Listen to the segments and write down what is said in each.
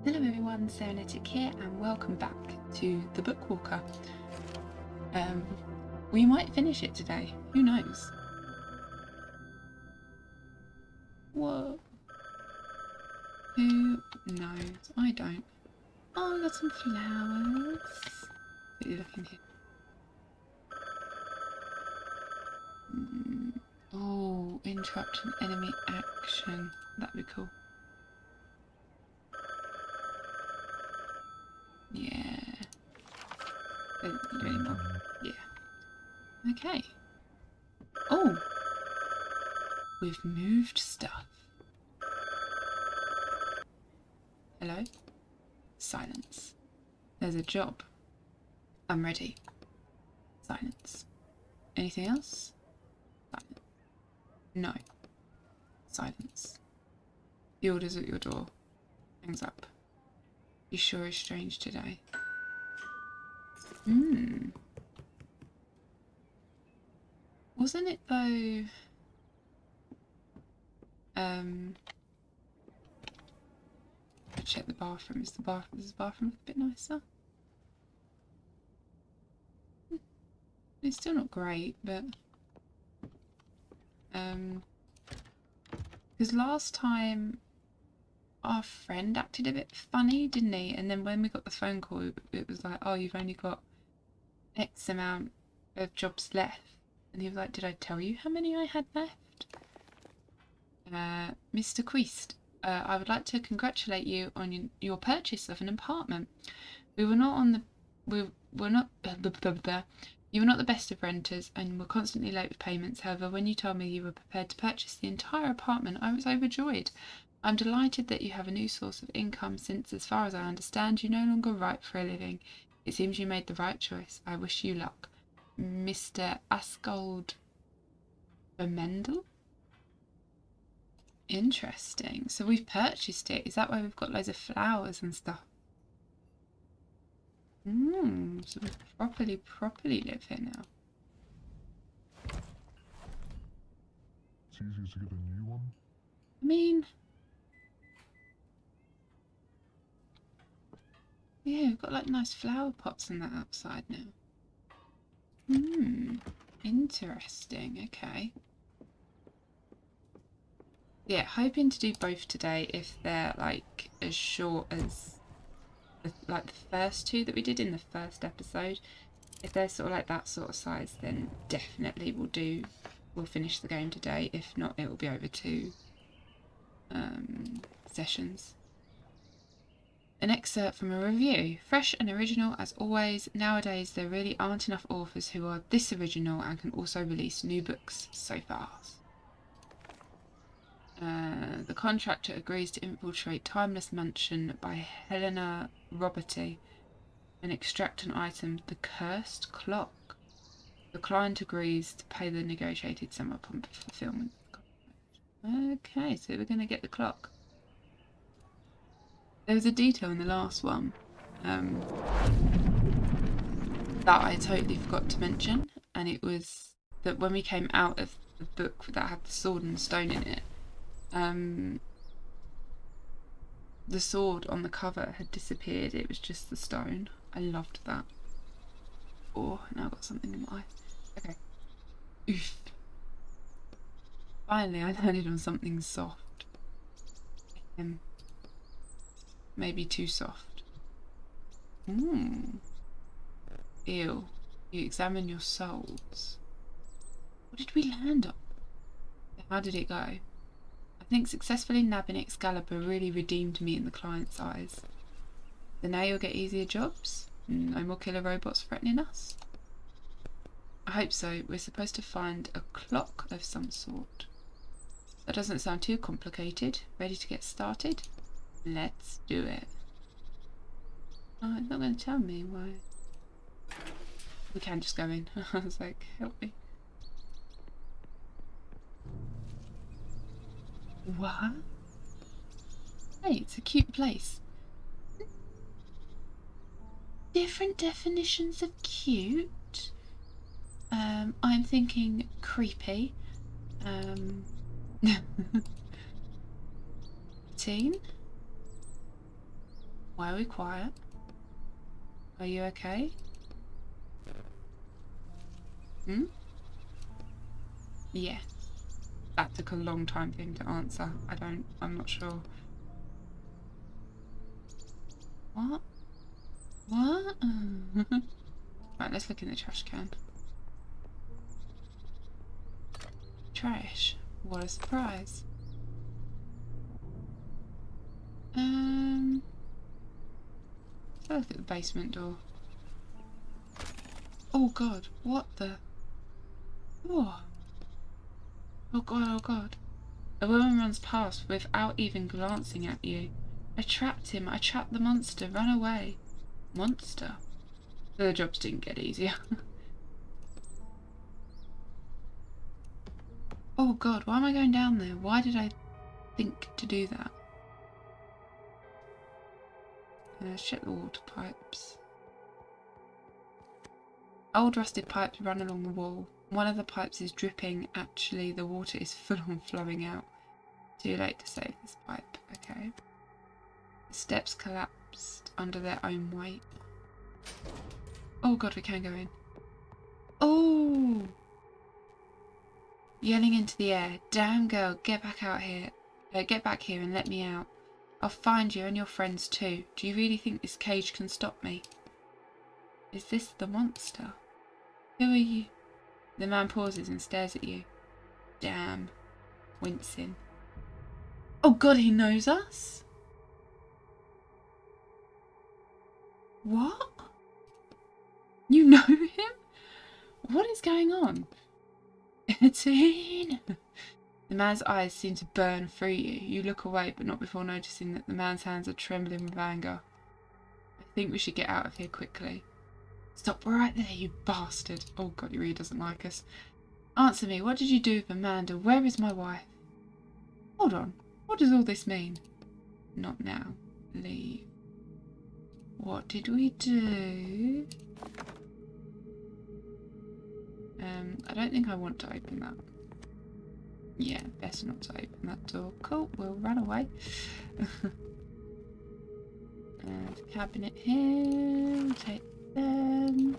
Hello everyone, Serenetic here and welcome back to the Bookwalker. We might finish it today, who knows? Whoa. Who knows? I don't. Oh, I got some flowers. What are you looking here? Oh, interrupt an enemy action. That'd be cool. Yeah. Don't do anymore. Yeah. Okay. Oh! We've moved stuff. Hello? Silence. There's a job. I'm ready. Silence. Anything else? Silence. No. Silence. The order's at your door. Hangs up. You sure is strange today. Wasn't it though? I check the bathroom. Is the bathroom a bit nicer? It's still not great, but because last time our friend acted a bit funny, didn't he? And then when we got the phone call, it was like, oh, you've only got X amount of jobs left. And he was like, did I tell you how many I had left? Mr. Queest, I would like to congratulate you on your purchase of an apartment. You were not the best of renters and were constantly late with payments. However, when you told me you were prepared to purchase the entire apartment, I was overjoyed. I'm delighted that you have a new source of income since, as far as I understand, you no longer write for a living. It seems you made the right choice. I wish you luck. Mr. Askold Bermendel? Interesting. So we've purchased it. Is that why we've got loads of flowers and stuff? So we properly live here now. It's easier to get a new one. I mean, yeah, we've got like nice flower pots and that outside now. Interesting. Okay. Yeah, hoping to do both today if they're like as short as like the first two that we did in the first episode. If they're sort of like that sort of size, then definitely we'll finish the game today. If not, it will be over 2 sessions. An excerpt from a review. Fresh and original as always. Nowadays there really aren't enough authors who are this original and can also release new books so fast. The contractor agrees to infiltrate Timeless Mansion by Helena Roberty and extract an item, the cursed clock. The client agrees to pay the negotiated sum upon fulfillment. Okay, so we're going to get the clock. There was a detail in the last one that I totally forgot to mention, and it was that when we came out of the book that had the sword and the stone in it, the sword on the cover had disappeared. It was just the stone. I loved that. Oh, now I've got something in my eye. Okay. Oof. Finally, I landed on something soft. Maybe too soft. Ew. You examine your souls. What did we land on? How did it go? I think successfully nabbing Excalibur really redeemed me in the client's eyes. So now you'll get easier jobs? No more killer robots threatening us? I hope so. We're supposed to find a clock of some sort. That doesn't sound too complicated. Ready to get started? Let's do it. Oh, it's not going to tell me why. We can just go in. I was like, help me. What? Hey, it's a cute place. Different definitions of cute. I'm thinking creepy. Teen. Why are we quiet? Are you okay? Hmm? Yes. That took a long time for him to answer. I'm not sure. What? What? Right, let's look in the trash can. Trash. What a surprise. Let's look at the basement door. Oh god, what the? Oh. Oh god, oh god. A woman runs past without even glancing at you. I trapped him. I trapped the monster. Run away. Monster? The jobs didn't get easier. Oh god, why am I going down there? Why did I think to do that? Let's check the water pipes. Old rusted pipes run along the wall. One of the pipes is dripping. Actually, the water is full on flowing out. Too late to save this pipe. Okay. The steps collapsed under their own weight. Oh god, we can go in. Oh! Yelling into the air. Damn girl, get back out here. Get back here and let me out. I'll find you and your friends too. Do you really think this cage can stop me? Is this the monster? Who are you? The man pauses and stares at you. Damn. Wincing. Oh god, he knows us? What? You know him? What is going on? Teen. The man's eyes seem to burn through you. You look away, but not before noticing that the man's hands are trembling with anger. I think we should get out of here quickly. Stop right there, you bastard. Oh god, he really doesn't like us. Answer me, what did you do with Amanda? Where is my wife? Hold on, what does all this mean? Not now. Leave. What did we do? I don't think I want to open that. Yeah, best not to open that door. Cool, we'll run away. And cabinet here, we'll take them.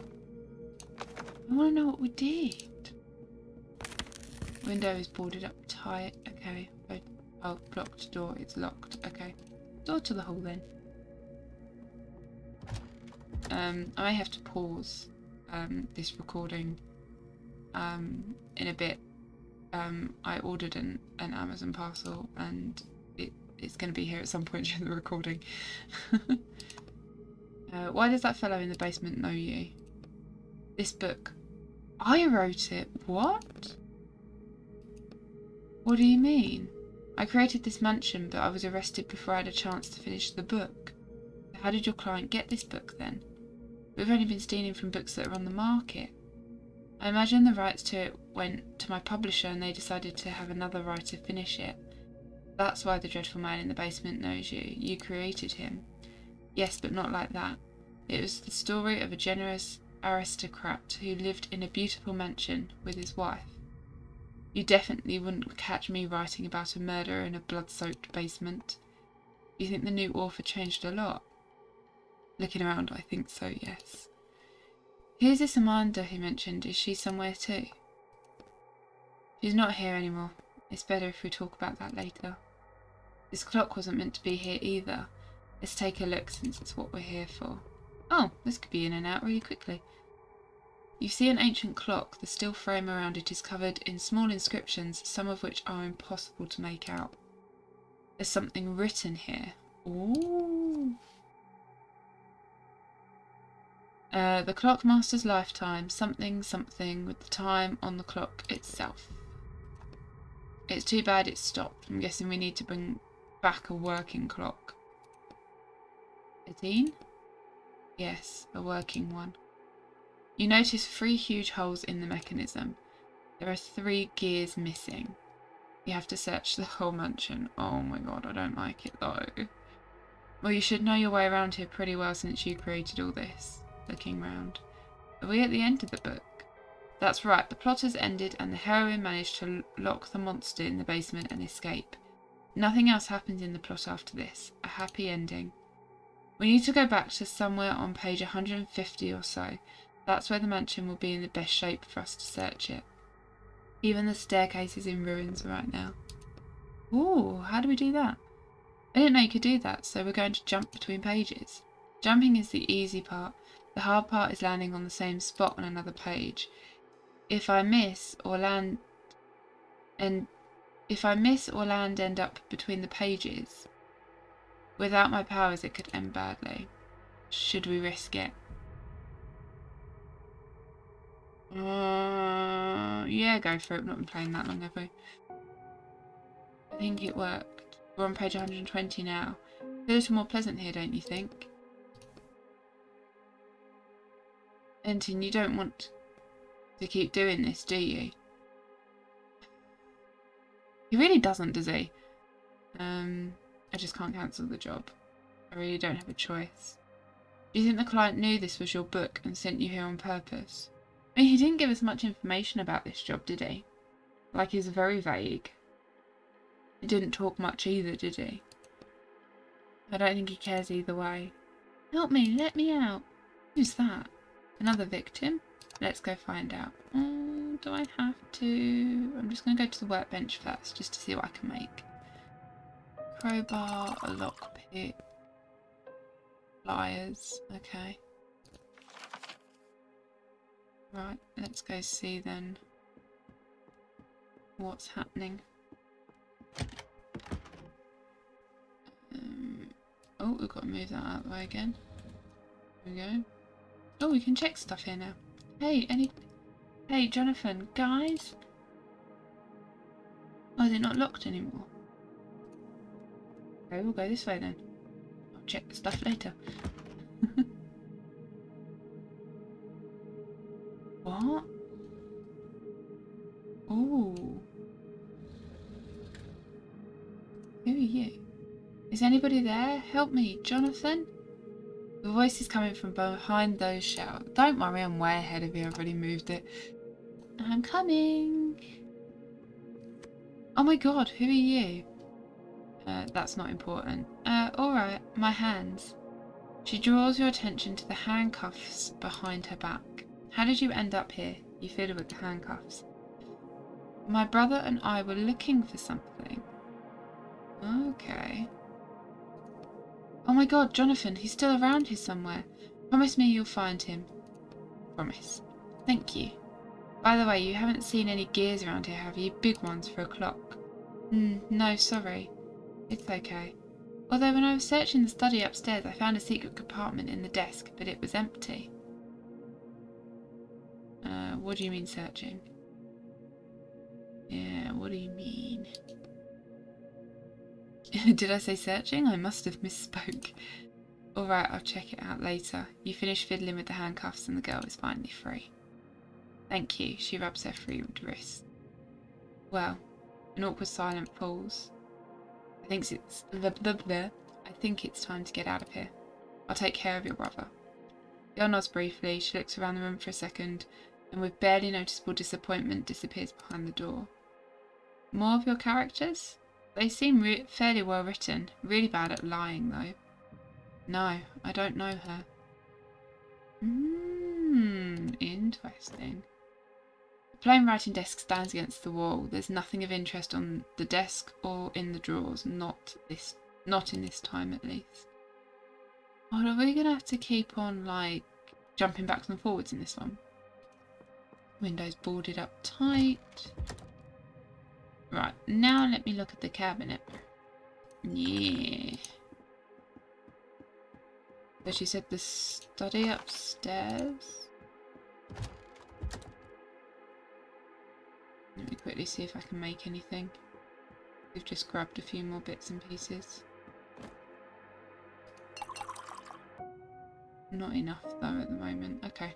I want to know what we did. Window is boarded up tight. Okay. Oh, blocked door. It's locked. Okay. Door to the hall then. I may have to pause this recording in a bit. I ordered an Amazon parcel and it's going to be here at some point during the recording. Why does that fellow in the basement know you? This book. I wrote it. What? What do you mean? I created this mansion, but I was arrested before I had a chance to finish the book. How did your client get this book then? We've only been stealing from books that are on the market. I imagine the rights to it went to my publisher and they decided to have another writer finish it. That's why the dreadful man in the basement knows you. You created him. Yes, but not like that. It was the story of a generous aristocrat who lived in a beautiful mansion with his wife. You definitely wouldn't catch me writing about a murder in a blood-soaked basement. You think the new author changed a lot? Looking around, I think so, yes. Here's this Amanda he mentioned. Is she somewhere too? She's not here anymore. It's better if we talk about that later. This clock wasn't meant to be here either. Let's take a look since it's what we're here for. Oh, this could be in and out really quickly. You see an ancient clock. The steel frame around it is covered in small inscriptions, some of which are impossible to make out. There's something written here. Ooh. The clockmaster's lifetime, something with the time on the clock itself. It's too bad it stopped. I'm guessing we need to bring back a working clock. 18? Yes, a working one. You notice 3 huge holes in the mechanism. There are 3 gears missing. You have to search the whole mansion. Oh my god, I don't like it though. Well, you should know your way around here pretty well since you created all this. Looking round. Are we at the end of the book? That's right, the plot has ended and the heroine managed to lock the monster in the basement and escape. Nothing else happens in the plot after this. A happy ending. We need to go back to somewhere on page 150 or so. That's where the mansion will be in the best shape for us to search it. Even the staircase is in ruins right now. Ooh, how do we do that? I didn't know you could do that, so we're going to jump between pages. Jumping is the easy part. The hard part is landing on the same spot on another page. If I miss or land end up between the pages, without my powers it could end badly. Should we risk it? Yeah, go for it. We've not been playing that long, have we? I think it worked. We're on page 120 now. It's a little more pleasant here, don't you think? Entin, you don't want to keep doing this, do you? He really doesn't, does he? I just can't cancel the job. I really don't have a choice. Do you think the client knew this was your book and sent you here on purpose? I mean, he didn't give us much information about this job, did he? Like, he's very vague. He didn't talk much either, did he? I don't think he cares either way. Help me, let me out. Who's that? Another victim? Let's go find out. Do I have to? I'm just going to go to the workbench first, just to see what I can make. Crowbar, a lockpick, pliers, okay. Right, let's go see then what's happening. Oh, we've got to move that out of the way again. There we go. Oh, we can check stuff here now. Hey, Hey, Jonathan, guys? Oh, is it not locked anymore? Okay, we'll go this way then. I'll check the stuff later. What? Ooh. Who are you? Is anybody there? Help me, Jonathan? The voice is coming from behind those shelves. Don't worry, I'm way ahead of you. I've already moved it. I'm coming. Oh my god, who are you? That's not important. Alright, my hands. She draws your attention to the handcuffs behind her back. How did you end up here? You fiddle with the handcuffs. My brother and I were looking for something. Okay. Oh my god, Jonathan, he's still around here somewhere. Promise me you'll find him. Promise. Thank you. By the way, you haven't seen any gears around here, have you? Big ones for a clock. No, sorry. It's okay. Although when I was searching the study upstairs, I found a secret compartment in the desk, but it was empty. What do you mean searching? Yeah, what do you mean? Did I say searching? I must have misspoke. Alright, I'll check it out later. You finish fiddling with the handcuffs and the girl is finally free. Thank you. She rubs her free wrist. Well, an awkward silence falls. I think it's time to get out of here. I'll take care of your brother. The girl nods briefly. She looks around the room for a second, and with barely noticeable disappointment disappears behind the door. More of your characters? They seem fairly well written. Really bad at lying, though. No, I don't know her. Interesting. The plain writing desk stands against the wall. There's nothing of interest on the desk or in the drawers. Not in this time, at least. Oh, are we going to have to keep on, like, jumping backwards and forwards in this one? Windows boarded up tight. Right, now let me look at the cabinet. Yeah. So she said the study upstairs. Let me quickly see if I can make anything. We've just grabbed a few more bits and pieces. Not enough though at the moment. Okay.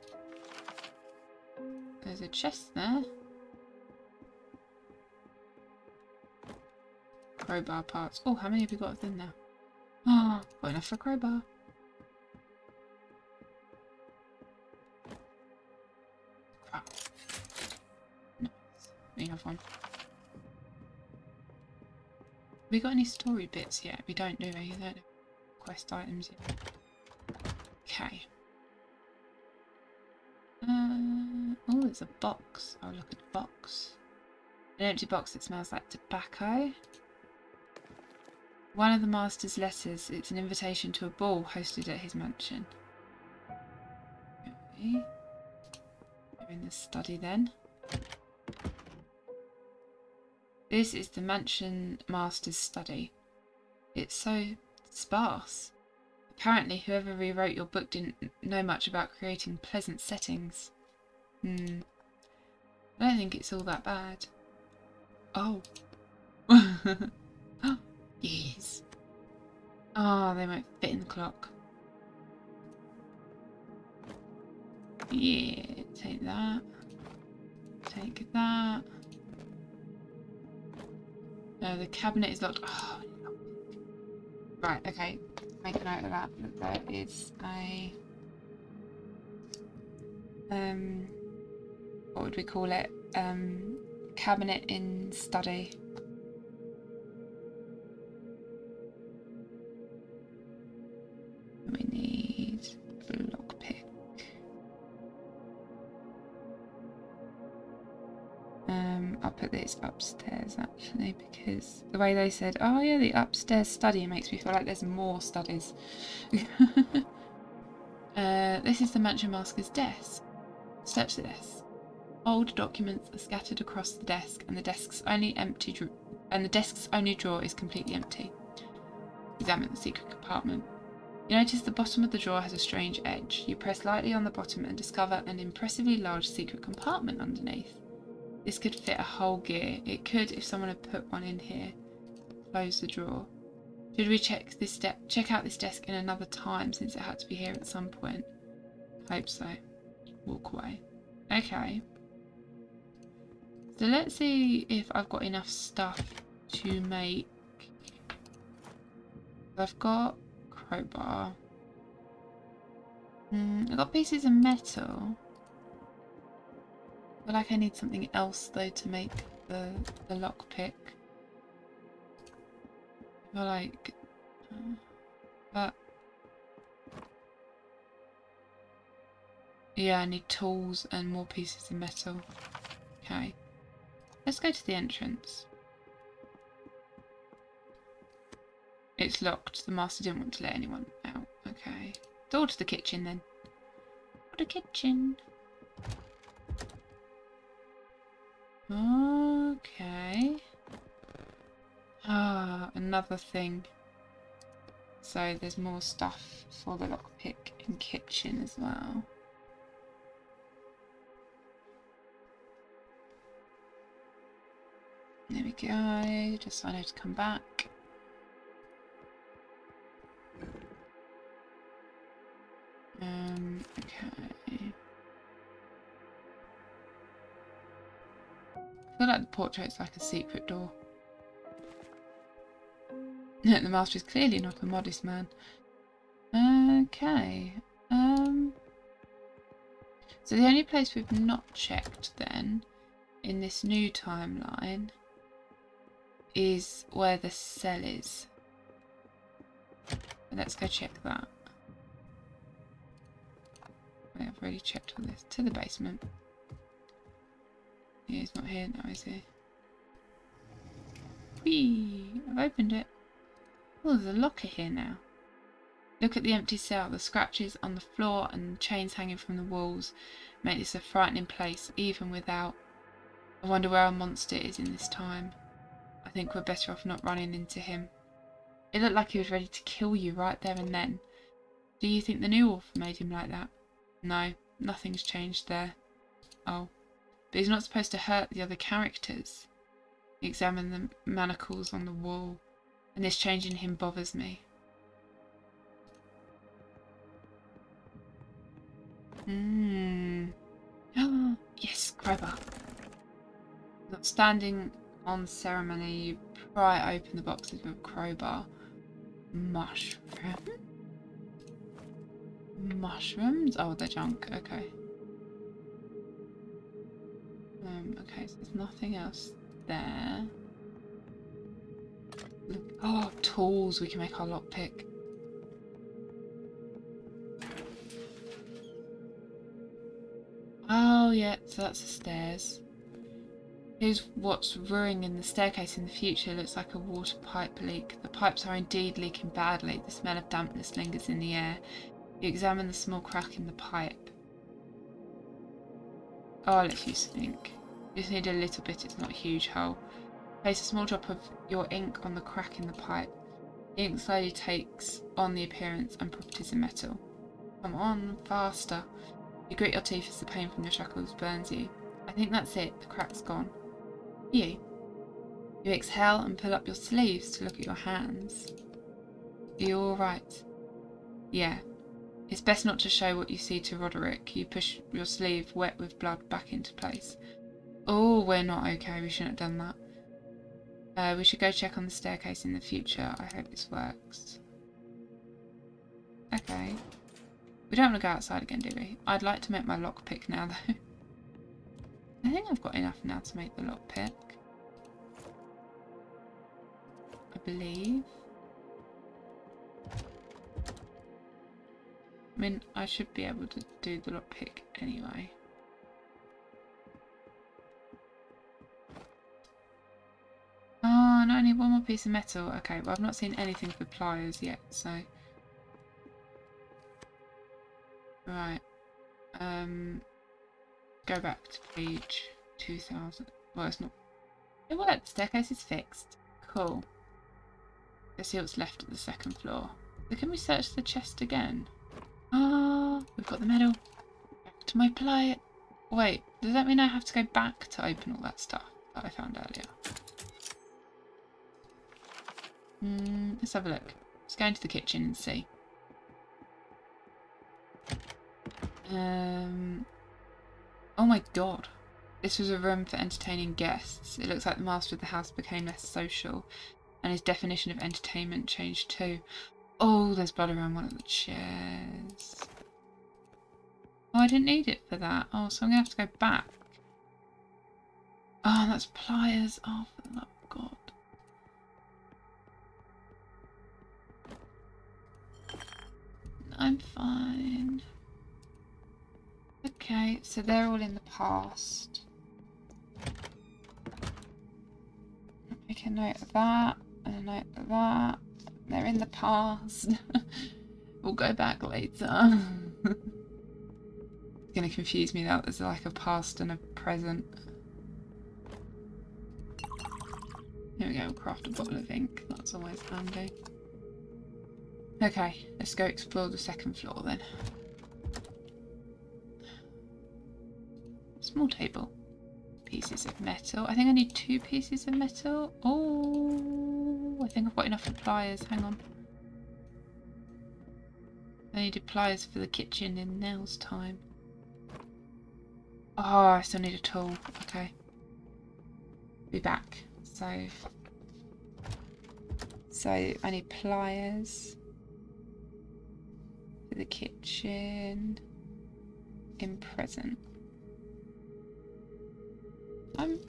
There's a chest there. Crowbar parts. Oh, how many have we got of them now? Oh, got enough for a crowbar. Crap. Nice. We have one. Have we got any story bits yet? We don't, do we? I don't have quest items yet. Okay. Oh, there's a box. I'll look at the box. An empty box that smells like tobacco. One of the master's letters. It's an invitation to a ball hosted at his mansion. Okay. We're in the study then. This is the mansion master's study. It's so sparse. Apparently, whoever rewrote your book didn't know much about creating pleasant settings. I don't think it's all that bad. Oh. Yes. Oh, they won't fit in the clock. Yeah, take that. Take that. No, the cabinet is locked. Oh, right, okay. Make a note of that. There is a what would we call it? Cabinet in study. We need a lockpick. I'll put this upstairs actually, because the way they said, oh yeah, the upstairs study makes me feel like there's more studies. This is the mansion master's desk. Search the desk. Old documents are scattered across the desk, and the desk's only drawer is completely empty. Examine the secret compartment. You notice the bottom of the drawer has a strange edge. You press lightly on the bottom and discover an impressively large secret compartment underneath. This could fit a whole gear. It could if someone had put one in here. Close the drawer. Should we check out this desk in another time, since it had to be here at some point? Hope so. Walk away. Okay. So let's see if I've got enough stuff to make... I've got crowbar. I've got pieces of metal. I feel like I need something else though to make the lockpick. I feel like... but... yeah, I need tools and more pieces of metal. Okay. Let's go to the entrance. It's locked. The master didn't want to let anyone out. Okay. Door to the kitchen then. To the kitchen. Okay. Ah, another thing. So there's more stuff for the lockpick in kitchen as well. There we go, just so I know to come back. Okay. I feel like the portrait's like a secret door. The master is clearly not a modest man. Okay. So the only place we've not checked then in this new timeline is where the cell is. Let's go check that. Wait, I've already checked all this. To the basement. Yeah, he's not here now, is he? Whee! I've opened it. Oh, there's a locker here now. Look at the empty cell. The scratches on the floor and chains hanging from the walls make this a frightening place, even without. I wonder where our monster is in this time. I think we're better off not running into him. It looked like he was ready to kill you right there and then. Do you think the new author made him like that? No, nothing's changed there. Oh, but he's not supposed to hurt the other characters. Examine the manacles on the wall, and this change in him bothers me. Oh, yes, crowbar. Not standing on ceremony, you pry open the boxes with a crowbar. Mushroom? Mushrooms? Oh, they're junk. Okay. Okay, so there's nothing else there. Look. Oh, tools. We can make our lockpick. Oh yeah, so that's the stairs. Here's what's brewing in the staircase in the future. Looks like a water pipe leak. The pipes are indeed leaking badly. The smell of dampness lingers in the air. You examine the small crack in the pipe. Oh, let's use ink. You just need a little bit, it's not a huge hole. Place a small drop of your ink on the crack in the pipe. The ink slowly takes on the appearance and properties of metal. Come on, faster. You grit your teeth as the pain from your shackles burns you. I think that's it, the crack's gone. You exhale and pull up your sleeves to look at your hands. Are you alright? Yeah. It's best not to show what you see to Roderick. You push your sleeve wet with blood back into place. Oh, we're not okay. We shouldn't have done that. We should go check on the staircase in the future. I hope this works. Okay. We don't want to go outside again, do we? I'd like to make my lockpick now, though. I think I've got enough now to make the lockpick. I believe. I mean, I should be able to do the lockpick anyway. Oh, no, I need one more piece of metal. Okay, well, I've not seen anything for pliers yet, so... Right. Go back to page 2000. Well, it's not... It worked. Staircase is fixed. Cool. Let's see what's left at the second floor. So can we search the chest again? Ah, we've got the medal. Back to my plier. Wait, does that mean I have to go back to open all that stuff that I found earlier? Let's have a look. Let's go into the kitchen and see. Oh my god. This was a room for entertaining guests. It looks like the master of the house became less social, and his definition of entertainment changed too. Oh, there's blood around one of the chairs. Oh, I didn't need it for that. Oh, so I'm going to have to go back. Oh, that's pliers. Oh, for the love of God. I'm fine. Okay, so they're all in the past. Make a note of that, and a note of that. They're in the past. We'll go back later. It's going to confuse me that there's like a past and a present. Here we go, we'll craft a bottle of ink. That's always handy. Okay, let's go explore the second floor then. Small table. Pieces of metal. I think I need 2 pieces of metal. Oh, I think I've got enough for pliers. Hang on. I needed pliers for the kitchen in nails time. Oh, I still need a tool. Okay. Be back. So I need pliers for the kitchen in present. I'm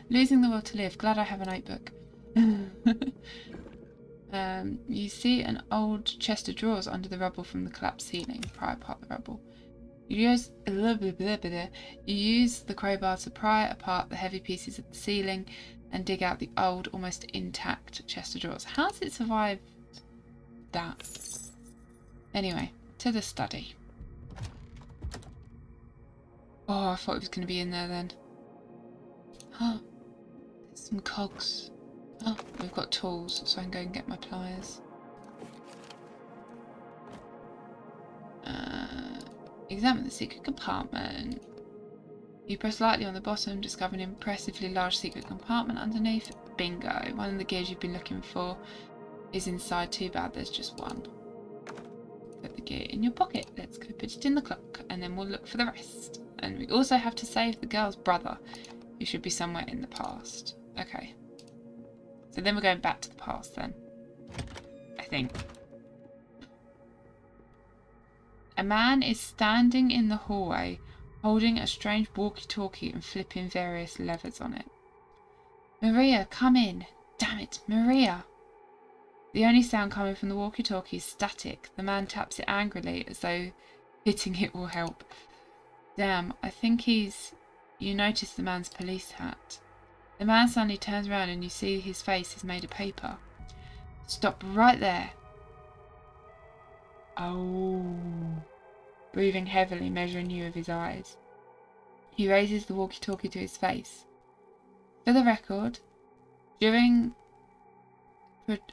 losing the will to live. Glad I have a notebook. You see an old chest of drawers under the rubble from the collapsed ceiling. Pry apart the rubble. You use the crowbar to pry apart the heavy pieces of the ceiling and dig out the old, almost intact chest of drawers. How has it survived that? Anyway, to the study. Oh, I thought it was going to be in there then. Oh, there's some cogs. Oh, we've got tools, so I can go and get my pliers. Examine the secret compartment. You press lightly on the bottom, discover an impressively large secret compartment underneath. Bingo! One of the gears you've been looking for is inside. Too bad there's just one. Put the gear in your pocket. Let's go put it in the clock, and then we'll look for the rest. And we also have to save the girl's brother, who should be somewhere in the past. Okay. So then we're going back to the past then. I think. A man is standing in the hallway, holding a strange walkie-talkie and flipping various levers on it. Maria, come in. Damn it, Maria. The only sound coming from the walkie-talkie is static. The man taps it angrily as though hitting it will help. Damn, I think he's... You notice the man's police hat. The man suddenly turns around and you see his face is made of paper. Stop right there. Oh. Breathing heavily, measuring you with his eyes. He raises the walkie-talkie to his face. For the record, during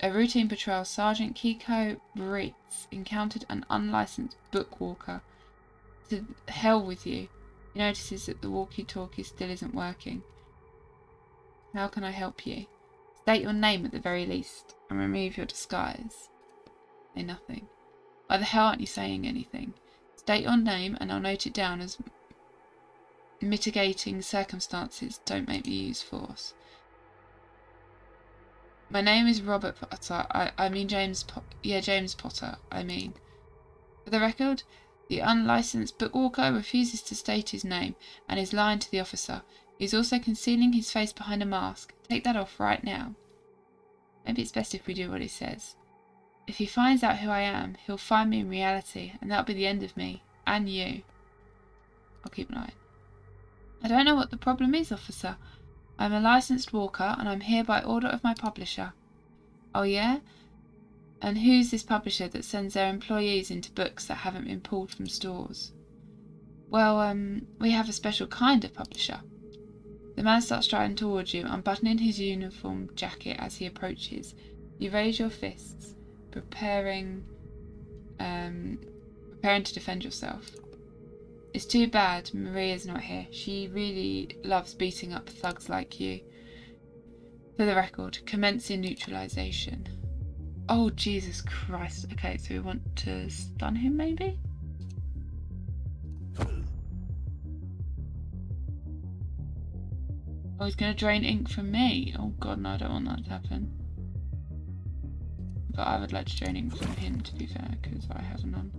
a routine patrol, Sergeant Kiko Brits encountered an unlicensed bookwalker. To hell with you. He notices that the walkie-talkie still isn't working. How can I help you? State your name at the very least, and remove your disguise. Say nothing. Why the hell aren't you saying anything? State your name, and I'll note it down as mitigating circumstances. Don't make me use force. My name is Robert Potter. I mean James Potter, I mean. For the record, the unlicensed bookwalker refuses to state his name and is lying to the officer. He's also concealing his face behind a mask. Take that off right now. Maybe it's best if we do what he says. If he finds out who I am, he'll find me in reality, and that'll be the end of me. And you. I'll keep lying. I don't know what the problem is, officer. I'm a licensed walker, and I'm here by order of my publisher. Oh yeah? And who's this publisher that sends their employees into books that haven't been pulled from stores? Well, we have a special kind of publisher. The man starts striding towards you, unbuttoning his uniform jacket as he approaches. You raise your fists, preparing to defend yourself. It's too bad Maria's not here. She really loves beating up thugs like you. For the record, commencing neutralization. Oh, Jesus Christ. Okay, so we want to stun him, maybe? Oh, he's going to drain ink from me. Oh, God, no, I don't want that to happen. But I would like to drain ink from him, to be fair, because I have none.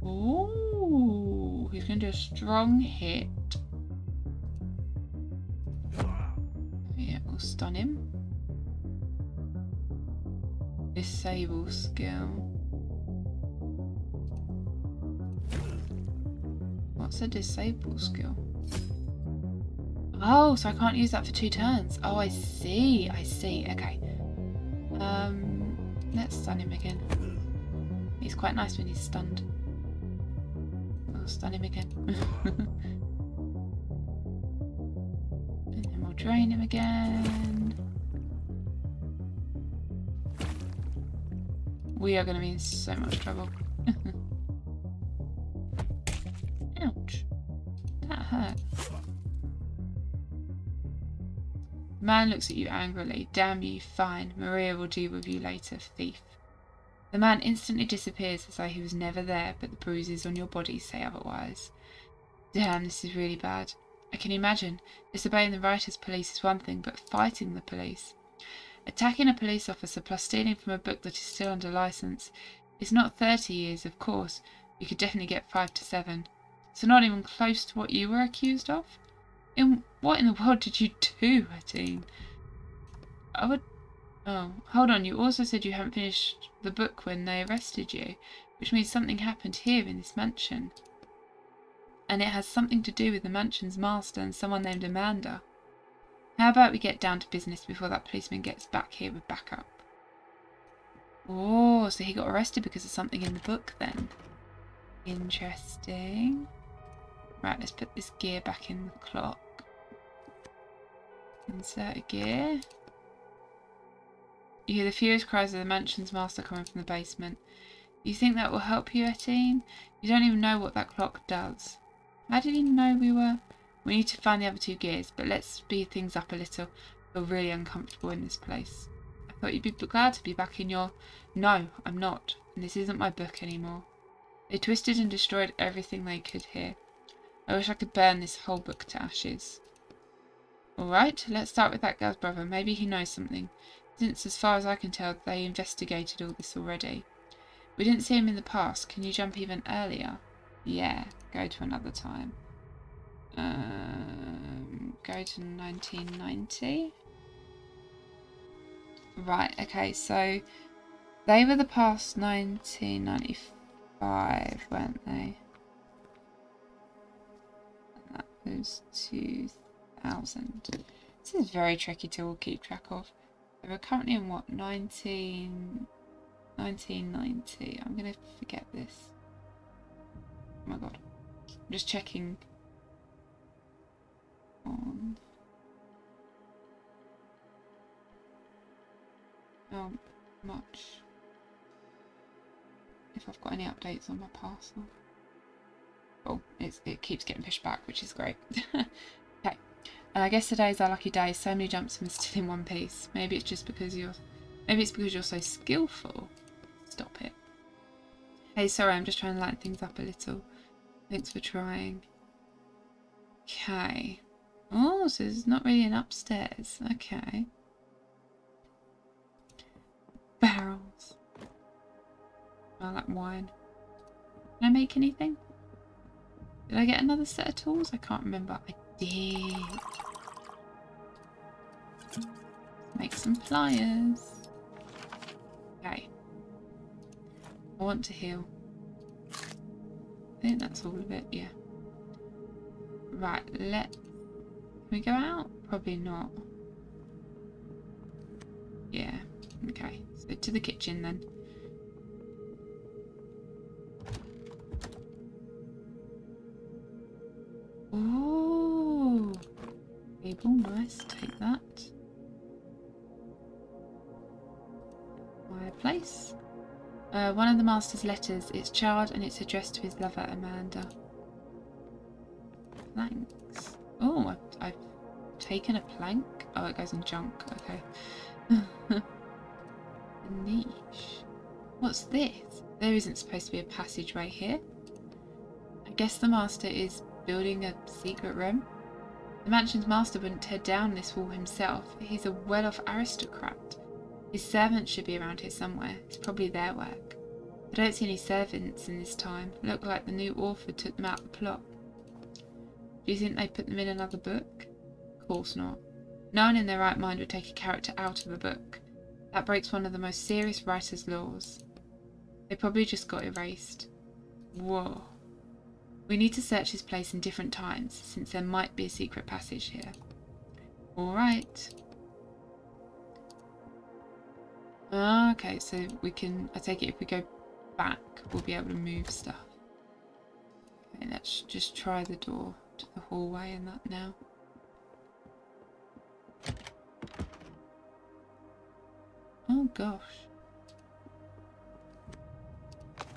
Oh, he's going to do a strong hit. Yeah, we'll stun him. Disable skill. What's a disable skill? Oh, so I can't use that for 2 turns. Oh, I see. I see. Okay. Let's stun him again. He's quite nice when he's stunned. I'll stun him again. And then we'll drain him again. We are going to be in so much trouble. Ouch. That hurt. The man looks at you angrily. Damn you, fine. Maria will deal with you later, thief. The man instantly disappears as though he was never there, but the bruises on your body say otherwise. Damn, this is really bad. I can imagine. Disobeying the writer's police is one thing, but fighting the police. Attacking a police officer plus stealing from a book that is still under license. It's not 30 years, of course. You could definitely get 5 to 7. So not even close to what you were accused of? What in the world did you do, Hatine? Oh, hold on. You also said you haven't finished the book when they arrested you, which means something happened here in this mansion. And it has something to do with the mansion's master and someone named Amanda. How about we get down to business before that policeman gets back here with backup? Oh, so he got arrested because of something in the book then. Interesting. Right, let's put this gear back in the clock. Insert a gear. You hear the furious cries of the mansion's master coming from the basement. You think that will help you, Etine? You don't even know what that clock does. How did he know we were... We need to find the other 2 gears, but let's speed things up a little. I feel really uncomfortable in this place. I thought you'd be glad to be back in your... No, I'm not. And this isn't my book anymore. They twisted and destroyed everything they could here. I wish I could burn this whole book to ashes. Alright, let's start with that girl's brother. Maybe he knows something. Since, as far as I can tell, they investigated all this already. We didn't see him in the past. Can you jump even earlier? Yeah, go to another time. Go to 1990. Right, okay, so they were the past 1995, weren't they? equals 2000. This is very tricky to all keep track of. So we're currently in what? 1990. I'm going to forget this. Oh my god. I'm just checking on how much, if I've got any updates on my parcel. Oh, it keeps getting pushed back, which is great. Okay, I guess today's our lucky day. So many jumps and we're still in one piece. Maybe it's just because you're so skillful. Stop it. Hey, sorry, I'm just trying to lighten things up a little. Thanks for trying. Okay. Oh, so there's not really an upstairs. Okay. Barrels. I like wine. Can I make anything? Did I get another set of tools? I can't remember. I did. Make some pliers. Okay. I want to heal. I think that's all of it, yeah. Right, can we go out? Probably not. Yeah, okay. So to the kitchen then. Oh, table, nice. Take that. Fireplace. One of the master's letters. It's charred and it's addressed to his lover, Amanda. Planks. Oh, I've taken a plank. Oh, it goes in junk. Okay. A niche. What's this? There isn't supposed to be a passageway here. I guess the master is building a secret room. The mansion's master wouldn't tear down this wall himself. He's a well-off aristocrat. His servants should be around here somewhere. It's probably their work. I don't see any servants in this time. Look like the new author took them out of the plot. Do you think they put them in another book? Of course not. No one in their right mind would take a character out of a book. That breaks one of the most serious writer's laws. They probably just got erased. Whoa. We need to search this place in different times, since there might be a secret passage here. Alright. Okay, so we can, I take it if we go back, we'll be able to move stuff. Okay, let's just try the door to the hallway and that now. Oh gosh.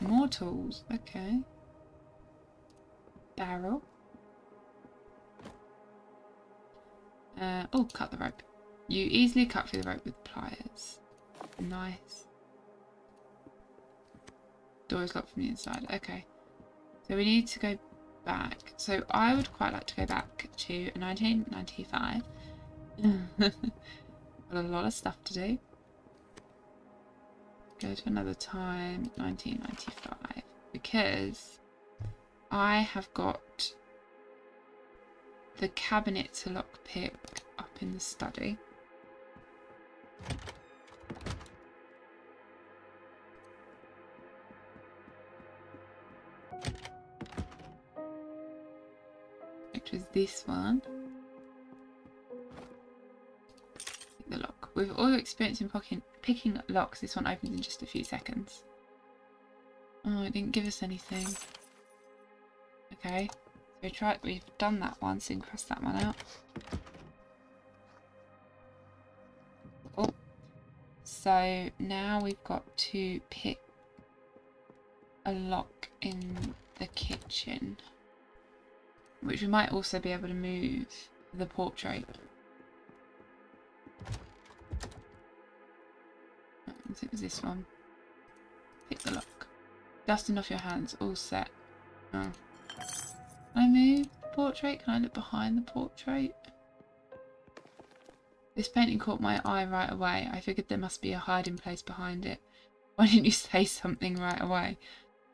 More tools, okay. Barrel. Oh, cut the rope. You easily cut through the rope with pliers. Nice. Door is locked from the inside. Okay. So we need to go back. So I would quite like to go back to 1995. Got a lot of stuff to do. Go to another time, 1995. Because I have got the cabinet to lockpick up in the study. Which was this one. Pick the lock. With all your experience in picking locks, this one opens in just a few seconds. Oh, it didn't give us anything. Okay, so we've done that one, so we can cross that one out. Cool. So now we've got to pick a lock in the kitchen, which we might also be able to move the portrait. It was this one. Pick the lock. Dusting off your hands, all set. Oh. Can I move the portrait? Can I look behind the portrait? This painting caught my eye right away. I figured there must be a hiding place behind it. Why didn't you say something right away?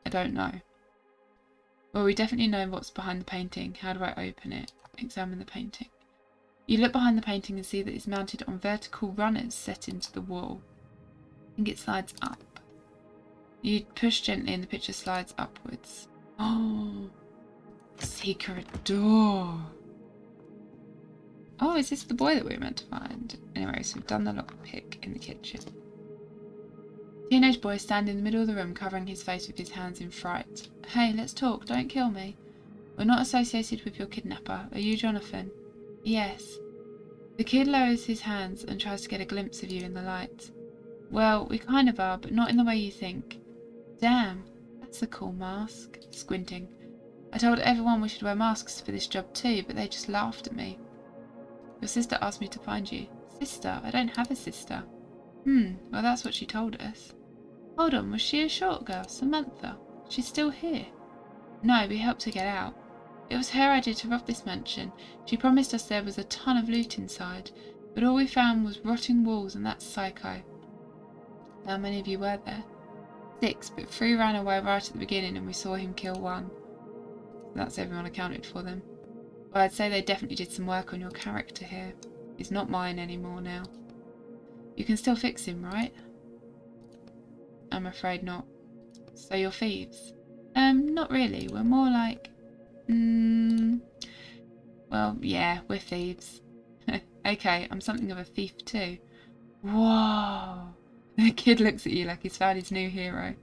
I don't know. Well, we definitely know what's behind the painting. How do I open it? Examine the painting. You look behind the painting and see that it's mounted on vertical runners set into the wall. I think it slides up. You push gently and the picture slides upwards. Oh, secret door. Oh, is this the boy that we were meant to find? Anyway, so we've done the lockpick in the kitchen. Teenage boy standing in the middle of the room, covering his face with his hands in fright. Hey, let's talk. Don't kill me. We're not associated with your kidnapper. Are you Jonathan? Yes. The kid lowers his hands and tries to get a glimpse of you in the light. Well, we kind of are, but not in the way you think. Damn, that's a cool mask. Squinting. I told everyone we should wear masks for this job too, but they just laughed at me. Your sister asked me to find you. Sister? I don't have a sister. Well that's what she told us. Hold on, was she a short girl, Samantha? She's still here. No, we helped her get out. It was her idea to rob this mansion. She promised us there was a ton of loot inside, but all we found was rotting walls and that psycho. How many of you were there? 6, but 3 ran away right at the beginning and we saw him kill 1. That's everyone accounted for them. Well, I'd say they definitely did some work on your character here. He's not mine anymore now. You can still fix him, right? I'm afraid not. So you're thieves? Not really. We're more like... Well, yeah, we're thieves. Okay, I'm something of a thief too. Whoa! The kid looks at you like he's found his new hero.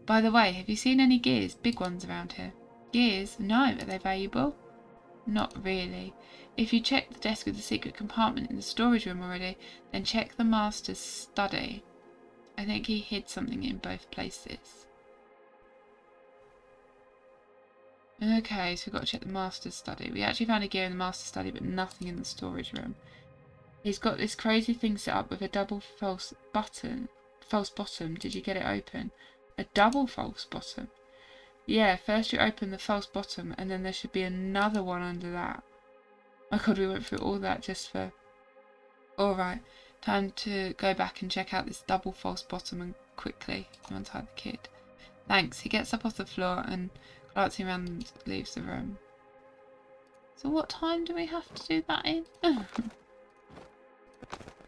By the way, have you seen any gears? Big ones around here? Gears? No, are they valuable? Not really. If you check the desk with the secret compartment in the storage room already, then check the master's study. I think he hid something in both places. Okay, so we've got to check the master's study. We actually found a gear in the master's study, but nothing in the storage room. He's got this crazy thing set up with a double false bottom. Did you get it open? A double false bottom? Yeah, first you open the false bottom, and then there should be another one under that. My god, we went through all that just for... Alright, time to go back and check out this double false bottom and quickly untie the kid. Thanks. He gets up off the floor and glancing around leaves the room. So what time do we have to do that in?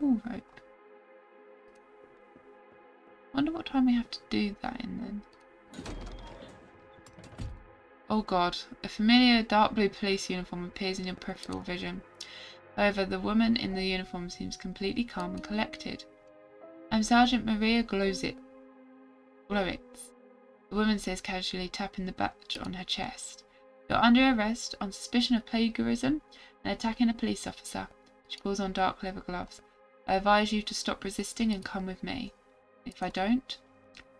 All rope. Wonder what time we have to do that in then. Oh god, a familiar dark blue police uniform appears in your peripheral vision. However, the woman in the uniform seems completely calm and collected. I'm Sergeant Maria Glowitz. The woman says casually, tapping the badge on her chest. You're under arrest on suspicion of plagiarism and attacking a police officer. She pulls on dark leather gloves. I advise you to stop resisting and come with me. If I don't,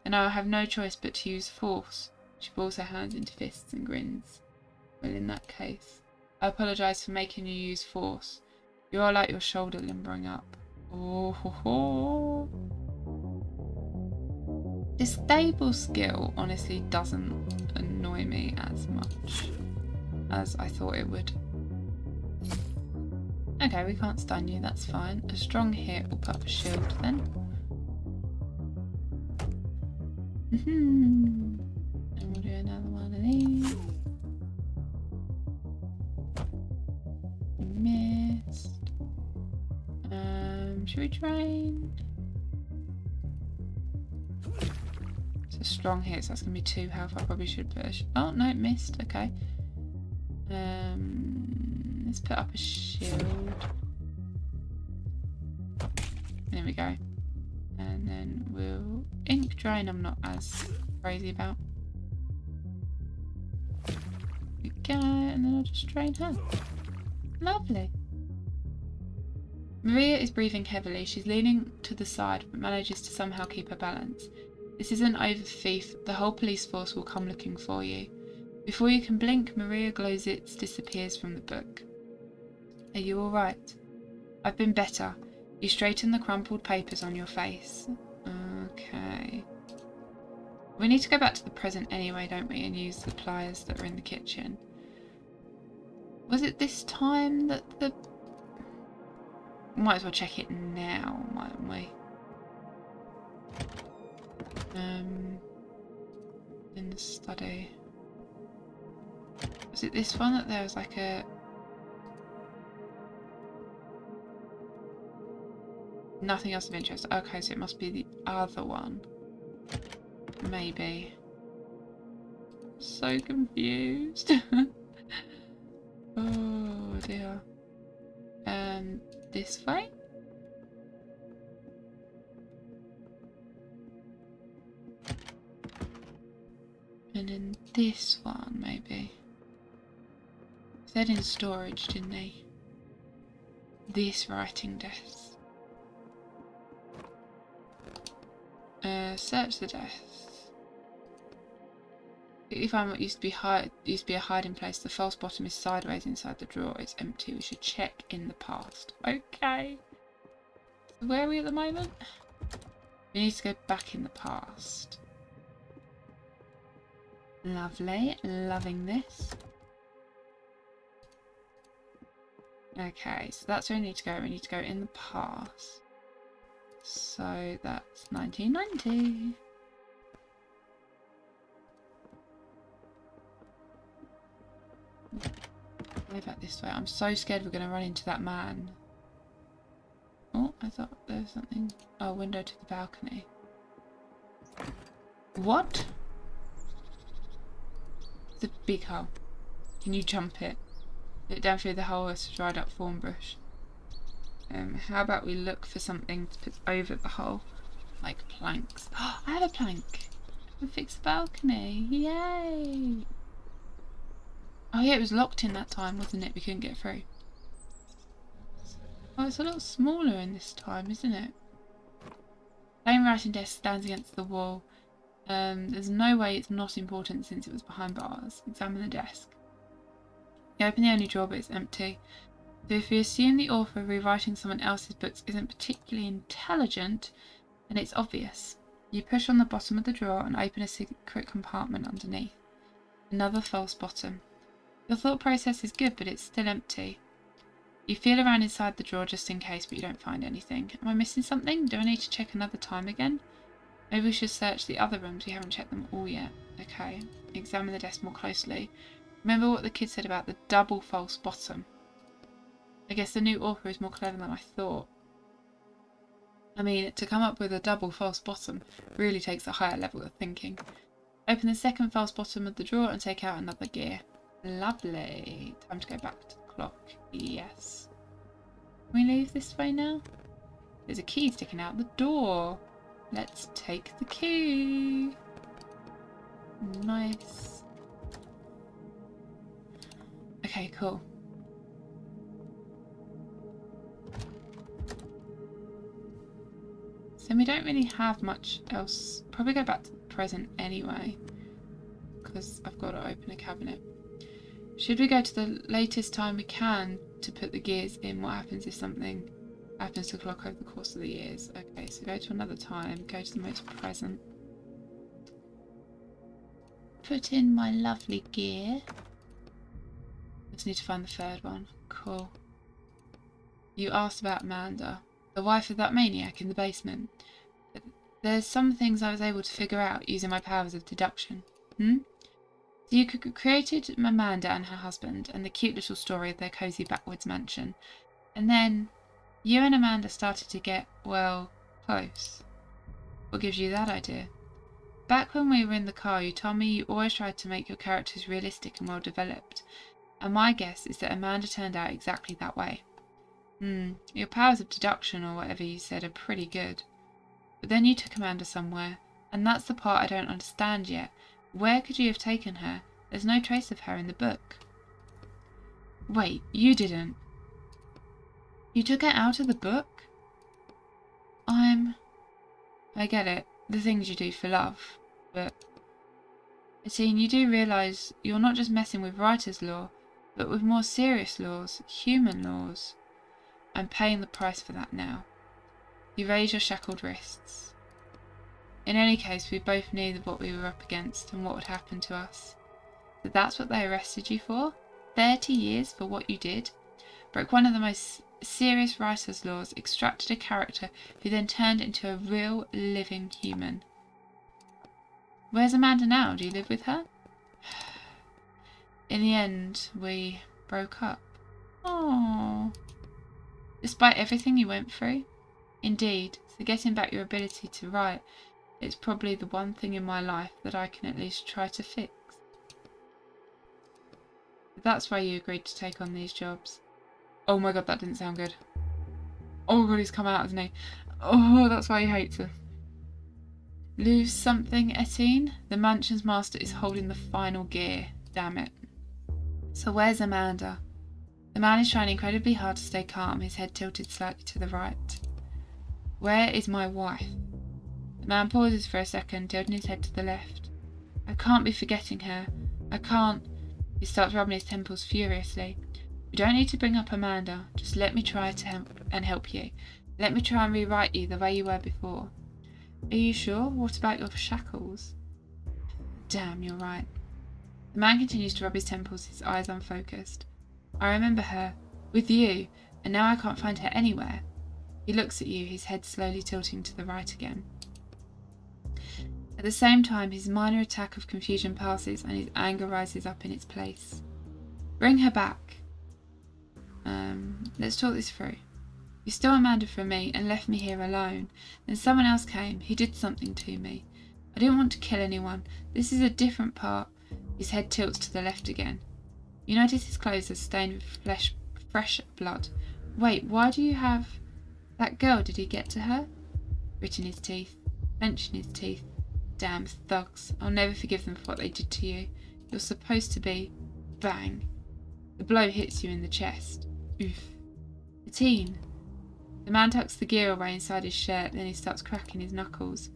then I will have no choice but to use force. She balls her hands into fists and grins. Well, in that case, I apologise for making you use force. You are like your shoulder limbering up. Oh ho ho. This stable skill honestly doesn't annoy me as much as I thought it would. Okay, we can't stun you, that's fine. A strong hit will put up a shield then. And we'll do another one of these. Missed. Should we train? It's a strong hit, so that's going to be 2 health. I probably should push. Oh, no, missed. Okay. Let's put up a shield. There we go. And then we'll... Ink drain I'm not as crazy about. There we go, and then I'll just drain her. Lovely. Maria is breathing heavily. She's leaning to the side but manages to somehow keep her balance. This isn't over, thief. The whole police force will come looking for you. Before you can blink, Maria Glowitz disappears from the book. Are you alright? I've been better. You straighten the crumpled papers on your face. Okay. We need to go back to the present anyway, don't we? And use the pliers that are in the kitchen. Was it this time that the... Might as well check it now, mightn't we? In the study. Was it this one that there was like a... Nothing else of interest. Okay, so it must be the other one. Maybe. So confused. Oh dear. This way? And then this one, maybe. Said in storage, didn't he? This writing desk. Search the desk. If I'm what used to be a hiding place, the false bottom is sideways inside the drawer. It's empty. We should check in the past. Okay. So where are we at the moment? We need to go back in the past. Lovely. Loving this. Okay, so that's where we need to go. We need to go in the past. So that's 1990. Go back this way. I'm so scared we're going to run into that man. Oh, I thought there was something. Oh, window to the balcony. What? It's a big hole. Can you jump it? Look down through the hole as a dried up thorn bush. How about we look for something to put over the hole? Like planks. Oh, I have a plank. I can fix the balcony. Yay! Oh yeah, it was locked in that time, wasn't it? We couldn't get through. Oh, it's a little smaller in this time, isn't it? Plain writing desk stands against the wall. There's no way it's not important since it was behind bars. Examine the desk. You open the only drawer, but it's empty. So if we assume the author rewriting someone else's books isn't particularly intelligent, then it's obvious. You push on the bottom of the drawer and open a secret compartment underneath. Another false bottom. Your thought process is good, but it's still empty. You feel around inside the drawer just in case, but you don't find anything. Am I missing something? Do I need to check another time again? Maybe we should search the other rooms. We haven't checked them all yet. Okay. Examine the desk more closely. Remember what the kid said about the double false bottom. I guess the new author is more clever than I thought. I mean, to come up with a double false bottom really takes a higher level of thinking. Open the second false bottom of the drawer and take out another gear. Lovely. Time to go back to the clock. Yes. Can we leave this way now? There's a key sticking out the door. Let's take the key. Nice. Okay, cool. So we don't really have much else. Probably go back to the present anyway, because I've got to open a cabinet. Should we go to the latest time we can to put the gears in? What happens if something happens to the clock over the course of the years? Okay, so go to another time, go to the most present. Put in my lovely gear. Just need to find the third one. Cool. You asked about Amanda, the wife of that maniac in the basement. There's some things I was able to figure out using my powers of deduction. So you created Amanda and her husband and the cute little story of their cosy backwoods mansion. And then you and Amanda started to get, well, close. What gives you that idea? Back when we were in the car, you told me you always tried to make your characters realistic and well developed. And my guess is that Amanda turned out exactly that way. Your powers of deduction or whatever you said are pretty good. But then you took Amanda somewhere, and that's the part I don't understand yet. Where could you have taken her? There's no trace of her in the book. Wait, you didn't. You took her out of the book? I get it. The things you do for love. But Etienne, you do realise you're not just messing with writer's law, but with more serious laws, human laws. I'm paying the price for that now. You raise your shackled wrists. In any case, we both knew what we were up against and what would happen to us. So that's what they arrested you for? 30 years for what you did? Broke one of the most serious writer's laws, extracted a character who then turned into a real, living human. Where's Amanda now? Do you live with her? In the end, we broke up. Aww. Despite everything you went through? Indeed, so getting back your ability to write, it's probably the one thing in my life that I can at least try to fix. That's why you agreed to take on these jobs. Oh my god, that didn't sound good. Oh god, he's come out, hasn't he? Oh, that's why he hates us. Lose something, Etienne? The mansion's master is holding the final gear. Damn it. So where's Amanda? The man is trying incredibly hard to stay calm, his head tilted slightly to the right. Where is my wife? The man pauses for a second, tilting his head to the left. I can't be forgetting her. I can't. He starts rubbing his temples furiously. You don't need to bring up Amanda. Just let me try to help you. Let me try and rewrite you the way you were before. Are you sure? What about your shackles? Damn, you're right. The man continues to rub his temples, his eyes unfocused. I remember her. With you. And now I can't find her anywhere. He looks at you, his head slowly tilting to the right again. At the same time, his minor attack of confusion passes and his anger rises up in its place. Bring her back. Let's talk this through. You stole Amanda from me and left me here alone. Then someone else came. He did something to me. I didn't want to kill anyone. This is a different part. His head tilts to the left again. You notice his clothes are stained with fresh blood. Wait, why do you have... That girl, did he get to her? Gritting his teeth. Clenching his teeth. Damn thugs. I'll never forgive them for what they did to you. You're supposed to be... Bang. The blow hits you in the chest. Oof. Etienne. The man tucks the gear away inside his shirt, then he starts cracking his knuckles.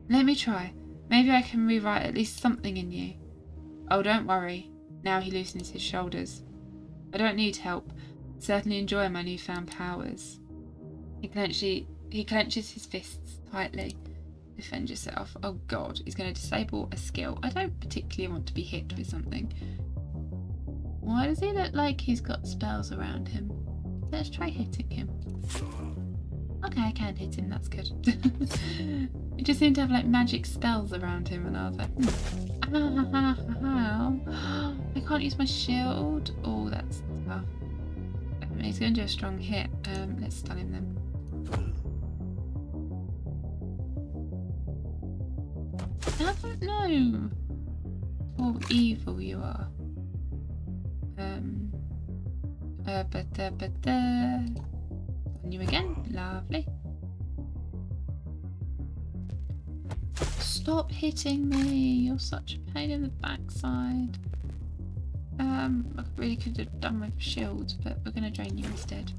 Let me try. Maybe I can rewrite at least something in you. Oh, don't worry. Now he loosens his shoulders. I don't need help. I certainly enjoy my newfound powers. He clenches his fists tightly. Defend yourself. Oh god, he's going to disable a skill. I don't particularly want to be hit with something. Why does he look like he's got spells around him? Let's try hitting him. Okay, I can hit him, that's good. He just seemed to have like magic spells around him and I was like, ow. I can't use my shield. Oh, that's tough. He's going to do a strong hit. Let's stun him then. I don't know how evil you are. On you again. Lovely. Stop hitting me. You're such a pain in the backside. I really could have done with shields, but we're going to drain you instead.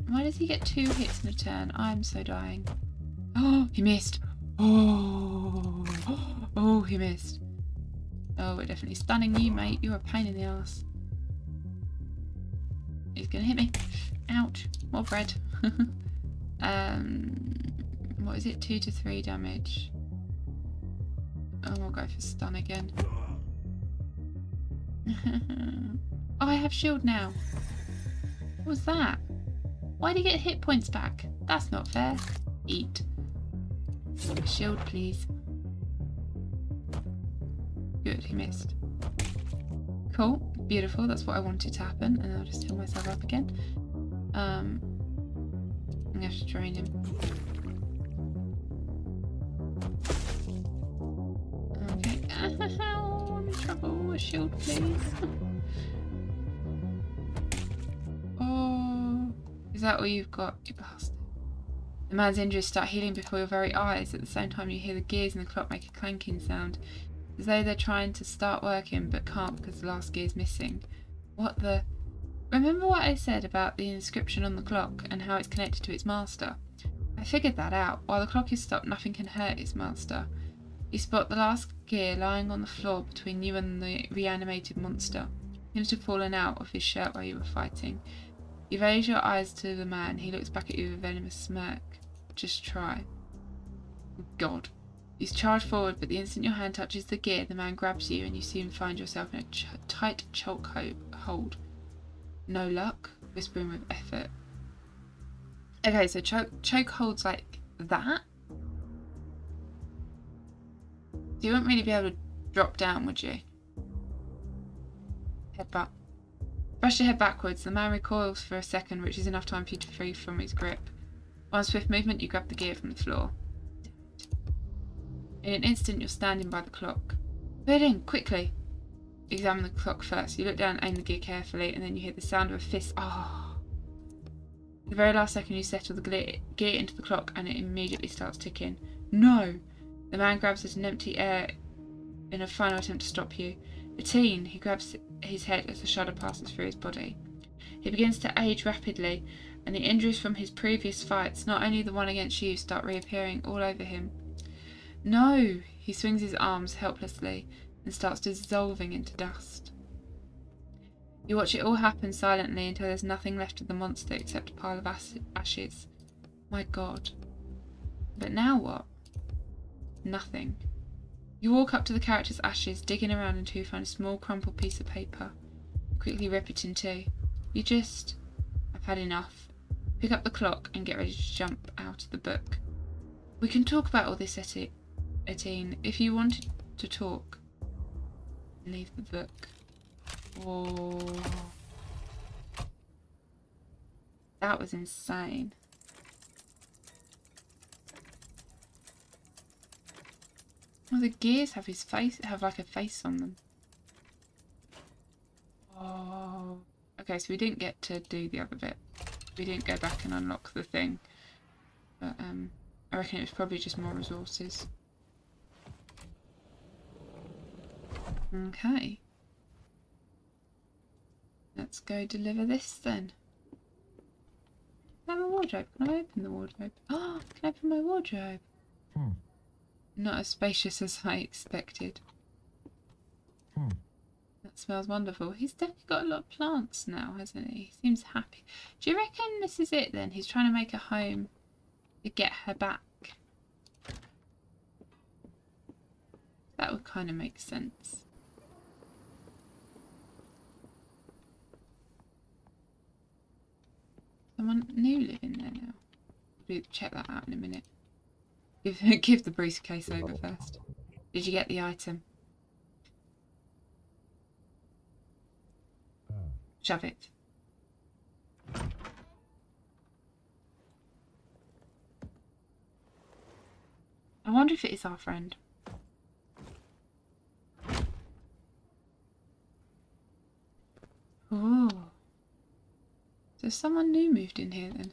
Why does he get 2 hits in a turn? I'm so dying. Oh, he missed. Oh, he missed. Oh, we're definitely stunning you, mate. You're a pain in the ass. He's gonna hit me. Ouch. More bread. What is it? 2 to 3 damage. Oh, we'll go for stun again. Oh, I have shield now. What was that? Why did he get hit points back? That's not fair. Eat. Shield, please. Good, he missed. Cool, beautiful, that's what I wanted to happen, and I'll just heal myself up again. I'm gonna have to drain him. Okay, I'm in trouble. A shield, please. Oh, is that all you've got, you bastard? The man's injuries start healing before your very eyes. At the same time, you hear the gears in the clock make a clanking sound, as though they're trying to start working but can't because the last gear's missing. What the... Remember what I said about the inscription on the clock and how it's connected to its master? I figured that out. While the clock is stopped, nothing can hurt its master. You spot the last gear lying on the floor between you and the reanimated monster. He seems to have fallen out of his shirt while you were fighting. You raise your eyes to the man. He looks back at you with a venomous smirk. Just try. God. You charge forward, but the instant your hand touches the gear, the man grabs you and you soon find yourself in a tight choke hold. No luck? Whispering with effort. Okay, so choke holds like that? You wouldn't really be able to drop down, would you? Headbutt. Brush your head backwards. The man recoils for a second, which is enough time for you to free from his grip. One swift movement, you grab the gear from the floor. In an instant, you're standing by the clock. Put it in, quickly. Examine the clock first. You look down and aim the gear carefully, and then you hear the sound of a fist. Oh. The very last second you settle the gear into the clock and it immediately starts ticking. No! The man grabs at an empty air in a final attempt to stop you. Etienne, he grabs his head as a shudder passes through his body. He begins to age rapidly, and the injuries from his previous fights, not only the one against you, start reappearing all over him. No! He swings his arms helplessly and starts dissolving into dust. You watch it all happen silently until there's nothing left of the monster except a pile of ashes. My God. But now what? Nothing. You walk up to the character's ashes, digging around until you find a small crumpled piece of paper. Quickly rip it in two. You just... I've had enough. Pick up the clock and get ready to jump out of the book. We can talk about all this, Etienne. If you wanted to talk, leave the book. Oh, that was insane. Oh, the gears have his face, have like a face on them. Oh, okay. So we didn't get to do the other bit. We didn't go back and unlock the thing. But I reckon it was probably just more resources. Okay. Let's go deliver this then. Can I have a wardrobe? Can I open the wardrobe? Oh, can I open my wardrobe? Not as spacious as I expected. That smells wonderful. He's definitely got a lot of plants now, hasn't he? He seems happy. Do you reckon this is it then? He's trying to make a home to get her back. That would kind of make sense. Someone new living there now. We'll check that out in a minute. Give the briefcase over first. Did you get the item? Shove it. I wonder if it is our friend. Oh. So someone new moved in here then.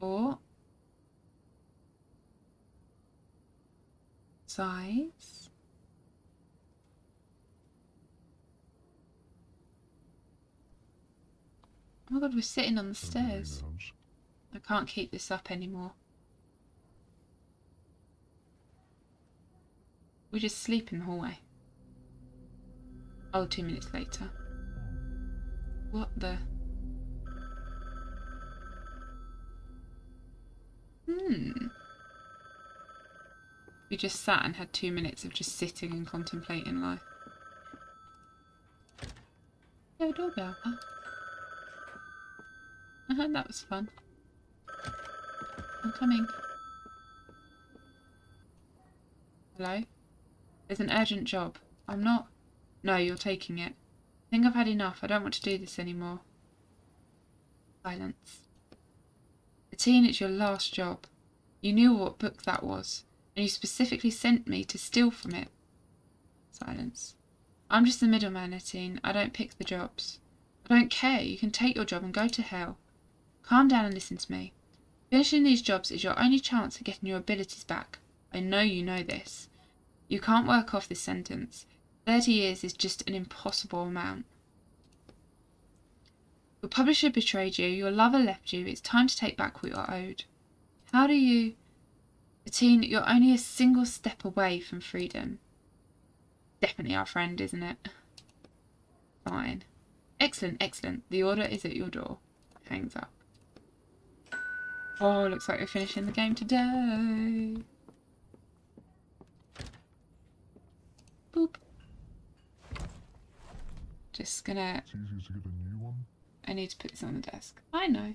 Or size. Oh my God, we're sitting on the stairs. I can't keep this up anymore. We just sleep in the hallway. Oh, 2 minutes later. What the? We just sat and had 2 minutes of just sitting and contemplating life. Yeah, a doorbell. Oh. That was fun. I'm coming. Hello? There's an urgent job. I'm not... No, you're taking it. I think I've had enough. I don't want to do this anymore. Silence. Etienne, it's your last job. You knew what book that was, and you specifically sent me to steal from it. Silence. I'm just the middleman, Etienne. I don't pick the jobs. I don't care. You can take your job and go to hell. Calm down and listen to me. Finishing these jobs is your only chance of getting your abilities back. I know you know this. You can't work off this sentence. 30 years is just an impossible amount. Your publisher betrayed you. Your lover left you. It's time to take back what you're owed. How do you... Etienne, you're only a single step away from freedom. Definitely our friend, isn't it? Fine. Excellent, excellent. The order is at your door. Hangs up. Oh, looks like we're finishing the game today. Boop. Just gonna... It's easier to get a new one. I need to put this on the desk. I know.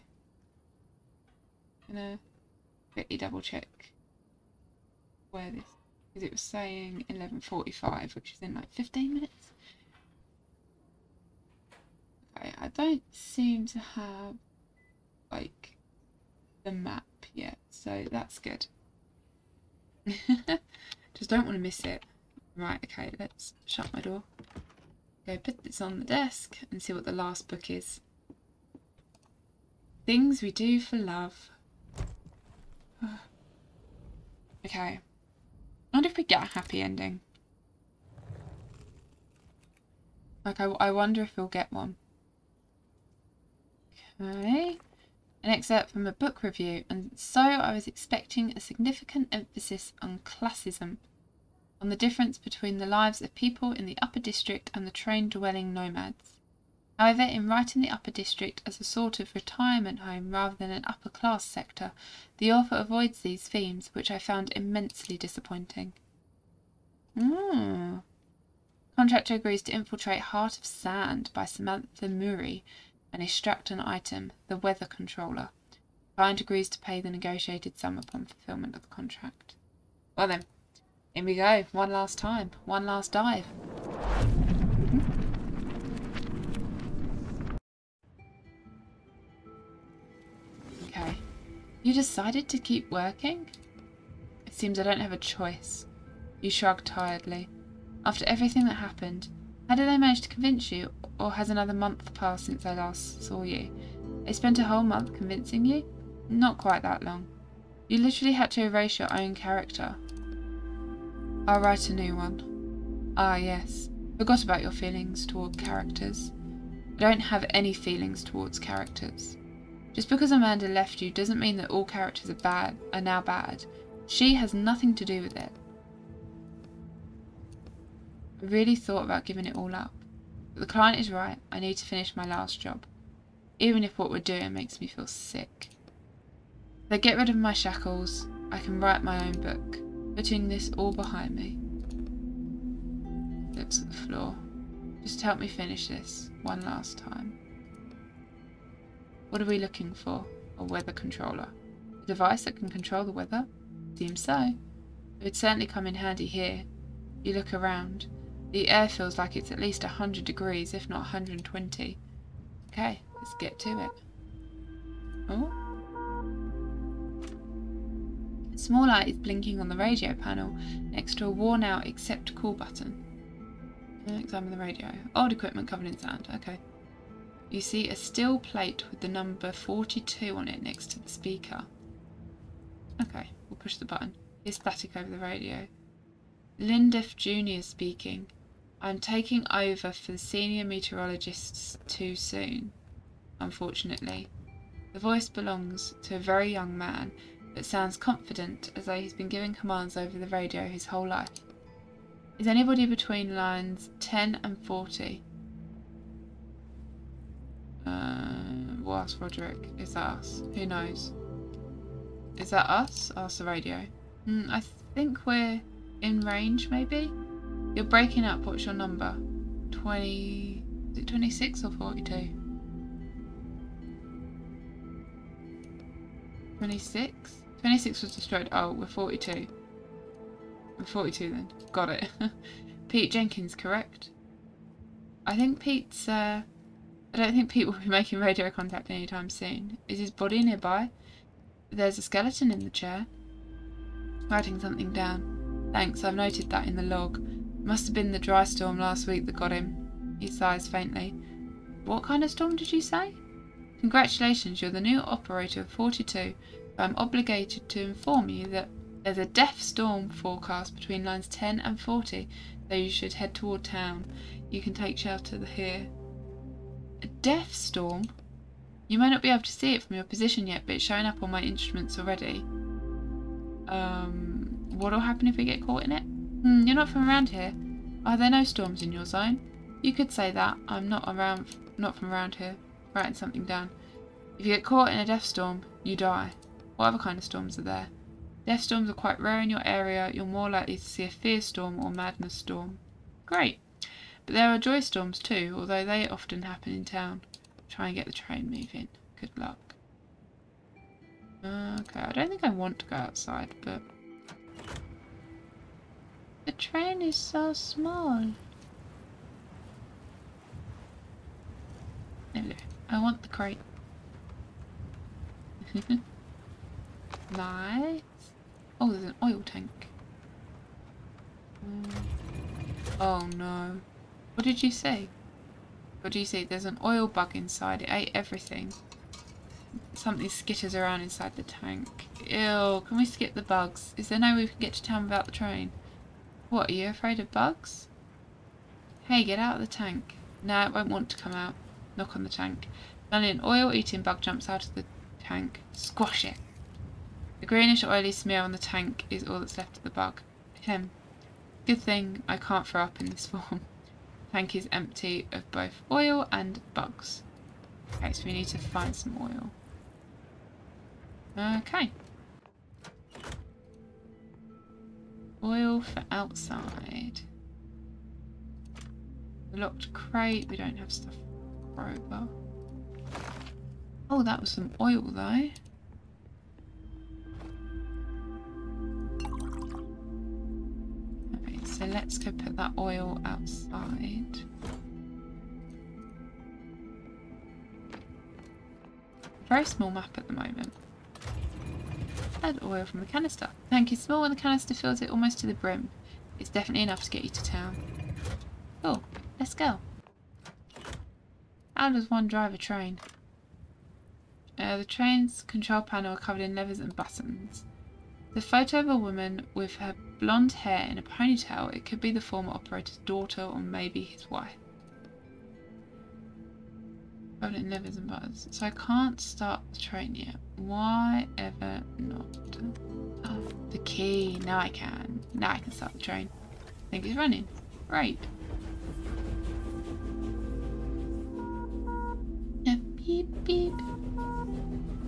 Gonna quickly double check where this... Because it was saying 11:45, which is in like 15 minutes. Okay, I don't seem to have like the map yet, so that's good. Just don't want to miss it. Right, okay, let's shut my door. Go put this on the desk and see what the last book is. Things we do for love. Okay. I wonder if we get a happy ending. Like, I wonder if we'll get one. Okay. An excerpt from a book review. And so I was expecting a significant emphasis on classism, on the difference between the lives of people in the upper district and the train-dwelling nomads. However, in writing the upper district as a sort of retirement home rather than an upper-class sector, the author avoids these themes, which I found immensely disappointing. Contractor agrees to infiltrate Heart of Sand by Samantha Murray and extract an item, the weather controller. Client agrees to pay the negotiated sum upon fulfillment of the contract. Well then, in we go. One last time. One last dive. Okay. You decided to keep working? It seems I don't have a choice. You shrug tiredly. After everything that happened, how did they manage to convince you? Or has another month passed since I last saw you? They spent a whole month convincing you? Not quite that long. You literally had to erase your own character. I'll write a new one. Ah, yes. Forgot about your feelings toward characters. I don't have any feelings towards characters. Just because Amanda left you doesn't mean that all characters are now bad. She has nothing to do with it. I really thought about giving it all up. But the client is right. I need to finish my last job. Even if what we're doing makes me feel sick. If I get rid of my shackles, I can write my own book, putting this all behind me. Looks at the floor. Just help me finish this one last time. What are we looking for? A weather controller. A device that can control the weather? Seems so. It would certainly come in handy here. You look around. The air feels like it's at least 100 degrees, if not 120. Okay, let's get to it. Oh. A small light is blinking on the radio panel next to a worn-out accept call button. Examine the radio. Old equipment covered in sand. Okay. You see a steel plate with the number 42 on it next to the speaker. Okay, we'll push the button. Here's static over the radio. Lindef Jr. speaking. I'm taking over for the senior meteorologists too soon, unfortunately. The voice belongs to a very young man, but sounds confident as though he's been giving commands over the radio his whole life. Is anybody between lines 10 and 40? We'll ask Roderick. Is that us? Who knows? Is that us? Ask the radio. I think we're in range, maybe? You're breaking up. What's your number? 20... Is it 26 or 42? 26? 26 was destroyed. Oh, we're 42. We're 42 then. Got it. Pete Jenkins, correct? I think Pete's... I don't think Pete will be making radio contact anytime soon. Is his body nearby? There's a skeleton in the chair. Writing something down. Thanks, I've noted that in the log. Must have been the dry storm last week that got him. He sighs faintly. What kind of storm did you say? Congratulations, you're the new operator of 42. I'm obligated to inform you that there's a death storm forecast between lines 10 and 40, so you should head toward town. You can take shelter here. A death storm? You may not be able to see it from your position yet, but it's showing up on my instruments already. What'll happen if we get caught in it? You're not from around here. Are there no storms in your zone? You could say that. I'm not from around here. Writing something down. If you get caught in a death storm, you die. What other kind of storms are there? Death storms are quite rare in your area. You're more likely to see a fear storm or madness storm. Great. But there are joy storms too, although they often happen in town. Try and get the train moving. Good luck. Okay, I don't think I want to go outside, but... The train is so small. There we go. I want the crate. Nice. Oh, there's an oil tank. Oh no. What did you say? What do you see? There's an oil bug inside. It ate everything. Something skitters around inside the tank. Ew, can we skip the bugs? Is there no way we can get to town without the train? What, are you afraid of bugs? Hey, get out of the tank. No, it won't want to come out. Knock on the tank. Suddenly an oil-eating bug jumps out of the tank. Squash it. The greenish oily smear on the tank is all that's left of the bug. Him. Good thing I can't throw up in this form. The tank is empty of both oil and bugs. Okay, so we need to find some oil. Okay. Oil for outside. The locked crate. We don't have stuff for crowbar. Oh, that was some oil though. Okay, so let's go put that oil outside. Very small map at the moment. Add oil from the canister. The tank is small and the canister fills it almost to the brim. It's definitely enough to get you to town. Cool, let's go. How does one drive a train? The train's control panel are covered in levers and buttons. The photo of a woman with her blonde hair in a ponytail. It could be the former operator's daughter or maybe his wife. Covered in levers and buttons. So I can't start the train yet. Why ever not? Oh, the key. Now I can. Now I can start the train. I think it's running. Right. Beep beep.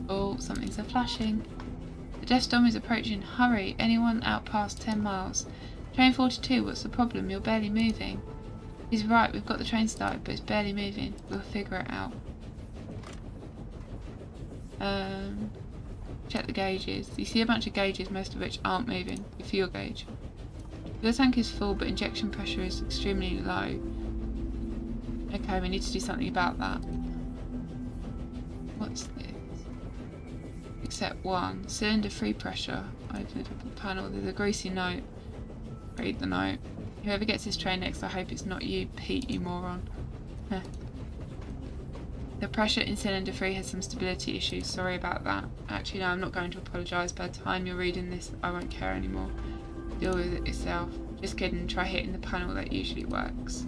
Oh, something's flashing. The death storm is approaching. Hurry. Anyone out past 10 miles. Train 42, what's the problem? You're barely moving. He's right, we've got the train started, but it's barely moving. We'll figure it out. Check the gauges. You see a bunch of gauges, most of which aren't moving. Your fuel gauge. Your tank is full, but injection pressure is extremely low. Okay, we need to do something about that. What's this? Except one. Cylinder free pressure. Open up the panel. There's a greasy note. Read the note. Whoever gets this train next, I hope it's not you, Pete, you moron. Heh. The pressure in cylinder 3 has some stability issues. Sorry about that. Actually, no, I'm not going to apologise. By the time you're reading this, I won't care anymore. Deal with it yourself. Just kidding. Try hitting the panel. That usually works.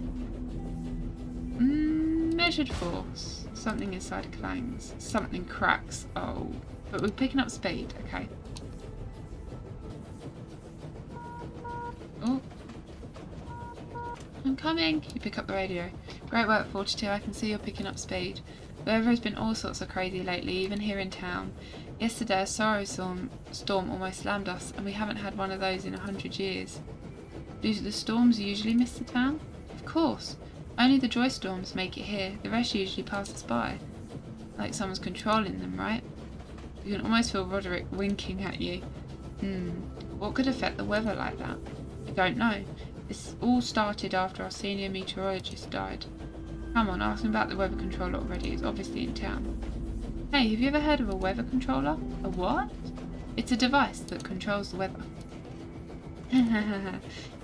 Measured force. Something inside clangs. Something cracks. Oh. But we're picking up speed. Okay. Oh. I'm coming. You pick up the radio. Great work, 42. I can see you're picking up speed. The weather has been all sorts of crazy lately, even here in town. Yesterday a sorrow storm almost slammed us, and we haven't had one of those in 100 years. Do the storms usually miss the town? Of course. Only the joy storms make it here. The rest usually pass us by. Like someone's controlling them, right? You can almost feel Roderick winking at you. What could affect the weather like that? I don't know. This all started after our senior meteorologist died. Come on, ask him about the weather controller already. It's obviously in town. Hey, have you ever heard of a weather controller? A what? It's a device that controls the weather.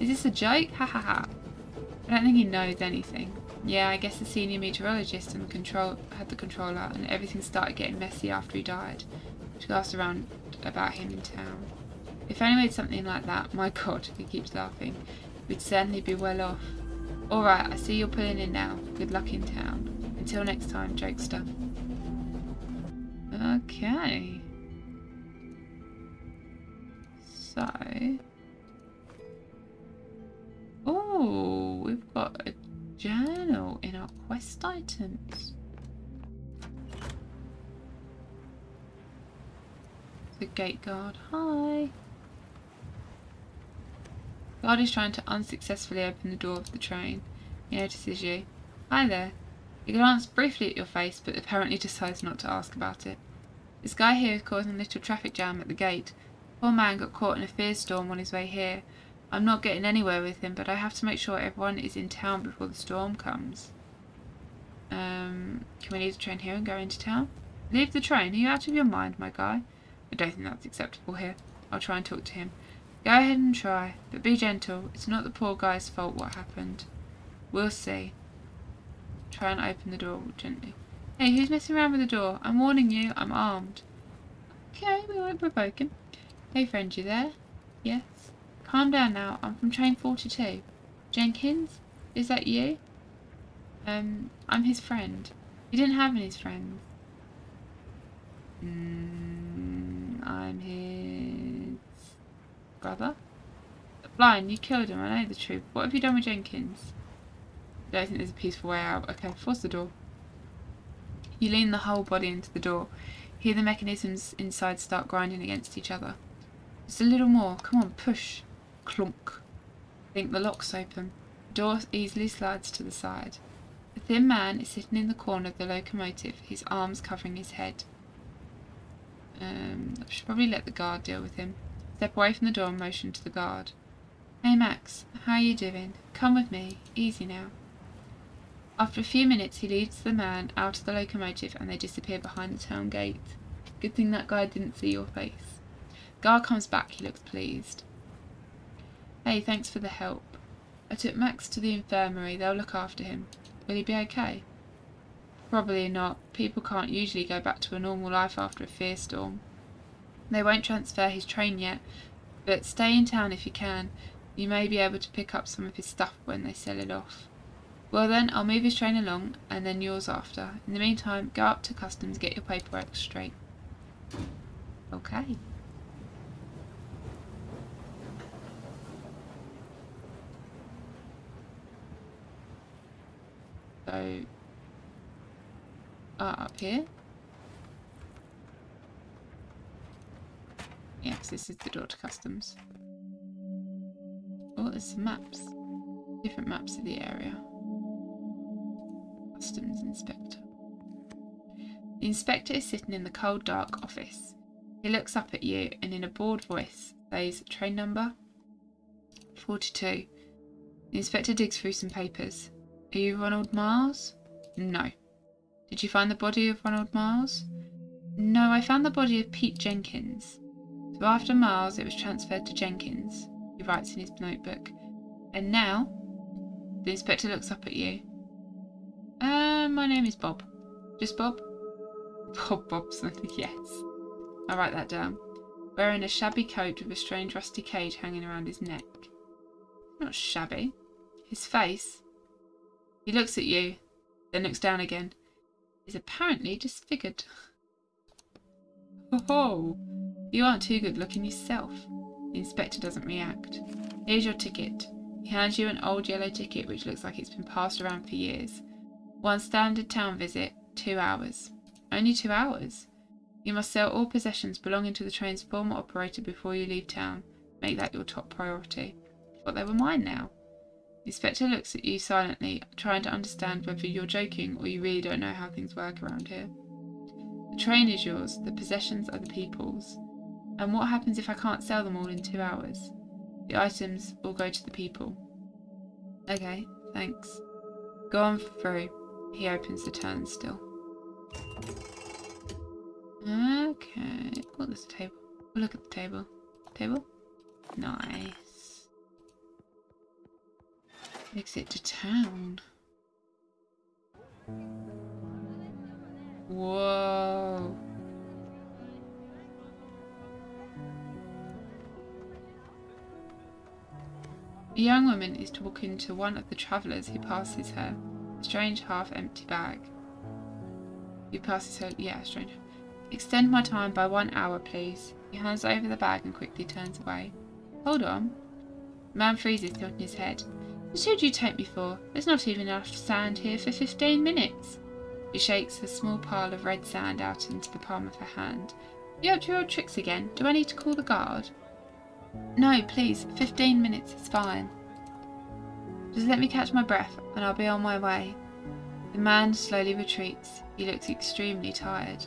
Is this a joke? Ha ha ha. I don't think he knows anything. Yeah, I guess the senior meteorologist and had the controller, and everything started getting messy after he died. She asked around about him in town. If only we had something like that, my god, he keeps laughing, we'd certainly be well off. Alright, I see you're pulling in now. Good luck in town. Until next time, jokester. Okay. So... oh, we've got a journal in our quest items. The gate guard. Hi. Guard is trying to unsuccessfully open the door of the train. He notices you. Hi there. He glances briefly at your face, but apparently decides not to ask about it. This guy here is causing a little traffic jam at the gate. Poor man got caught in a fear storm on his way here. I'm not getting anywhere with him, but I have to make sure everyone is in town before the storm comes. Can we leave the train here and go into town? Leave the train? Are you out of your mind, my guy? I don't think that's acceptable here. I'll try and talk to him. Go ahead and try, but be gentle. It's not the poor guy's fault what happened. We'll see. Try and open the door gently. Hey, who's messing around with the door? I'm warning you, I'm armed. Okay, we won't provoke him. Hey friend, you there? Yes. Calm down now, I'm from train 42. Jenkins? Is that you? I'm his friend. He didn't have any friends. I'm his brother? Blind, you killed him, I know the truth. What have you done with Jenkins? I don't think there's a peaceful way out. Okay, force the door. You lean the whole body into the door. Hear the mechanisms inside start grinding against each other. Just a little more. Come on, push. Clunk. Think the lock's open. The door easily slides to the side. The thin man is sitting in the corner of the locomotive, his arms covering his head. I should probably let the guard deal with him. Step away from the door and motion to the guard. Hey Max, how are you doing? Come with me. Easy now. After a few minutes, he leads the man out of the locomotive and they disappear behind the town gate. Good thing that guy didn't see your face. Guard comes back, he looks pleased. Hey, thanks for the help. I took Max to the infirmary, they'll look after him. Will he be okay? Probably not. People can't usually go back to a normal life after a fear storm. They won't transfer his train yet, but stay in town if you can. You may be able to pick up some of his stuff when they sell it off. Well then, I'll move his train along, and then yours after. In the meantime, go up to customs, get your paperwork straight. Okay. So, up here. Yes, this is the door to customs. Oh, there's some maps. Different maps of the area. Customs inspector. The inspector is sitting in the cold, dark office. He looks up at you and in a bored voice says, train number 42. The inspector digs through some papers. Are you Ronald Miles? No. Did you find the body of Ronald Miles? No, I found the body of Pete Jenkins. So after Miles, it was transferred to Jenkins. He writes in his notebook. And now, the inspector looks up at you. My name is Bob. Just Bob? Bob Bobson, yes. I'll write that down. Wearing a shabby coat with a strange rusty cage hanging around his neck. Not shabby. His face. He looks at you, then looks down again. Is apparently disfigured. Oh, you aren't too good looking yourself. The inspector doesn't react. Here's your ticket. He hands you an old yellow ticket which looks like it's been passed around for years. One standard town visit, 2 hours. Only 2 hours? You must sell all possessions belonging to the train's former operator before you leave town. Make that your top priority. Thought they were mine now. The inspector looks at you silently, trying to understand whether you're joking or you really don't know how things work around here. The train is yours, the possessions are the people's. And what happens if I can't sell them all in 2 hours? The items will go to the people. Okay, thanks. Go on through. He opens the turnstile. Okay. Oh, there's a table. Oh, look at the table. Table? Nice. Exit to town. Whoa. A young woman is talking to one of the travellers who passes her. A strange half-empty bag. Who passes her? Yeah, strange. Extend my time by 1 hour, please. He hands over the bag and quickly turns away. Hold on. The man freezes, tilting his head. Just who do you take me for? There's not even enough sand here for 15 minutes. She shakes a small pile of red sand out into the palm of her hand. You up to your old tricks again? Do I need to call the guard? No, please. 15 minutes is fine. Just let me catch my breath and I'll be on my way. The man slowly retreats. He looks extremely tired.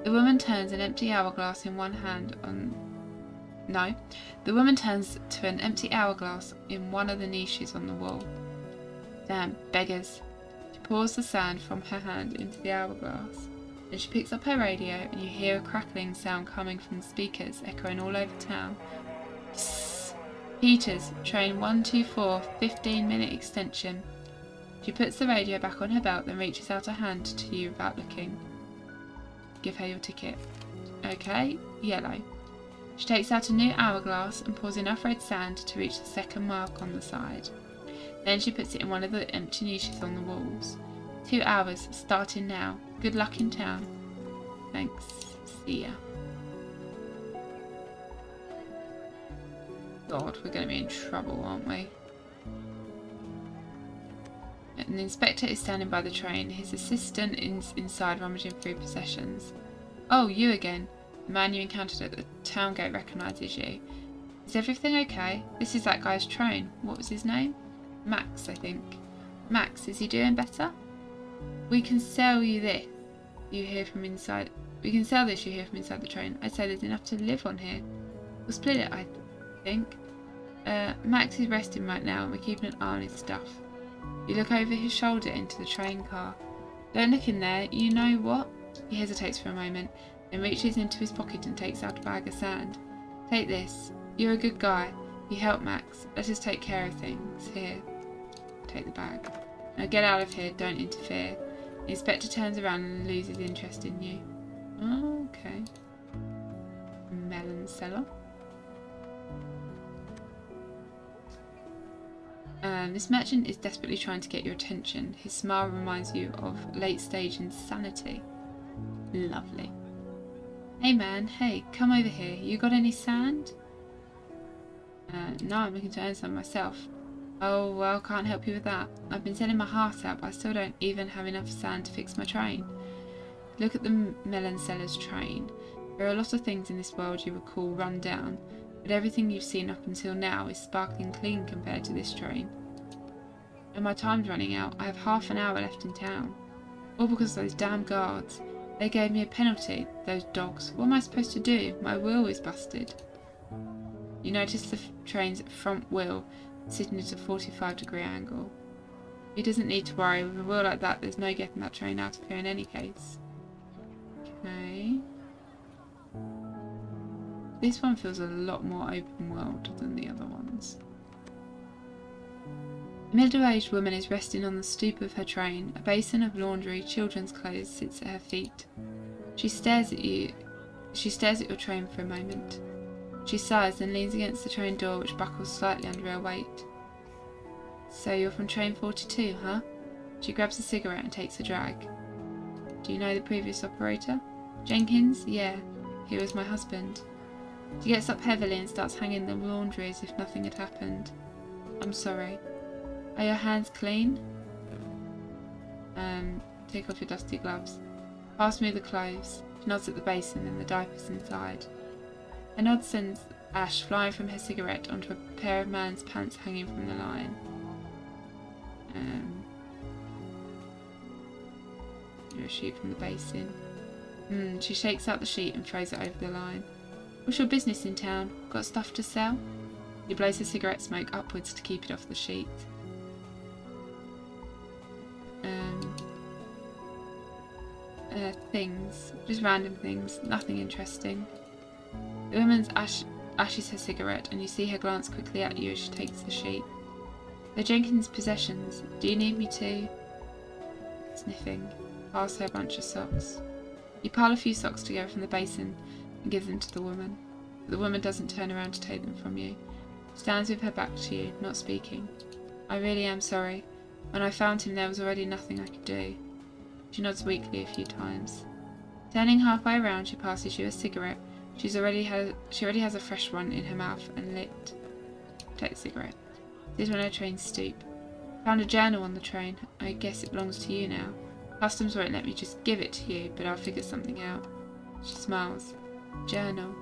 The woman turns an empty hourglass in one hand on... No. The woman turns to an empty hourglass in one of the niches on the wall. Damn, beggars. She pours the sand from her hand into the hourglass. Then she picks up her radio and you hear a crackling sound coming from the speakers, echoing all over town. Psst. Peters, train 124, 15-minute extension. She puts the radio back on her belt, then reaches out her hand to you without looking. Give her your ticket. Okay, yellow. She takes out a new hourglass and pours enough red sand to reach the second mark on the side. Then she puts it in one of the empty niches on the walls. 2 hours, starting now. Good luck in town. Thanks. See ya. God, we're going to be in trouble, aren't we? And the inspector is standing by the train. His assistant is inside rummaging through possessions. Oh, you again. The man you encountered at the town gate recognises you. Is everything okay? This is that guy's train. What was his name? Max, I think. Max, is he doing better? We can sell you this. You hear from inside. We can sell this, you hear from inside the train. I'd say there's enough to live on here. We'll split it, I think. Max is resting right now and we're keeping an eye on his stuff. You look over his shoulder into the train car. Don't look in there. You know what? He hesitates for a moment, then reaches into his pocket and takes out a bag of sand. Take this. You're a good guy. You help Max. Let us take care of things. Here. Take the bag. Now get out of here. Don't interfere. The inspector turns around and loses interest in you. Okay. Melon seller. This merchant is desperately trying to get your attention. His smile reminds you of late-stage insanity. Lovely. Hey man, hey, come over here. You got any sand? No, I'm looking to earn some myself. Oh, well, can't help you with that. I've been selling my heart out, but I still don't even have enough sand to fix my train. Look at the melon seller's train. There are a lot of things in this world you would call run down, but everything you've seen up until now is sparkling clean compared to this train. And my time's running out. I have half an hour left in town. All because of those damn guards. They gave me a penalty, those dogs. What am I supposed to do? My wheel is busted. You notice the train's front wheel sitting at a 45-degree angle. He doesn't need to worry. With a wheel like that, there's no getting that train out of here in any case. Okay. This one feels a lot more open world than the other ones. A middle-aged woman is resting on the stoop of her train. A basin of laundry, children's clothes sits at her feet. She stares at you. She stares at your train for a moment. She sighs and leans against the train door, which buckles slightly under her weight. So you're from train 42, huh? She grabs a cigarette and takes a drag. Do you know the previous operator? Jenkins? Yeah, he was my husband. She gets up heavily and starts hanging the laundry as if nothing had happened. I'm sorry. Are your hands clean? Take off your dusty gloves. Pass me the clothes. She nods at the basin and the diapers inside. A nod sends ash flying from her cigarette onto a pair of man's pants hanging from the line. A sheet from the basin. She shakes out the sheet and throws it over the line. What's your business in town? Got stuff to sell? He blows the cigarette smoke upwards to keep it off the sheet. Things. Just random things. Nothing interesting. The woman ashes her cigarette and you see her glance quickly at you as she takes the sheet. They're Jenkins' possessions. Do you need me to? Sniffing. Pass her a bunch of socks. You pile a few socks together from the basin and give them to the woman. But the woman doesn't turn around to take them from you. She stands with her back to you, not speaking. I really am sorry. When I found him there was already nothing I could do. She nods weakly a few times. Turning halfway around, she passes you a cigarette. She already has a fresh one in her mouth and lit. Take the cigarette. Sit on her train stoop. Found a journal on the train. I guess it belongs to you now. Customs won't let me just give it to you, but I'll figure something out. She smiles. Journal.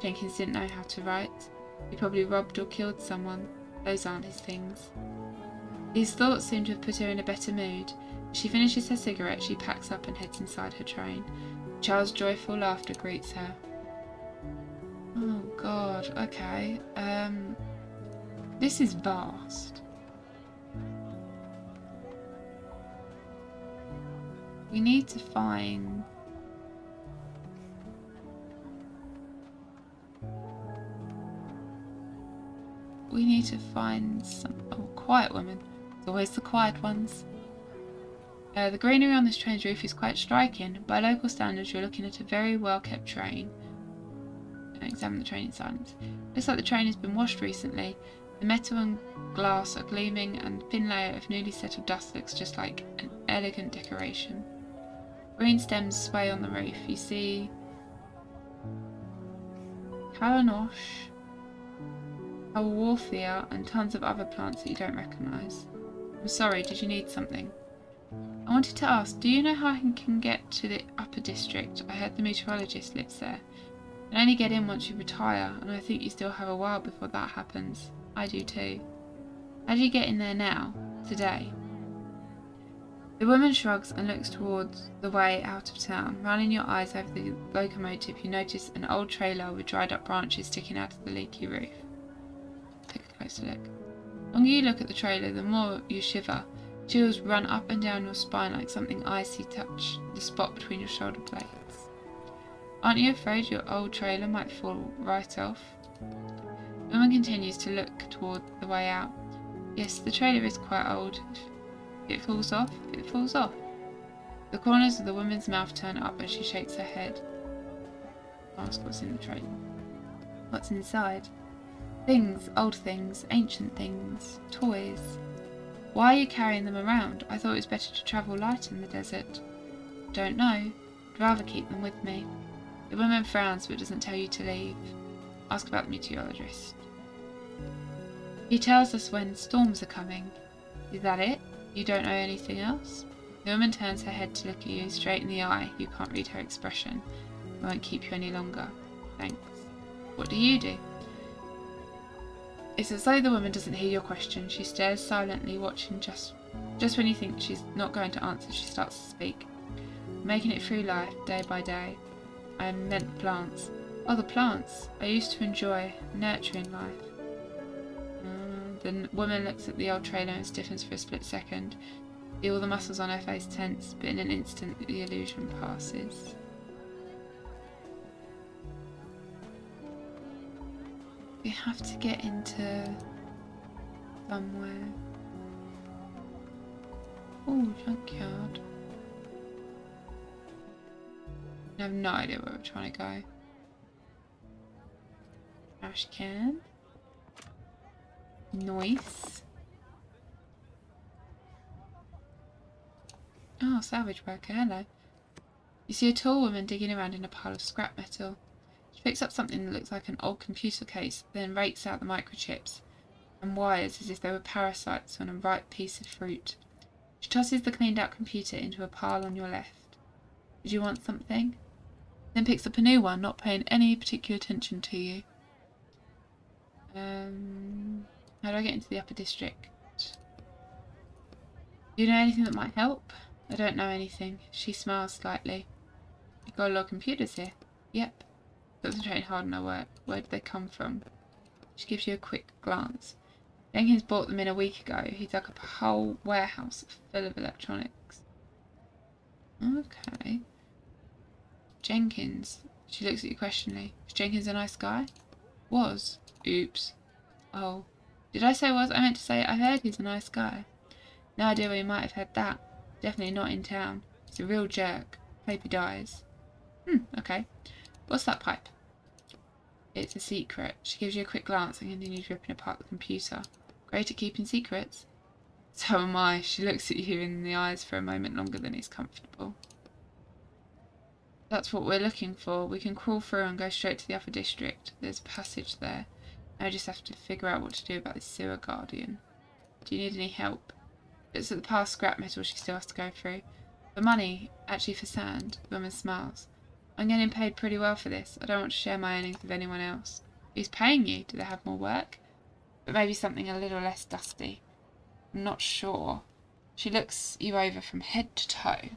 Jenkins didn't know how to write. He probably robbed or killed someone. Those aren't his things. These thoughts seem to have put her in a better mood. As she finishes her cigarette, she packs up and heads inside her train. A child's joyful laughter greets her. Oh god, okay. This is vast. We need to find We need to find some... Oh, quiet woman. It's always the quiet ones. The greenery on this train's roof is quite striking. By local standards, you're looking at a very well-kept train. Examine the train in silence. Looks like the train has been washed recently. The metal and glass are gleaming, and the thin layer of newly settled dust looks just like an elegant decoration. Green stems sway on the roof. You see Kalanosh, Haworthia, and tons of other plants that you don't recognise. I'm sorry, did you need something? I wanted to ask, do you know how I can get to the upper district? I heard the meteorologist lives there. You can only get in once you retire, and I think you still have a while before that happens. I do too. How do you get in there now? Today? The woman shrugs and looks towards the way out of town. Running your eyes over the locomotive, you notice an old trailer with dried up branches sticking out of the leaky roof. Take a closer look. The longer you look at the trailer, the more you shiver. Chills run up and down your spine like something icy touch the spot between your shoulder blades. Aren't you afraid your old trailer might fall right off? The woman continues to look toward the way out. Yes, the trailer is quite old. If it falls off, it falls off. The corners of the woman's mouth turn up as she shakes her head. Ask what's in the trailer. What's inside? Things, old things, ancient things, toys. Why are you carrying them around? I thought it was better to travel light in the desert. Don't know. I'd rather keep them with me. The woman frowns but doesn't tell you to leave. Ask about the meteorologist. He tells us when storms are coming. Is that it? You don't know anything else? The woman turns her head to look at you straight in the eye. You can't read her expression. I won't keep you any longer. Thanks. What do you do? It's as though the woman doesn't hear your question. She stares silently, watching just when you think she's not going to answer, she starts to speak. Making it through life, day by day. I meant the plants. Oh, the plants. I used to enjoy nurturing life. The woman looks at the old trailer and stiffens for a split second. See all the muscles on her face tense, but in an instant the illusion passes. We have to get into somewhere. Oh, junkyard. I have no idea where we're trying to go. Trash can. Nice. Oh, salvage worker, hello. You see a tall woman digging around in a pile of scrap metal. She picks up something that looks like an old computer case, then rakes out the microchips and wires as if they were parasites on a ripe piece of fruit. She tosses the cleaned out computer into a pile on your left. Did you want something? Then picks up a new one, not paying any particular attention to you. How do I get into the upper district? Do you know anything that might help? I don't know anything. She smiles slightly. You've got a lot of computers here. Yep. Concentrating hard on her work. Where did they come from? She gives you a quick glance. Jenkins bought them in a week ago. He dug up a whole warehouse full of electronics. Okay. Jenkins. She looks at you questioningly. Was Jenkins a nice guy? Was. Oops. Oh. Did I say was? I meant to say I heard he's a nice guy. No idea where you might have heard that. Definitely not in town. He's a real jerk. Hope he dies. Okay. What's that pipe? It's a secret. She gives you a quick glance and continues ripping apart the computer. Great at keeping secrets. So am I. She looks at you in the eyes for a moment longer than is comfortable. That's what we're looking for. We can crawl through and go straight to the upper district. There's a passage there. Now I just have to figure out what to do about this sewer guardian. Do you need any help? It's at the past scrap metal she still has to go through. For money, actually for sand. The woman smiles. I'm getting paid pretty well for this. I don't want to share my earnings with anyone else. Who's paying you? Do they have more work? But maybe something a little less dusty. I'm not sure. She looks you over from head to toe.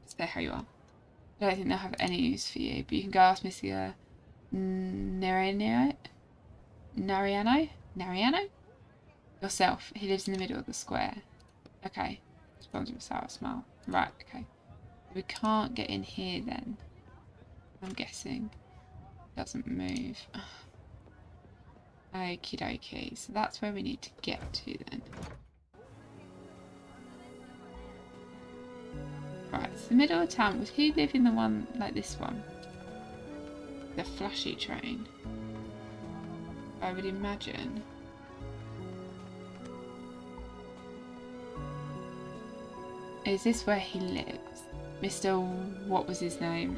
Stay how you are. I don't think they'll have any use for you, but you can go ask Mr. Nariano? Yourself. He lives in the middle of the square. Okay. Responds with a sour smile. Right, okay. We can't get in here then. I'm guessing. Doesn't move. Okie dokie. So that's where we need to get to then. Right, it's the middle of town. Would he live in the one like this one? The flashy train. I would imagine. Is this where he lives? Mr. What was his name?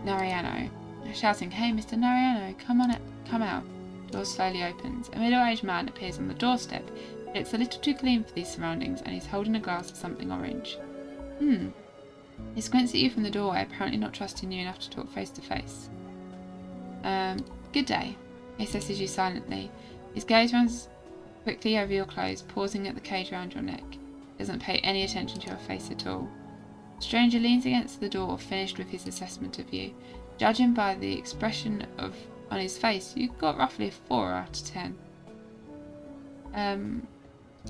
Nariano. Shouting, "Hey, Mr. Nariano, come out." Door slowly opens. A middle-aged man appears on the doorstep. He looks a little too clean for these surroundings, and he's holding a glass of something orange. He squints at you from the doorway, apparently not trusting you enough to talk face to face. Good day, he assesses you silently. His gaze runs quickly over your clothes, pausing at the cage around your neck. He doesn't pay any attention to your face at all. The stranger leans against the door, finished with his assessment of you. Judging by the expression on his face, you got roughly a 4 out of 10.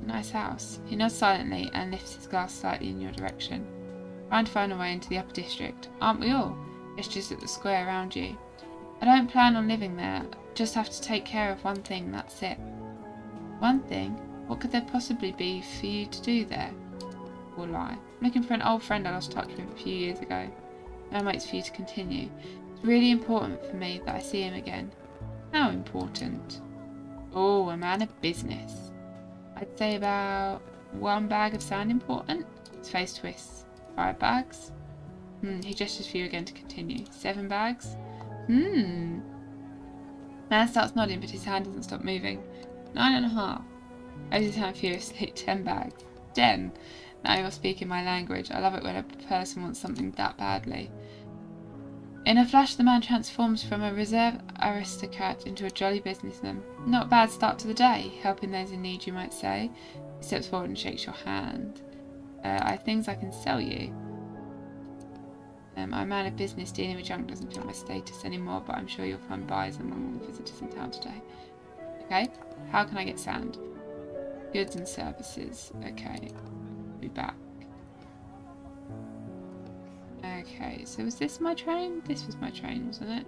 Nice house. He nods silently and lifts his glass slightly in your direction. Trying to find a way into the upper district. Aren't we all? Gestures at the square around you. I don't plan on living there. Just have to take care of one thing, that's it. One thing? What could there possibly be for you to do there? Or lie. I'm looking for an old friend I lost touch with a few years ago. No waits for you to continue. It's really important for me that I see him again. How important? Oh, a man of business. I'd say about 1 bag of sand important. His face twists. 5 bags? He gestures for you again to continue. 7 bags? Man starts nodding, but his hand doesn't stop moving. 9.5. Opens his hand furiously. 10 bags. 10. Now you're speaking my language. I love it when a person wants something that badly. In a flash, the man transforms from a reserved aristocrat into a jolly businessman. Not a bad start to the day. Helping those in need, you might say. He steps forward and shakes your hand. I have things I can sell you. I'm a man of business. Dealing with junk doesn't fit my status anymore, but I'm sure you'll find buyers among the visitors in town today. Okay, how can I get sand? Goods and services. Okay, be back. Okay, so was this my train? This was my train, wasn't it?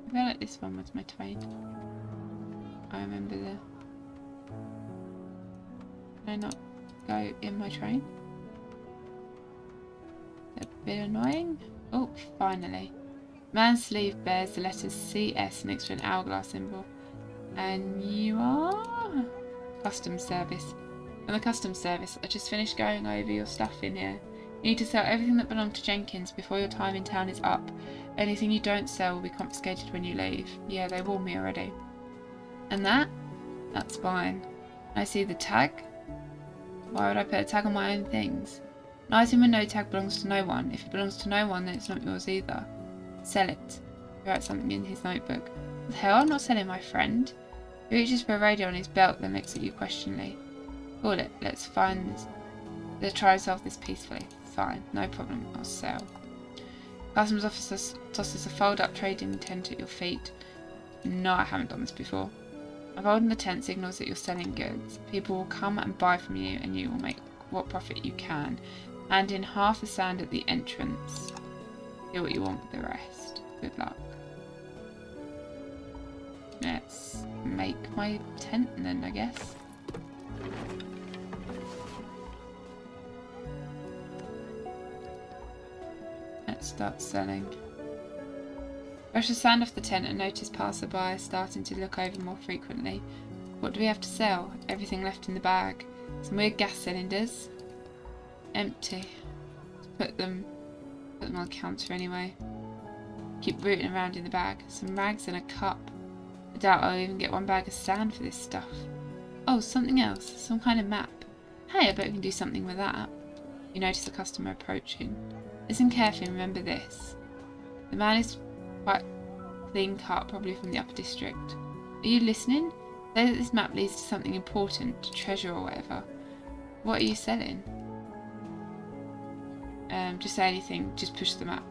I feel like this one was my train. I remember the... Can I not go in my train? A bit annoying. Oh, finally. Man's sleeve bears the letters CS next to an hourglass symbol. And you are? Customs service. From the customs service, I just finished going over your stuff in here. You need to sell everything that belonged to Jenkins before your time in town is up. Anything you don't sell will be confiscated when you leave. Yeah, they warned me already. And that? That's fine. I see the tag. Why would I put a tag on my own things? An item with no tag belongs to no one. If it belongs to no one, then it's not yours either. Sell it. He writes something in his notebook. What the hell? I'm not selling my friend. He reaches for a radio on his belt, then looks at you questioningly. Call it. Let's try and solve this peacefully. Fine, no problem. I'll sell. Customs officer tosses a fold-up trading tent at your feet. No, I haven't done this before. A fold in the tent signals that you're selling goods. People will come and buy from you, and you will make what profit you can. Hand in half the sand at the entrance. Do what you want with the rest. Good luck. Let's make my tent then, I guess. Let's start selling. Brush the sand off the tent and notice passerby starting to look over more frequently. What do we have to sell? Everything left in the bag. Some weird gas cylinders. Empty. Put them on the counter anyway. Keep rooting around in the bag. Some rags and a cup. I doubt I'll even get 1 bag of sand for this stuff. Oh, something else. Some kind of map. Hey, I bet we can do something with that. You notice the customer approaching. Listen carefully and remember this. The man is quite clean cut, probably from the upper district. Are you listening? Say that this map leads to something important, treasure or whatever. What are you selling? Just say anything, just push the map.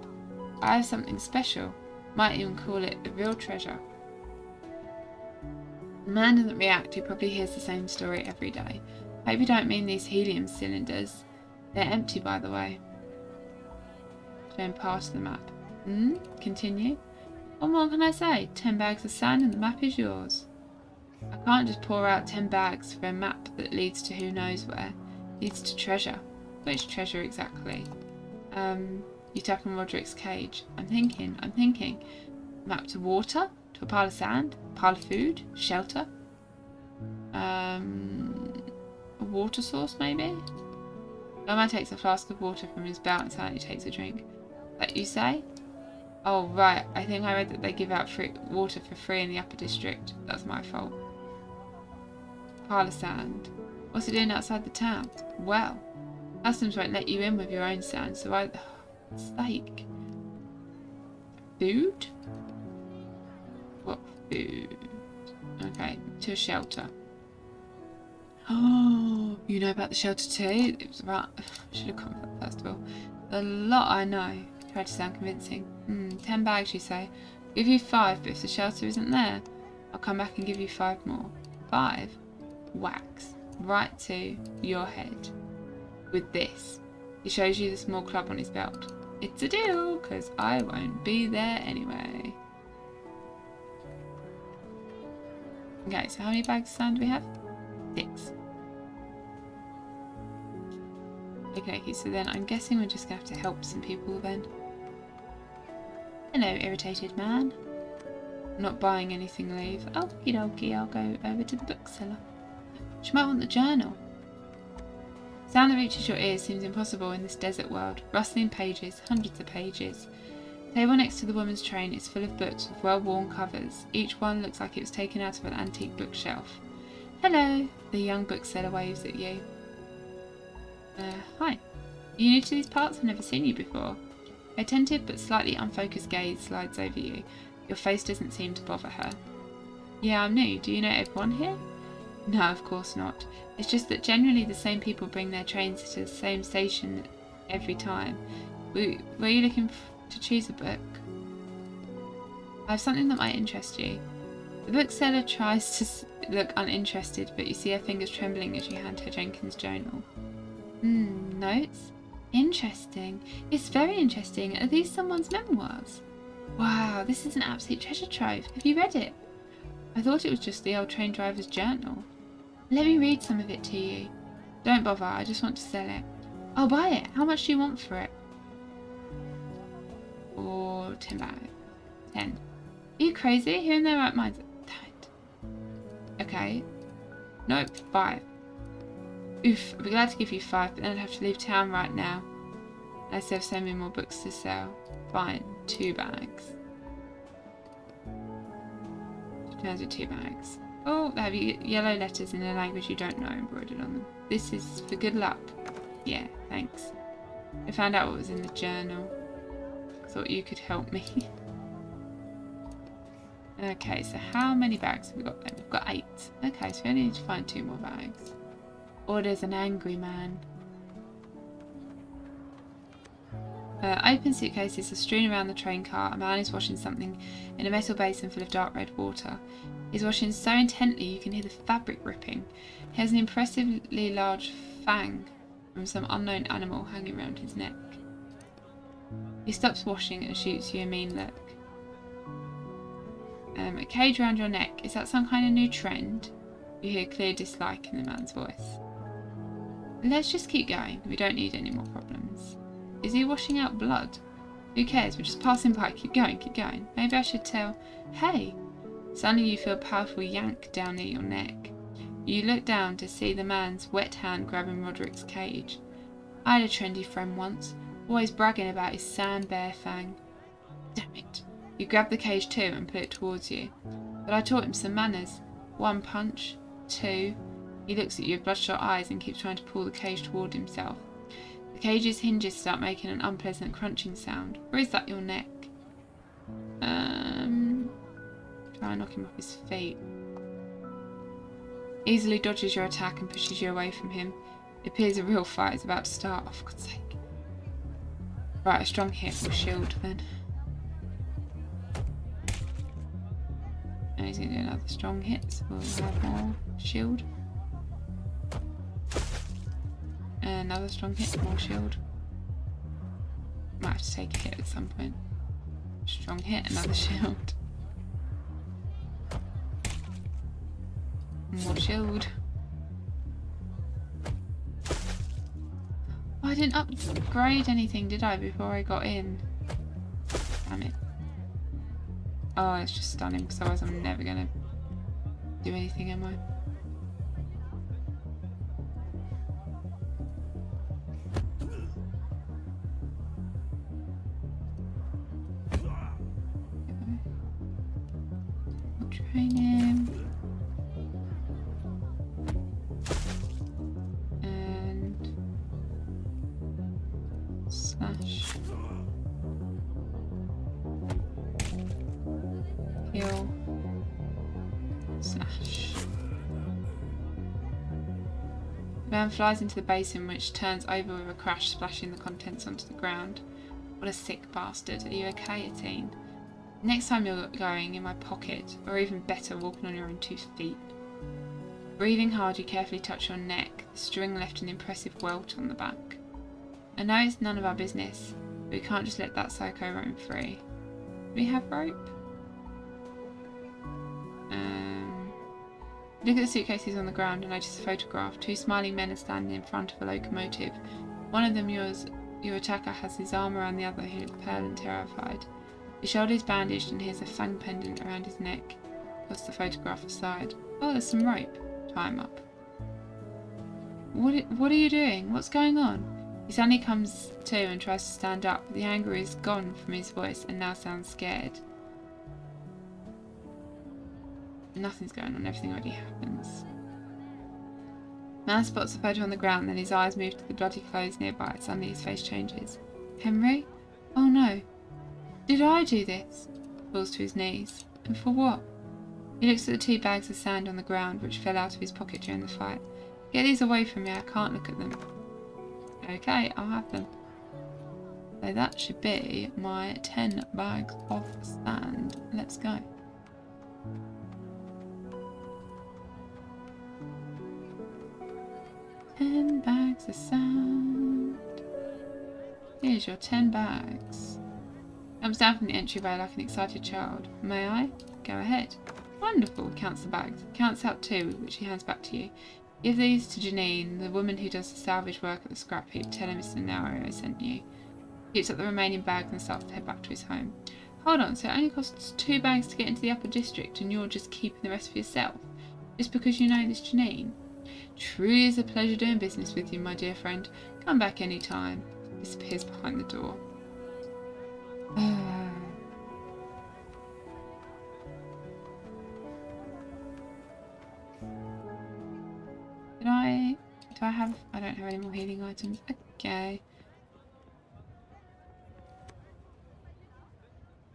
I have something special. Might even call it the real treasure. The man doesn't react, he probably hears the same story every day. Hope you don't mean these helium cylinders. They're empty, by the way. Going past the map. Continue. What more can I say? 10 bags of sand and the map is yours. I can't just pour out 10 bags for a map that leads to who knows where. It leads to treasure. Which treasure exactly? You tap on Roderick's cage. I'm thinking. Map to water? To a pile of sand? A pile of food? Shelter? A water source maybe? Loma takes a flask of water from his belt and silently takes a drink. That you say? Oh right, I think I read that they give out free water for free in the upper district. That's my fault. Pile of sand. What's it doing outside the town? Well, customs won't let you in with your own sand, so I... Steak. Food? What food? Okay, to a shelter. Oh, you know about the shelter too? It was right. I should have gone for that first of all. A lot I know. Try to sound convincing. 10 bags, you say. I'll give you 5, but if the shelter isn't there, I'll come back and give you 5 more. 5? Wax. Right to your head. With this. He shows you the small club on his belt. It's a deal, because I won't be there anyway. Okay, so how many bags of sand do we have? 6. Okay, so then I'm guessing we're just going to have to help some people then. Hello, irritated man. I'm not buying anything, leave. Okie dokie, I'll go over to the bookseller. She might want the journal. The sound that reaches your ears seems impossible in this desert world. Rustling pages, hundreds of pages. The table next to the woman's train is full of books with well-worn covers. Each one looks like it was taken out of an antique bookshelf. Hello, the young bookseller waves at you. Hi. Are you new to these parts? I've never seen you before. Her attentive but slightly unfocused gaze slides over you. Your face doesn't seem to bother her. Yeah, I'm new. Do you know everyone here? No, of course not. It's just that generally the same people bring their trains to the same station every time. Were you looking to choose a book? I have something that might interest you. The bookseller tries to look uninterested, but you see her fingers trembling as you hand her Jenkins' journal. Notes? Interesting. It's very interesting. Are these someone's memoirs? Wow, this is an absolute treasure trove. Have you read it? I thought it was just the old train driver's journal. Let me read some of it to you. Don't bother, I just want to sell it. I'll buy it. How much do you want for it? Or 10 bags. 10. Are you crazy? Who in their right minds? Don't. Okay. Nope, 5. Oof, I'd be glad to give you 5, but then I'd have to leave town right now. I still have so many more books to sell. Fine, 2 bags. Turns with 2 bags. Oh, they have yellow letters in a language you don't know embroidered on them. This is for good luck. Yeah, thanks. I found out what was in the journal. I thought you could help me. Okay, so how many bags have we got then? We've got 8. Okay, so we only need to find 2 more bags. Orders an angry man. Open suitcases are strewn around the train car. A man is washing something in a metal basin full of dark red water. He's washing so intently you can hear the fabric ripping. He has an impressively large fang from some unknown animal hanging around his neck. He stops washing and shoots you a mean look. A cage around your neck. Is that some kind of new trend? You hear clear dislike in the man's voice. Let's just keep going. We don't need any more problems. Is he washing out blood? Who cares? We're just passing by. Keep going, keep going. Maybe I should tell... Hey! Suddenly you feel a powerful yank down near your neck. You look down to see the man's wet hand grabbing Roderick's cage. I had a trendy friend once, always bragging about his sand bear fang. Damn it. You grab the cage too and put it towards you. But I taught him some manners. 1 punch, 2... He looks at you with bloodshot eyes and keeps trying to pull the cage toward himself. The cage's hinges start making an unpleasant crunching sound. Or is that your neck? Try and knock him off his feet. Easily dodges your attack and pushes you away from him. It appears a real fight is about to start. Oh, for God's sake. Right, a strong hit will shield then. And he's going to do another strong hit, so we'll have more shield. Another strong hit, more shield. Might have to take a hit at some point. Strong hit, another shield. More shield. Oh, I didn't upgrade anything, did I, before I got in? Damn it. Oh, it's just stunning, because otherwise I'm never going to do anything, am I? Training. And slash. Heal. Slash. The man flies into the basin, which turns over with a crash, splashing the contents onto the ground. What a sick bastard. Are you okay, Atine? Next time you're going in my pocket, or even better, walking on your own 2 feet. Breathing hard, you carefully touch your neck. The string left an impressive welt on the back. I know it's none of our business, but we can't just let that psycho roam free. Do we have rope? Look at the suitcases on the ground and notice a photograph. 2 smiling men are standing in front of a locomotive. One of them, your attacker, has his arm around the other. He looks pale and terrified. His shoulder is bandaged and he has a fang pendant around his neck. Toss the photograph aside. Oh, there's some rope. Tie him up. What are you doing? What's going on? He suddenly comes to and tries to stand up, but the anger is gone from his voice and now sounds scared. Nothing's going on, everything already happens. Man spots the photo on the ground, then his eyes move to the bloody clothes nearby. Suddenly his face changes. Henry? Oh no. Did I do this? Falls to his knees. And for what? He looks at the 2 bags of sand on the ground, which fell out of his pocket during the fight. Get these away from me, I can't look at them. Okay, I'll have them. So that should be my 10 bags of sand. Let's go. Bags of sand. Here's your 10 bags. Comes down from the entryway like an excited child. May I? Go ahead. Wonderful, counts the bags. Counts out 2, which he hands back to you. Give these to Janine, the woman who does the salvage work at the scrap heap. Tell him Mr. Nario sent you. He picks up the remaining bags and starts to head back to his home. Hold on, so it only costs 2 bags to get into the upper district and you're just keeping the rest for yourself? Just because you know this Janine? Truly is a pleasure doing business with you, my dear friend. Come back any time. Disappears behind the door. Do I have... I don't have any more healing items. Okay.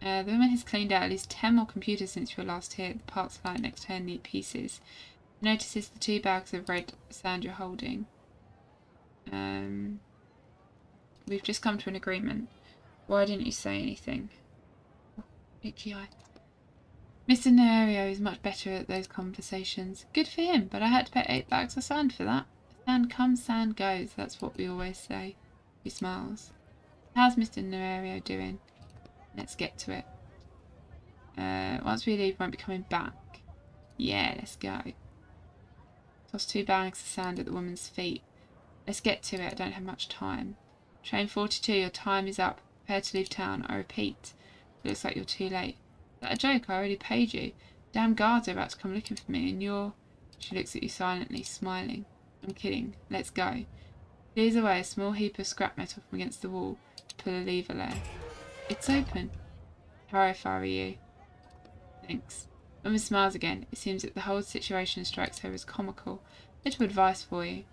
The woman has cleaned out at least 10 more computers since you were last here. The parts lie next to her neat pieces. Notices the 2 bags of red sand you're holding. We've just come to an agreement. Why didn't you say anything? Oh, itchy eye. Mr. Nario is much better at those conversations. Good for him, but I had to pay 8 bags of sand for that. Sand comes, sand goes. That's what we always say. He smiles. How's Mr. Nario doing? Let's get to it. Once we leave, we won't be coming back. Yeah, let's go. Toss 2 bags of sand at the woman's feet. Let's get to it, I don't have much time. Train 42, your time is up. Prepare to leave town, I repeat. It looks like you're too late. Is that a joke? I already paid you. Damn guards are about to come looking for me and you're... She looks at you silently, smiling. I'm kidding. Let's go. Clears away a small heap of scrap metal from against the wall. Pull a lever there. It's open. Hurry if I were you. Thanks. Woman smiles again. It seems that the whole situation strikes her as comical. Little advice for you.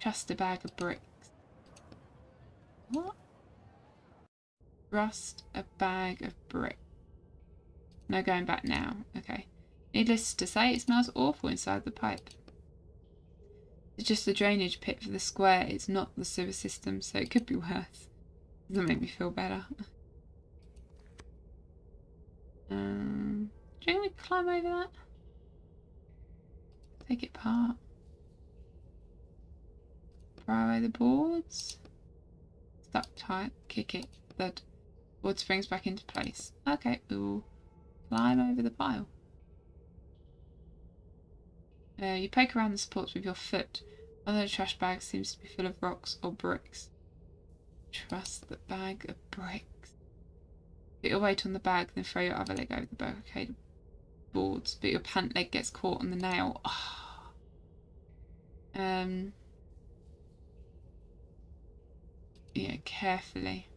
Trust a bag of bricks. What? Trust a bag of bricks. No going back now. Okay. Needless to say, it smells awful inside the pipe. It's just the drainage pit for the square. It's not the sewer system, so it could be worse. Doesn't make me feel better. Do you think we can climb over that? Take it apart. Throw away the boards. Stuck tight. Kick it. Thud. Board springs back into place. Okay, we will climb over the pile. You poke around the supports with your foot. One of the trash bags seems to be full of rocks or bricks. Trust the bag of bricks. Put your weight on the bag, then throw your other leg over the barricade boards, but your pant leg gets caught on the nail. Oh. Yeah, carefully.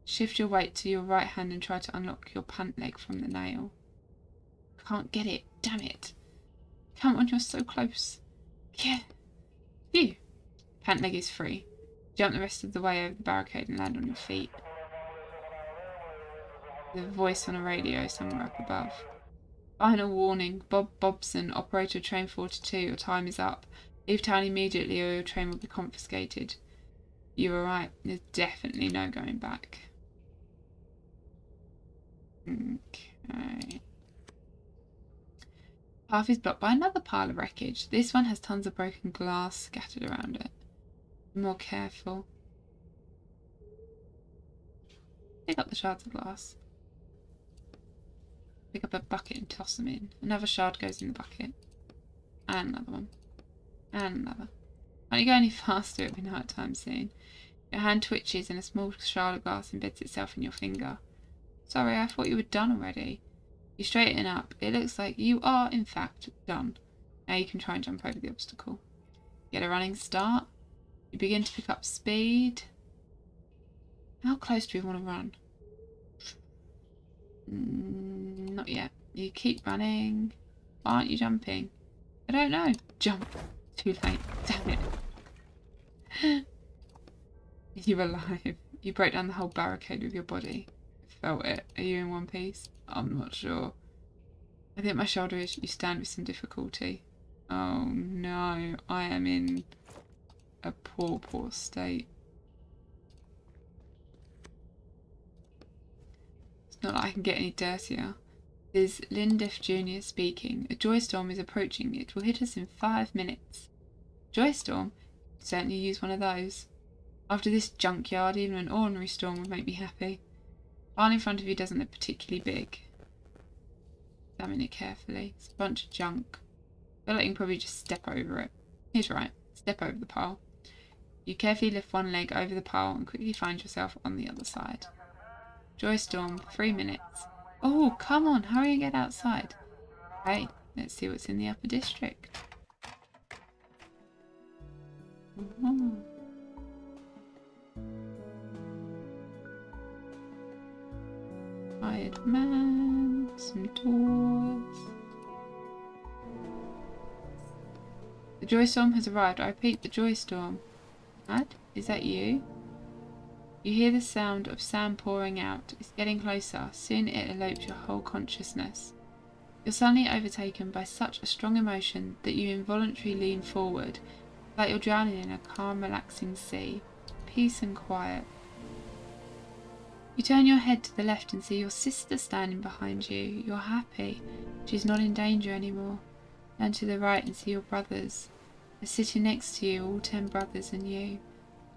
Shift your weight to your right hand and try to unlock your pant leg from the nail. Can't get it. Damn it. Come on, you're so close. Yeah. Phew. Pant leg is free. Jump the rest of the way over the barricade and land on your feet. There's a voice on a radio somewhere up above. Final warning. Bob Bobson, operator of train 42. Your time is up. Leave town immediately or your train will be confiscated. You were right. There's definitely no going back. Okay. Path is blocked by another pile of wreckage. This one has tons of broken glass scattered around it. Be more careful. Pick up the shards of glass. Pick up a bucket and toss them in. Another shard goes in the bucket. And another one. And another. Can't you go any faster? It'll be night time soon. Your hand twitches and a small shard of glass embeds itself in your finger. Sorry, I thought you were done already. You straighten up. It looks like you are, in fact, done. Now you can try and jump over the obstacle. Get a running start. You begin to pick up speed. How close do we want to run? Not yet. You keep running. Why aren't you jumping? I don't know. Jump. Too late. Damn it. You're alive. You broke down the whole barricade with your body. I felt it. Are you in one piece? I'm not sure. I think my shoulder is. You stand with some difficulty. Oh no. I am in a poor, poor state. It's not like I can get any dirtier. This is Lindiff Jr. speaking. A joy storm is approaching. It will hit us in 5 minutes. Joy storm? Certainly use one of those. After this junkyard, even an ordinary storm would make me happy. The barn in front of you doesn't look particularly big. Examine it carefully. It's a bunch of junk. I feel like you can probably just step over it. He's right. Step over the pile. You carefully lift one leg over the pile and quickly find yourself on the other side. Joy storm, 3 minutes. Oh, come on, hurry and get outside. Hey, let's see what's in the upper district. Ooh. Hired man, some doors. The joy storm has arrived. I repeat, the joy storm. Dad, is that you? You hear the sound of sand pouring out. It's getting closer. Soon it elopes your whole consciousness. You're suddenly overtaken by such a strong emotion that you involuntarily lean forward, like you're drowning in a calm, relaxing sea. Peace and quiet. You turn your head to the left and see your sister standing behind you. You're happy. She's not in danger anymore. Turn to the right and see your brothers. They're sitting next to you, all 10 brothers and you.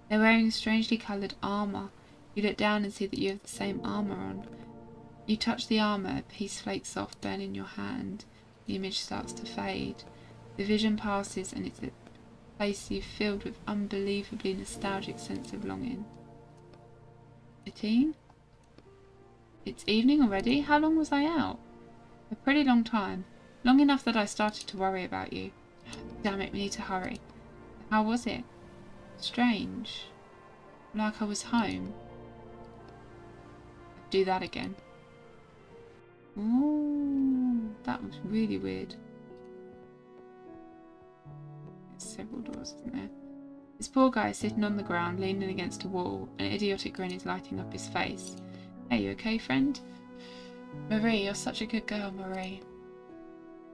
They're wearing strangely coloured armour. You look down and see that you have the same armour on. You touch the armour, a piece flakes off, burning your hand. The image starts to fade. The vision passes and it's a place you've filled with unbelievably nostalgic sense of longing. 13? It's evening already? How long was I out? A pretty long time. Long enough that I started to worry about you. Damn it, we need to hurry. How was it? Strange. Like I was home. I'd do that again. Ooh, that was really weird. There's several doors, isn't there? This poor guy is sitting on the ground, leaning against a wall. An idiotic grin is lighting up his face. Hey, you okay, friend? Marie, you're such a good girl, Marie.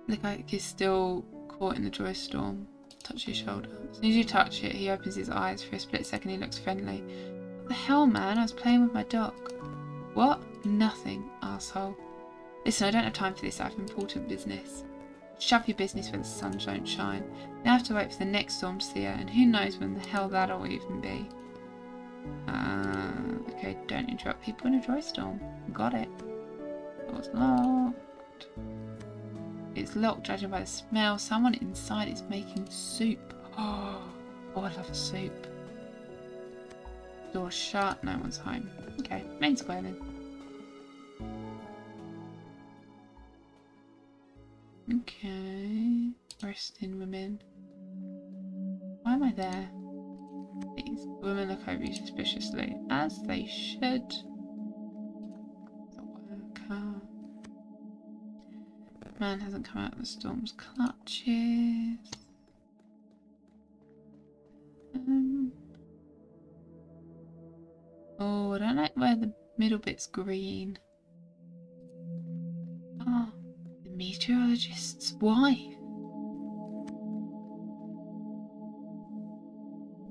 Look like he's still caught in the joy storm. Touch his shoulder. As soon as you touch it, he opens his eyes. For a split second, he looks friendly. What the hell, man? I was playing with my dog. What? Nothing, asshole. Listen, I don't have time for this. I have important business. Shove your business where the sun don't shine. Now I have to wait for the next storm to see her, and who knows when the hell that'll even be. Okay, don't interrupt people in a dry storm. Got it. Door's locked. It's locked, judging by the smell. Someone inside is making soup. Oh, I love a soup. Door's shut, no one's home. Okay, main square then. Okay, resting women. Why am I there? These women look over you suspiciously, as they should. The worker. Man hasn't come out of the storm's clutches. Oh, I don't like where the middle bit's green. Oh, the meteorologist's wife.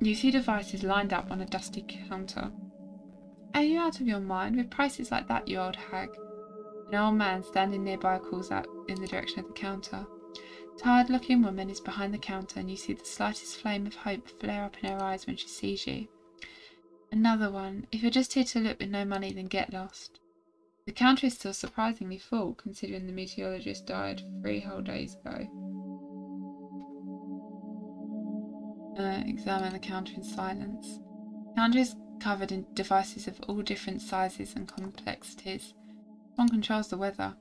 You see devices lined up on a dusty counter. Are you out of your mind? With prices like that, you old hag. An old man standing nearby calls out in the direction of the counter. Tired-looking woman is behind the counter, and you see the slightest flame of hope flare up in her eyes when she sees you. Another one. If you're just here to look with no money, then get lost. The counter is still surprisingly full, considering the meteorologist died 3 whole days ago. Examine the counter in silence. The counter is covered in devices of all different sizes and complexities. One controls the weather.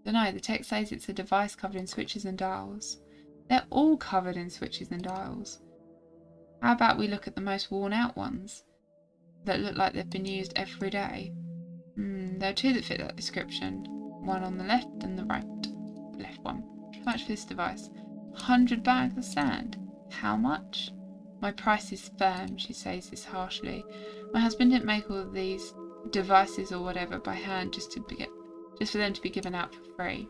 Dunno, the text says it's a device covered in switches and dials. They're all covered in switches and dials. How about we look at the most worn out ones? That look like they've been used every day. There are 2 that fit that description. One on the left and the right. Left one. How much for this device? 100 bags of sand. How much? My price is firm, she says this harshly. My husband didn't make all of these devices or whatever by hand just for them to be given out for free.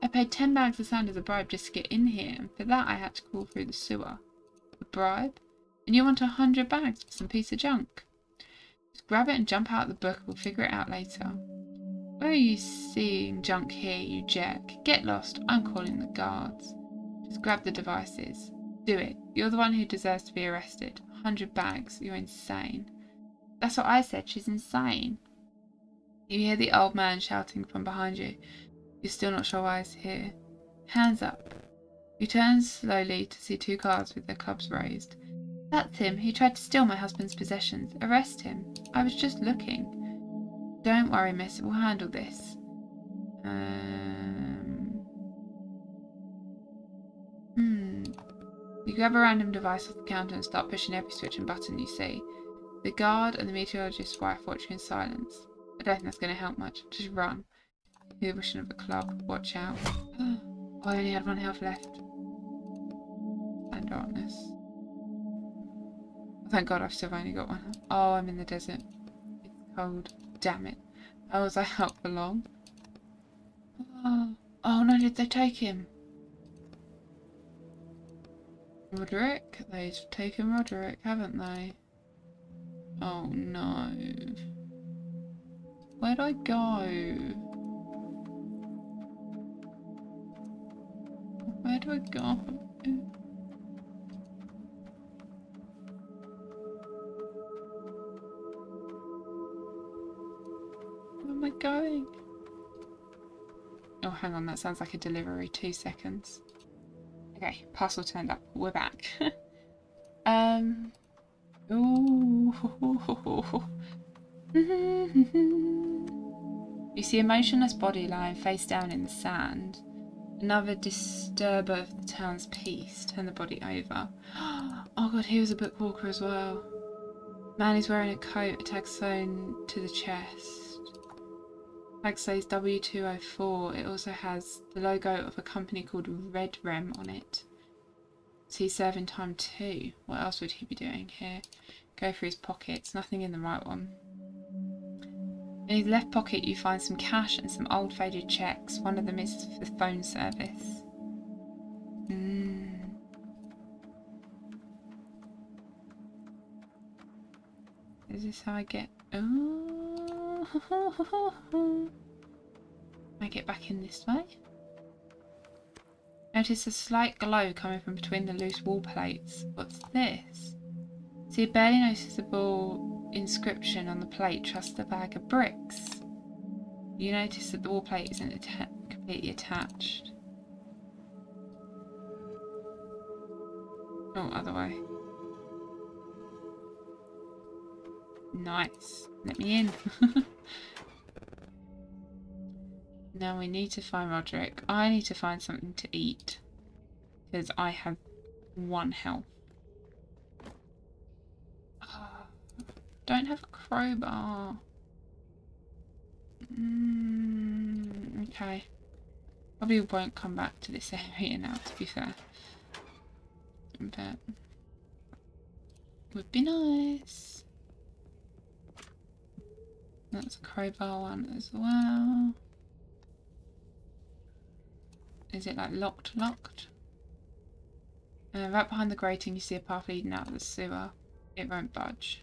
I paid 10 bags of sand as a bribe just to get in here, and for that I had to crawl through the sewer. A bribe? And you want 100 bags for some piece of junk? Just grab it and jump out of the book, we'll figure it out later. Where are you seeing junk here, you jerk? Get lost, I'm calling the guards. Just grab the devices. Do it. You're the one who deserves to be arrested. 100 bags, you're insane. That's what I said, she's insane. You hear the old man shouting from behind you. You're still not sure why he's here. Hands up. You turn slowly to see 2 guards with their clubs raised. That's him. He tried to steal my husband's possessions. Arrest him. I was just looking. Don't worry, miss. We'll handle this. You grab a random device off the counter and start pushing every switch and button you see. The guard and the meteorologist's wife watch you in silence. I don't think that's going to help much. Just run. You're wishing of a club. Watch out. Oh, I only had 1 health left. And darkness. Thank God I've still only got 1. Oh, I'm in the desert. It's cold. Damn it. How was I out for long? Oh no, did they take him? Roderick? They've taken Roderick, haven't they? Oh no. Where'd I go? Where do I go? Where am I going? Oh, hang on, that sounds like a delivery. 2 seconds. Okay, parcel turned up. We're back. Ooh. You see a motionless body lying face down in the sand. Another disturber of the town's peace. Turn the body over. Oh god, he was a bookwalker as well. Man is wearing a coat, a tag sewn to the chest. Tag says W204. It also has the logo of a company called Red Rem on it. So he's serving time too. What else would he be doing here? Go through his pockets. Nothing in the right one. In his left pocket you find some cash and some old faded checks. One of them is for the phone service. Is this how I get... Oh. I get back in this way. Notice a slight glow coming from between the loose wall plates. What's this? See a barely noticeable inscription on the plate, trust the bag of bricks. You notice that the wall plate isn't completely attached. Oh, other way. Nice. Let me in. Now we need to find Roderick. I need to find something to eat. Because I have 1 health. Oh, don't have a crowbar. Okay. Probably won't come back to this area now, to be fair. But would be nice. That's a crowbar one as well. Is it like locked? Right behind the grating you see a path leading out of the sewer. It won't budge.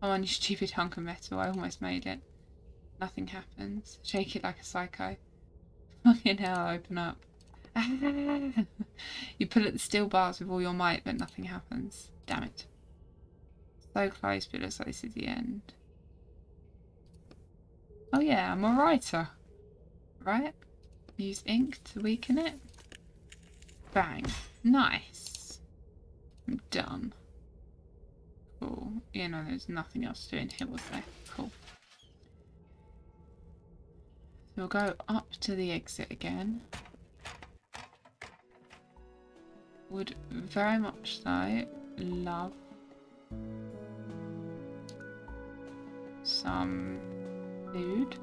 Come on, you stupid hunk of metal. I almost made it. Nothing happens. Shake it like a psycho. Fucking hell, open up. You pull at the steel bars with all your might, but nothing happens. Damn it. So close, but it looks like this is the end. Oh yeah, I'm a writer. Right? Use ink to weaken it. Bang. Nice. I'm done. Cool. Yeah, no, there's nothing else to do in here, was there? Cool. So we'll go up to the exit again. Would very much so love some food.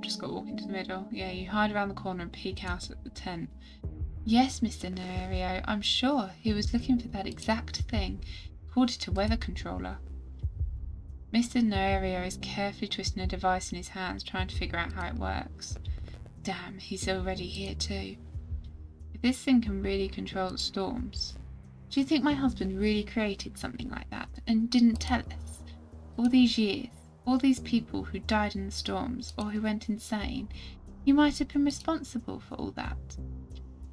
Just got to walk into the middle. Yeah, you hide around the corner and peek out at the tent. Yes, Mr. Nerio, I'm sure. He was looking for that exact thing. Called it a weather controller. Mr. Nerio is carefully twisting a device in his hands, trying to figure out how it works. Damn, he's already here too. If this thing can really control the storms, do you think my husband really created something like that and didn't tell us? All these years, all these people who died in the storms or who went insane, he might have been responsible for all that.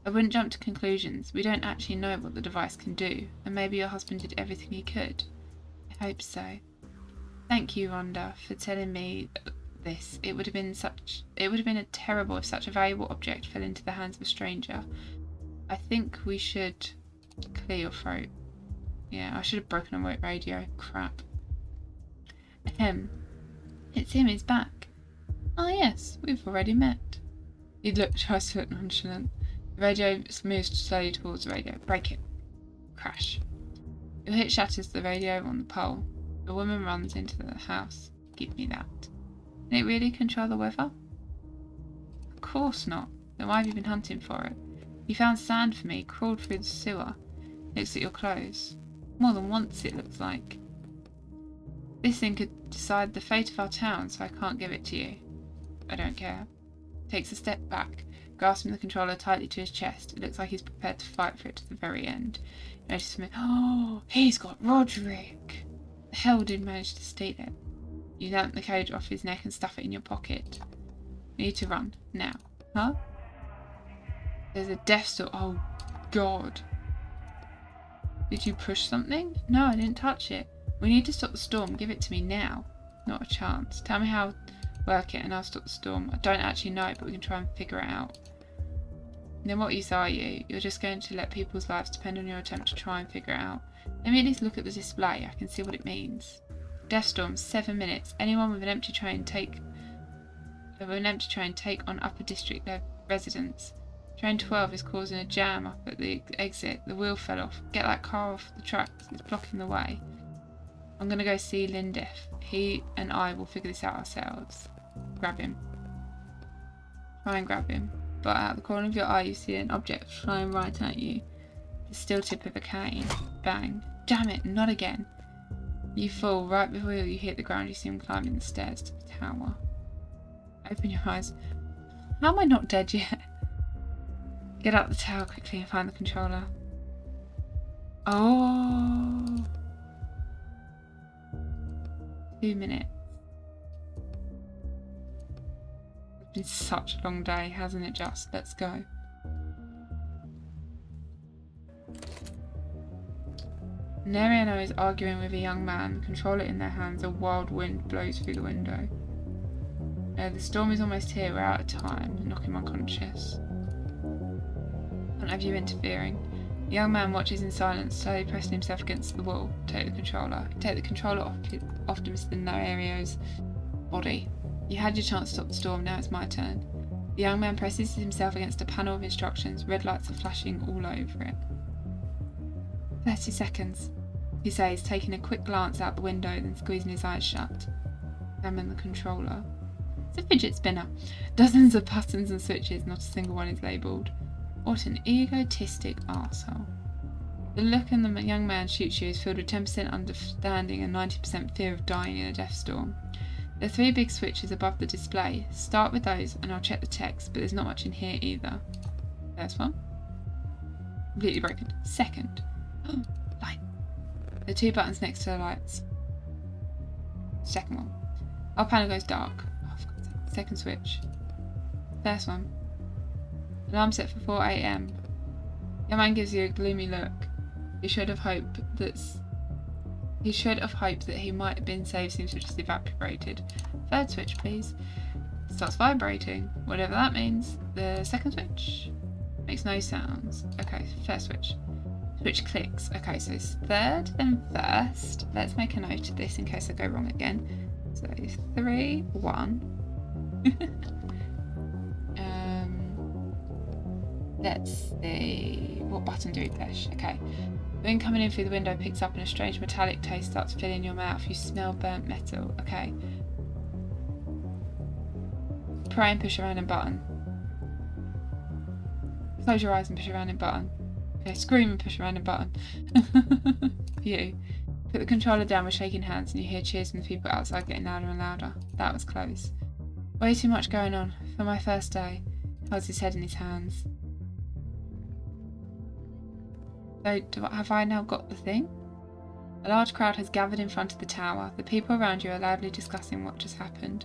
I wouldn't jump to conclusions. We don't actually know what the device can do, and maybe your husband did everything he could. I hope so. Thank you, Rhonda, for telling me this. It would have been terrible if such a valuable object fell into the hands of a stranger. I think we should clear your throat. Yeah, I should have broken a radio. Crap. Ahem. It's him, he's back. Ah yes, we've already met. He tries to look nonchalant. The radio moves slowly towards the radio. Break it. Crash. Your hit shatters the radio on the pole. The woman runs into the house. Give me that. Can it really control the weather? Of course not. Then why have you been hunting for it? You found sand for me, crawled through the sewer. Looks at your clothes. More than once, it looks like. This thing could decide the fate of our town, so I can't give it to you. I don't care. Takes a step back, grasping the controller tightly to his chest. It looks like he's prepared to fight for it to the very end. You notice something. Oh, he's got Roderick! The hell did manage to steal it? You yank the cage off his neck and stuff it in your pocket. You need to run. Now. Huh? There's a death store. Oh, God. Did you push something? No, I didn't touch it. We need to stop the storm. Give it to me now. Not a chance. Tell me how to work it and I'll stop the storm. I don't actually know it, but we can try and figure it out. And then what use are you? You're just going to let people's lives depend on your attempt to try and figure it out. Let me at least look at the display. I can see what it means. Death storm, 7 minutes. Anyone with an empty train take on upper district residents. Train 12 is causing a jam up at the exit. The wheel fell off. Get that car off the tracks. It's blocking the way. I'm going to go see Lindef. He and I will figure this out ourselves. Grab him. Try and grab him. But out of the corner of your eye you see an object flying right at you. The steel tip of a cane. Bang. Damn it, not again. You fall. Right before you hit the ground you see him climbing the stairs to the tower. Open your eyes. How am I not dead yet? Get out the tower quickly and find the controller. Oh. 2 minutes. It's been such a long day, hasn't it just? Let's go. Neriano is arguing with a young man, controller in their hands. A wild wind blows through the window. The storm is almost here, we're out of time. Knock him unconscious. Can't have you interfering. The young man watches in silence, slowly pressing himself against the wall. Take the controller. Take the controller off to Mr. Neriano's body. You had your chance to stop the storm, now it's my turn. The young man presses himself against a panel of instructions. Red lights are flashing all over it. 30 seconds, he says, taking a quick glance out the window, then squeezing his eyes shut. Examine the controller. It's a fidget spinner. Dozens of buttons and switches, not a single one is labelled. What an egotistic arsehole. The look in the young man shoots you is filled with 10% understanding and 90% fear of dying in a death storm. There are 3 big switches above the display. Start with those and I'll check the text, but there's not much in here either. First one. Completely broken. Second. Light. The 2 buttons next to the lights. Second one. Our panel goes dark. Oh, for God's sake. Second switch. First one. Alarm set for 4 AM. Your man gives you a gloomy look. He should have hoped that he might have been saved seems to have just evaporated. Third switch, please. Starts vibrating. Whatever that means. The second switch makes no sounds. Okay, first switch. Switch clicks. Okay, so it's third, then first. Let's make a note of this in case I go wrong again. So 3, 1. Let's see. What button do we push? Okay. The wind coming in through the window picks up and a strange metallic taste starts filling your mouth. You smell burnt metal. Okay. Pray and push a random button. Close your eyes and push a random button. Okay, scream and push a random button. You. Put the controller down with shaking hands and you hear cheers from the people outside getting louder and louder. That was close. Way too much going on. For my first day. He holds his head in his hands. So, have I now got the thing? A large crowd has gathered in front of the tower. The people around you are loudly discussing what just happened.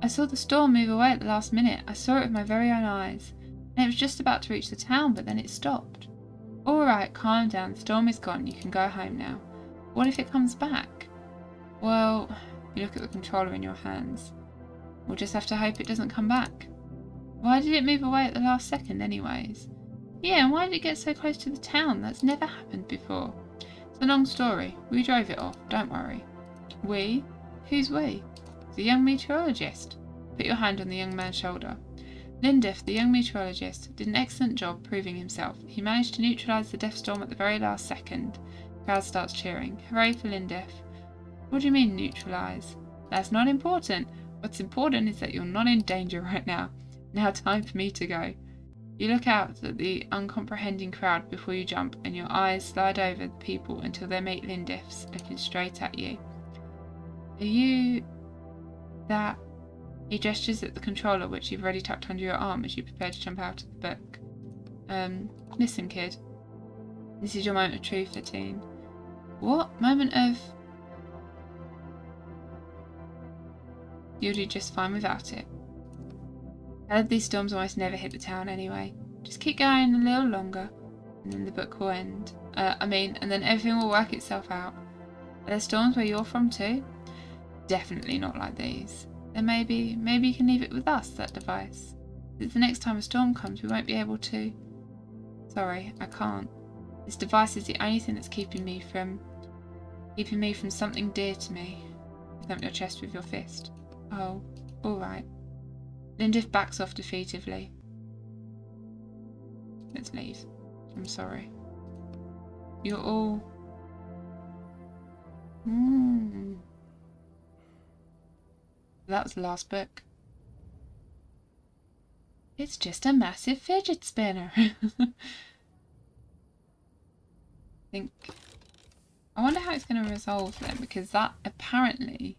I saw the storm move away at the last minute. I saw it with my very own eyes. And it was just about to reach the town, but then it stopped. Alright, calm down. The storm is gone. You can go home now. What if it comes back? Well, you look at the controller in your hands. We'll just have to hope it doesn't come back. Why did it move away at the last second anyways? Yeah, and why did it get so close to the town? That's never happened before. It's a long story. We drove it off, don't worry. We? Who's we? The young meteorologist. Put your hand on the young man's shoulder. Lindef, the young meteorologist, did an excellent job proving himself. He managed to neutralise the death storm at the very last second. The crowd starts cheering. Hooray for Lindef. What do you mean, neutralise? That's not important. What's important is that you're not in danger right now. Now time for me to go. You look out at the uncomprehending crowd before you jump, and your eyes slide over the people until they meet Lindef's, looking straight at you. Are you... that... He gestures at the controller, which you've already tucked under your arm as you prepare to jump out of the book. Listen, kid. This is your moment of truth, 13. What? Moment of... You'll do just fine without it. Hell, these storms almost never hit the town anyway. Just keep going a little longer, and then the book will end. And then everything will work itself out. Are there storms where you're from too? Definitely not like these. Then maybe you can leave it with us, that device. If the next time a storm comes, we won't be able to... Sorry, I can't. This device is the only thing that's keeping me from something dear to me. You thump your chest with your fist. Oh, alright. Lindif backs off defeatively. Let's leave. I'm sorry. You're all... That was the last book. It's just a massive fidget spinner. I wonder how it's going to resolve then, because that apparently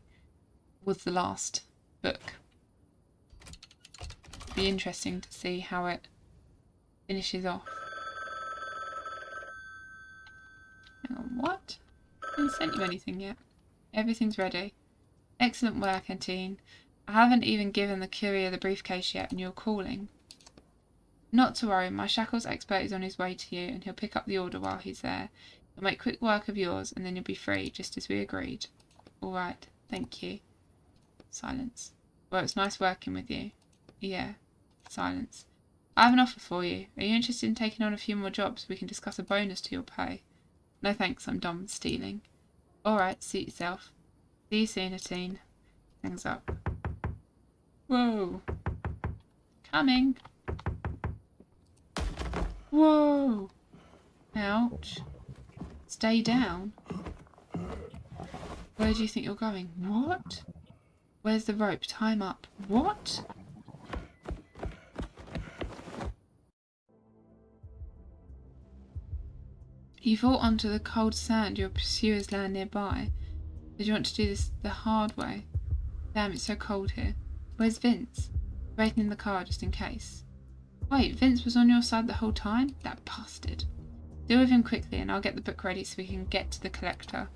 was the last book. Be interesting to see how it finishes off. Hang on, what? I haven't sent you anything yet. Everything's ready. Excellent work, Antine. I haven't even given the courier the briefcase yet and you're calling. Not to worry, my shackles expert is on his way to you and he'll pick up the order while he's there. He'll make quick work of yours and then you'll be free, just as we agreed. Alright, thank you. Silence. Well, it's nice working with you. Yeah. Silence. I have an offer for you. Are you interested in taking on a few more jobs? We can discuss a bonus to your pay. No thanks, I'm done with stealing. Alright, suit yourself. See you soon, Atine. Hangs up. Whoa. Coming. Whoa. Ouch. Stay down. Where do you think you're going? What? Where's the rope? Time up. What? You fall onto the cold sand. Your pursuers land nearby. Did you want to do this the hard way? Damn, it's so cold here. Where's Vince? Waiting in the car just in case. Wait, Vince was on your side the whole time? That bastard. Deal with him quickly and I'll get the book ready so we can get to the collector.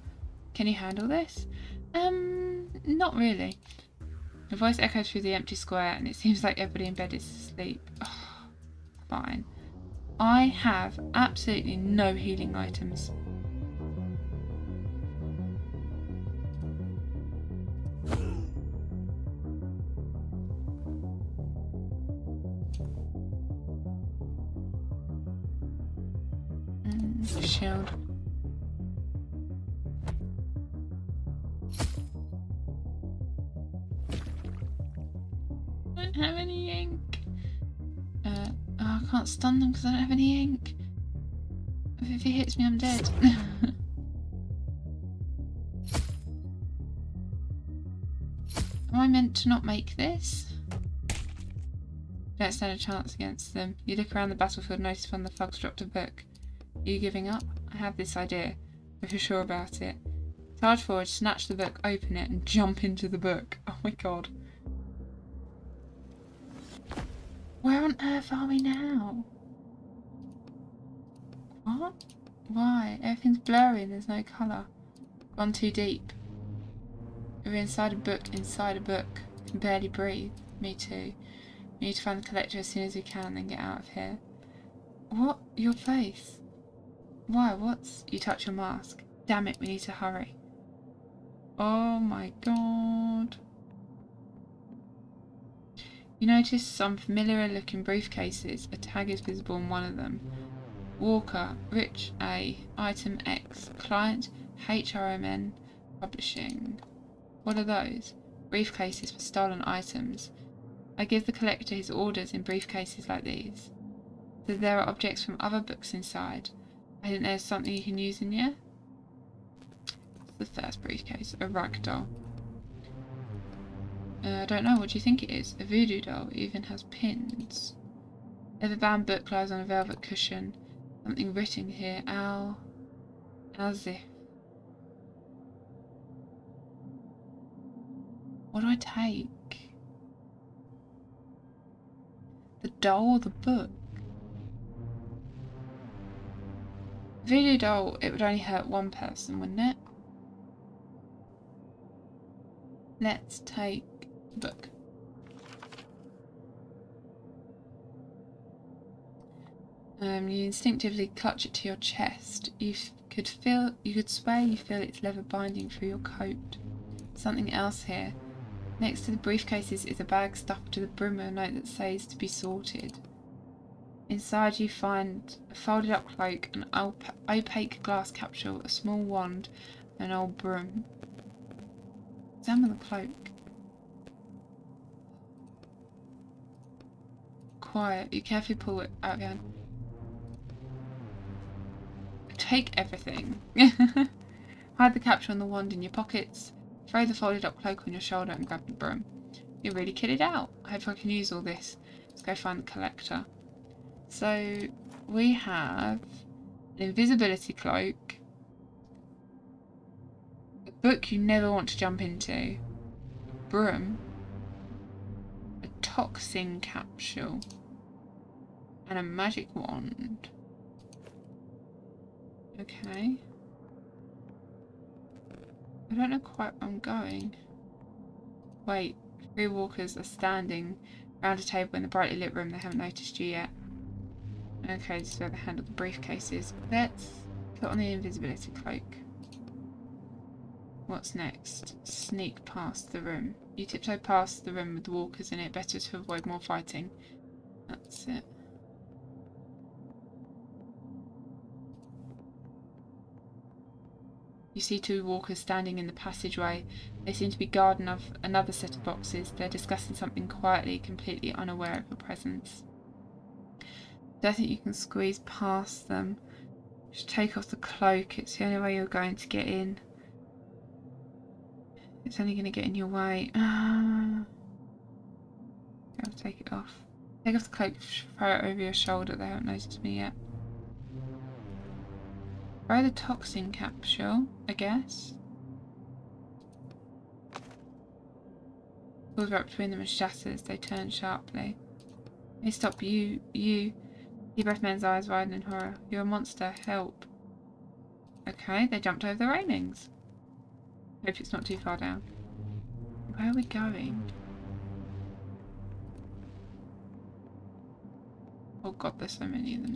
Can you handle this? Not really. The voice echoes through the empty square and it seems like everybody in bed is asleep. Oh, fine. I have absolutely no healing items. Shield. I don't have any ink. Oh, I can't stun them because I don't have any ink. If he hits me, I'm dead. Am I meant to not make this? Don't stand a chance against them. You look around the battlefield, notice one of the thugs dropped a book. Are you giving up? I have this idea. If you're sure about it. Charge forward, snatch the book, open it, and jump into the book. Oh my god. Where on earth are we now? What? Why? Everything's blurry and there's no colour. Gone too deep. We're inside a book, inside a book. Can barely breathe. Me too. We need to find the collector as soon as we can, then get out of here. What? Your face? Why? What's... You touch your mask. Damn it, we need to hurry. Oh my god. You notice some familiar looking briefcases. A tag is visible on one of them. Walker, Rich A, Item X, Client, HRMN, Publishing. What are those? Briefcases for stolen items. I give the collector his orders in briefcases like these. So there are objects from other books inside. I think there's something you can use in here. The first briefcase, a rag doll. I don't know, what do you think it is? A voodoo doll, it even has pins. Leather-bound book lies on a velvet cushion. Something written here, as if. What do I take? The doll or the book? Voodoo doll, it would only hurt one person, wouldn't it? Let's take the book. You instinctively clutch it to your chest. You could swear you feel its leather binding through your coat. Something else here. Next to the briefcases is a bag stuffed to the brim with a note that says to be sorted. Inside you find a folded up cloak, an opaque glass capsule, a small wand, and an old broom. Examine the cloak. Quiet. You carefully pull it out of your hand. Take everything. Hide the capsule and the wand in your pockets. Throw the folded up cloak on your shoulder and grab the broom. You're really kitted out. I hope I can use all this. Let's go find the collector. So we have an invisibility cloak, a book you never want to jump into, a broom, a toxin capsule. And a magic wand. Okay. I don't know quite where I'm going. Wait, 3 walkers are standing around a table in the brightly lit room. They haven't noticed you yet. Okay, this is where they handle the briefcases. Let's put on the invisibility cloak. What's next? Sneak past the room. You tiptoe past the room with the walkers in it. Better to avoid more fighting. That's it. You see 2 walkers standing in the passageway. They seem to be guarding of another set of boxes. They're discussing something quietly, completely unaware of your presence. Don't think you can squeeze past them. Just take off the cloak. It's the only way you're going to get in. It's only going to get in your way. I'll take it off. Take off the cloak, throw it over your shoulder. They haven't noticed me yet. Throw the toxin capsule, I guess. Pulls right between them and shatters. They turn sharply. Hey, stop, you. See both men's eyes widen in horror. You're a monster, help. Okay, they jumped over the railings. Hope it's not too far down. Where are we going? Oh god, there's so many of them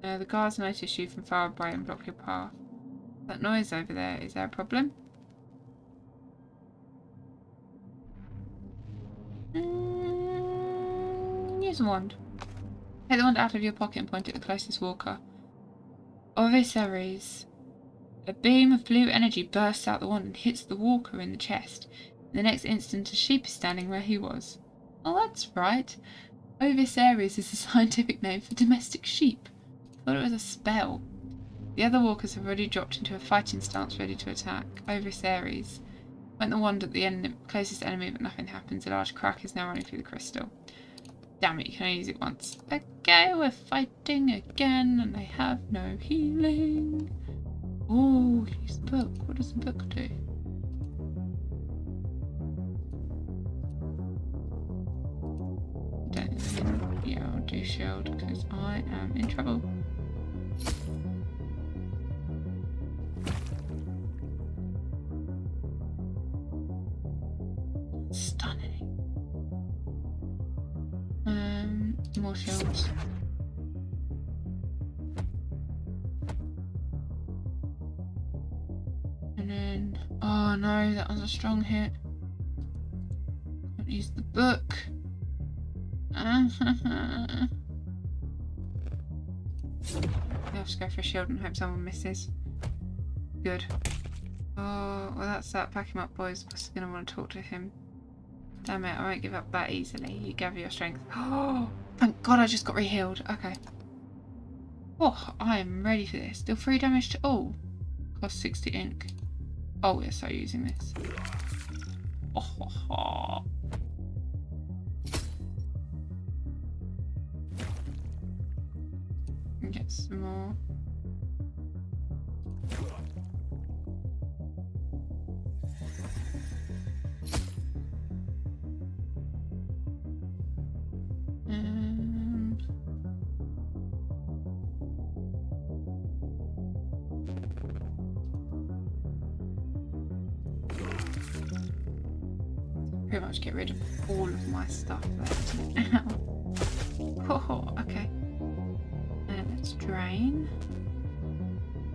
there. The guards notice you from far away and block your path. That noise over there, is there a problem? Use a wand. Take the wand out of your pocket and point it at the closest walker. Ovis Ares. A beam of blue energy bursts out the wand and hits the walker in the chest. In the next instant, a sheep is standing where he was. Oh, that's right. Ovis Ares is a scientific name for domestic sheep. I thought it was a spell. The other walkers have already dropped into a fighting stance, ready to attack. Ovis Ares. Went the wand at the closest enemy, but nothing happens. A large crack is now running through the crystal. Damn it, you can only use it once. Okay, we're fighting again, and I have no healing. Oh, use the book. What does the book do? Yeah, I'll do shield, because I am in trouble. Stunning. More shields. And then, oh no, that was a strong hit. Don't use the book. I have to go for a shield and hope someone misses. Good. Oh, well that's that. Pack him up, boys. What's going to want to talk to him? Damn it, I won't give up that easily. You gather your strength. Oh, thank God I just got re-healed. Okay. Oh, I am ready for this. Deal 3 damage to all. Cost 60 ink. Oh, we're so using this. Oh. And get some more. Pretty much get rid of all of my stuff there. Oh, okay. And let's drain.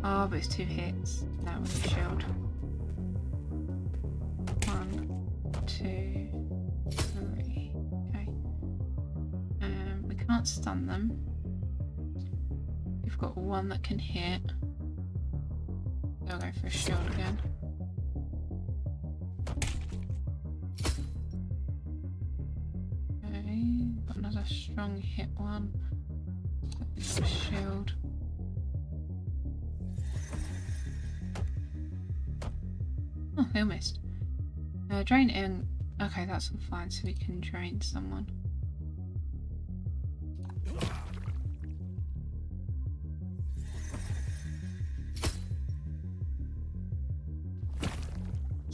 Oh, but it's 2 hits. Now with the shield. 1, 2, 3. Okay. We can't stun them. We've got 1 that can hit. I'll go for a shield again. Got another strong hit one. Shield. Oh, they all missed. Drain in. Okay, that's all fine, so we can drain someone.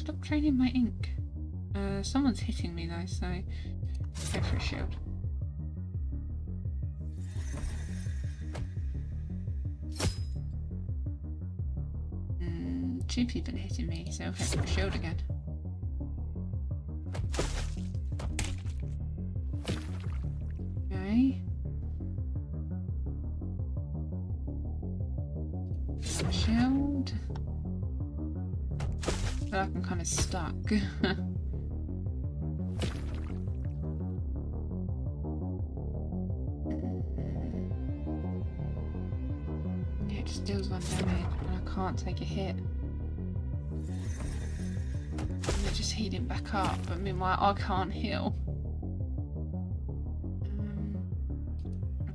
Stop draining my ink. Someone's hitting me though, so go for a shield. Two people are hitting me, so I'll go for a shield again. Okay. Shield. I feel like I'm kind of stuck. Yeah, it just deals 1 damage and I can't take a hit. And they're just healing back up, but meanwhile I can't heal.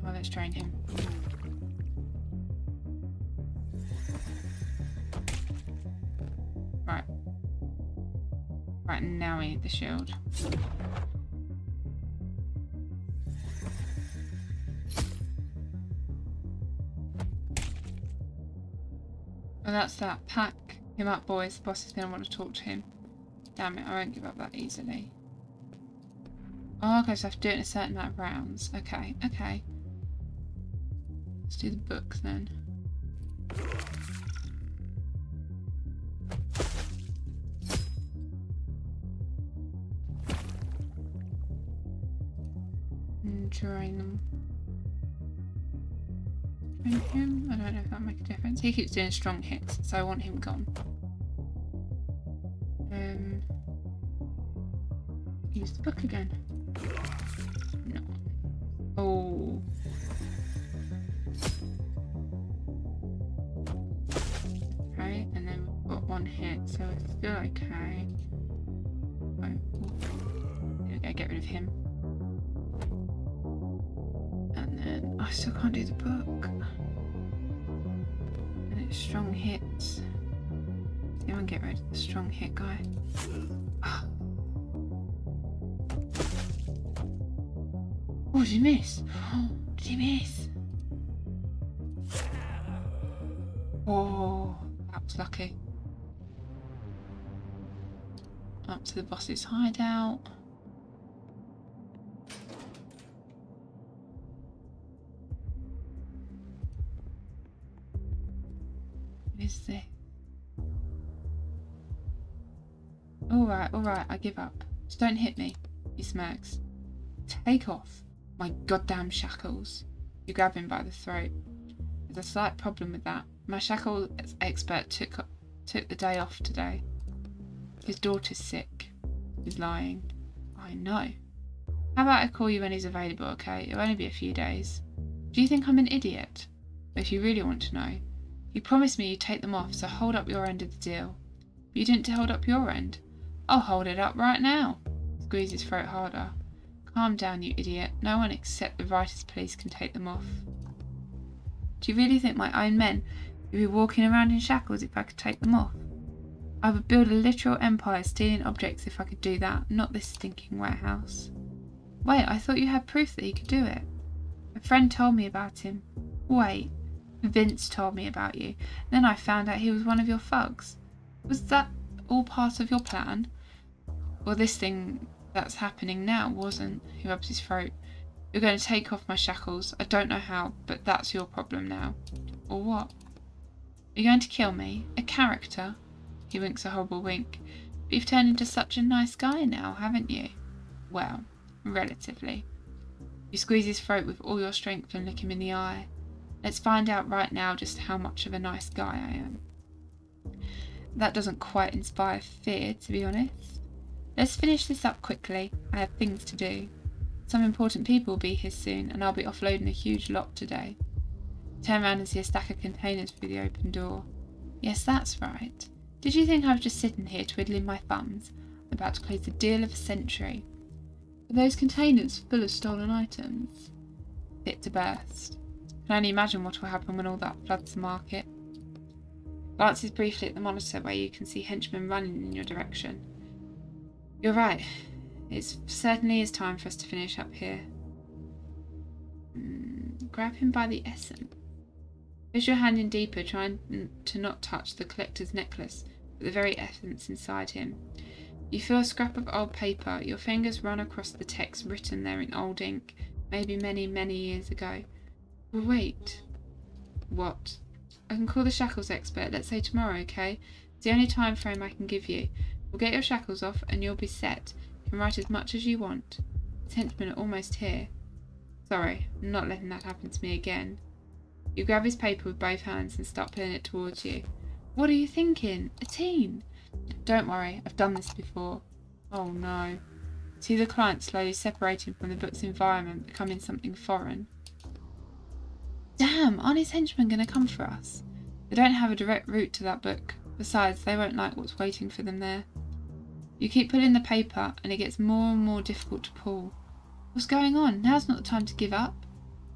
Well, let's drain him. Right. Right, now we need the shield. Well, that's that. Pack him up, boys. The boss is going to want to talk to him. Damn it, I won't give up that easily. Oh, okay, so I have to do it in a certain amount of rounds. Okay, okay. Let's do the book then. Drain them. Drain him? I don't know if that'll make a difference. He keeps doing strong hits, so I want him gone. Use the book again. No. Oh. Okay, and then we've got 1 hit, so it's still okay. Right. There we go, get rid of him. And then I still can't do the book. And it's strong hits. See, I want to get rid of the strong hit guy. Oh, did he miss? Oh, did he miss? Oh, that was lucky. Up to the boss's hideout. What is this? Alright, I give up. Just don't hit me, he smirks. Take off my goddamn shackles. You grab him by the throat. There's a slight problem with that. My shackles expert took the day off today. His daughter's sick. He's lying. I know. How about I call you when he's available, okay? It'll only be a few days. Do you think I'm an idiot? But if you really want to know, you promised me you'd take them off, so hold up your end of the deal. But you didn't hold up your end. I'll hold it up right now. Squeeze his throat harder. Calm down, you idiot. No one except the writers' police can take them off. Do you really think my own men would be walking around in shackles if I could take them off? I would build a literal empire stealing objects if I could do that, not this stinking warehouse. Wait, I thought you had proof that he could do it. A friend told me about him. Wait, Vince told me about you. Then I found out he was one of your thugs. Was that all part of your plan? Well, this thing that's happening now wasn't. He rubs his throat. You're going to take off my shackles. I don't know how, but that's your problem now. Or what? You're going to kill me? A character? He winks a horrible wink. But you've turned into such a nice guy now, haven't you? Well, relatively. You squeeze his throat with all your strength and look him in the eye. Let's find out right now just how much of a nice guy I am. That doesn't quite inspire fear, to be honest. Let's finish this up quickly. I have things to do. Some important people will be here soon, and I'll be offloading a huge lot today. Turn around and see a stack of containers through the open door. Yes, that's right. Did you think I was just sitting here twiddling my thumbs, about to close the deal of a century? Are those containers full of stolen items? Fit to burst. Can only imagine what will happen when all that floods the market. Glances briefly at the monitor where you can see henchmen running in your direction. You're right. It certainly is time for us to finish up here. Grab him by the essence. Push your hand in deeper, trying to not touch the collector's necklace but the very essence inside him. You feel a scrap of old paper. Your fingers run across the text written there in old ink, maybe many, many years ago. Well, wait. What? I can call the shackles expert. Let's say tomorrow, okay? It's the only time frame I can give you. We'll get your shackles off and you'll be set. You can write as much as you want. His henchmen are almost here. Sorry, I'm not letting that happen to me again. You grab his paper with both hands and start pulling it towards you. What are you thinking? A teen? Don't worry, I've done this before. Oh no. See the client slowly separating from the book's environment, becoming something foreign. Damn, aren't his henchmen going to come for us? They don't have a direct route to that book. Besides, they won't like what's waiting for them there. You keep pulling the paper, and it gets more and more difficult to pull. What's going on? Now's not the time to give up.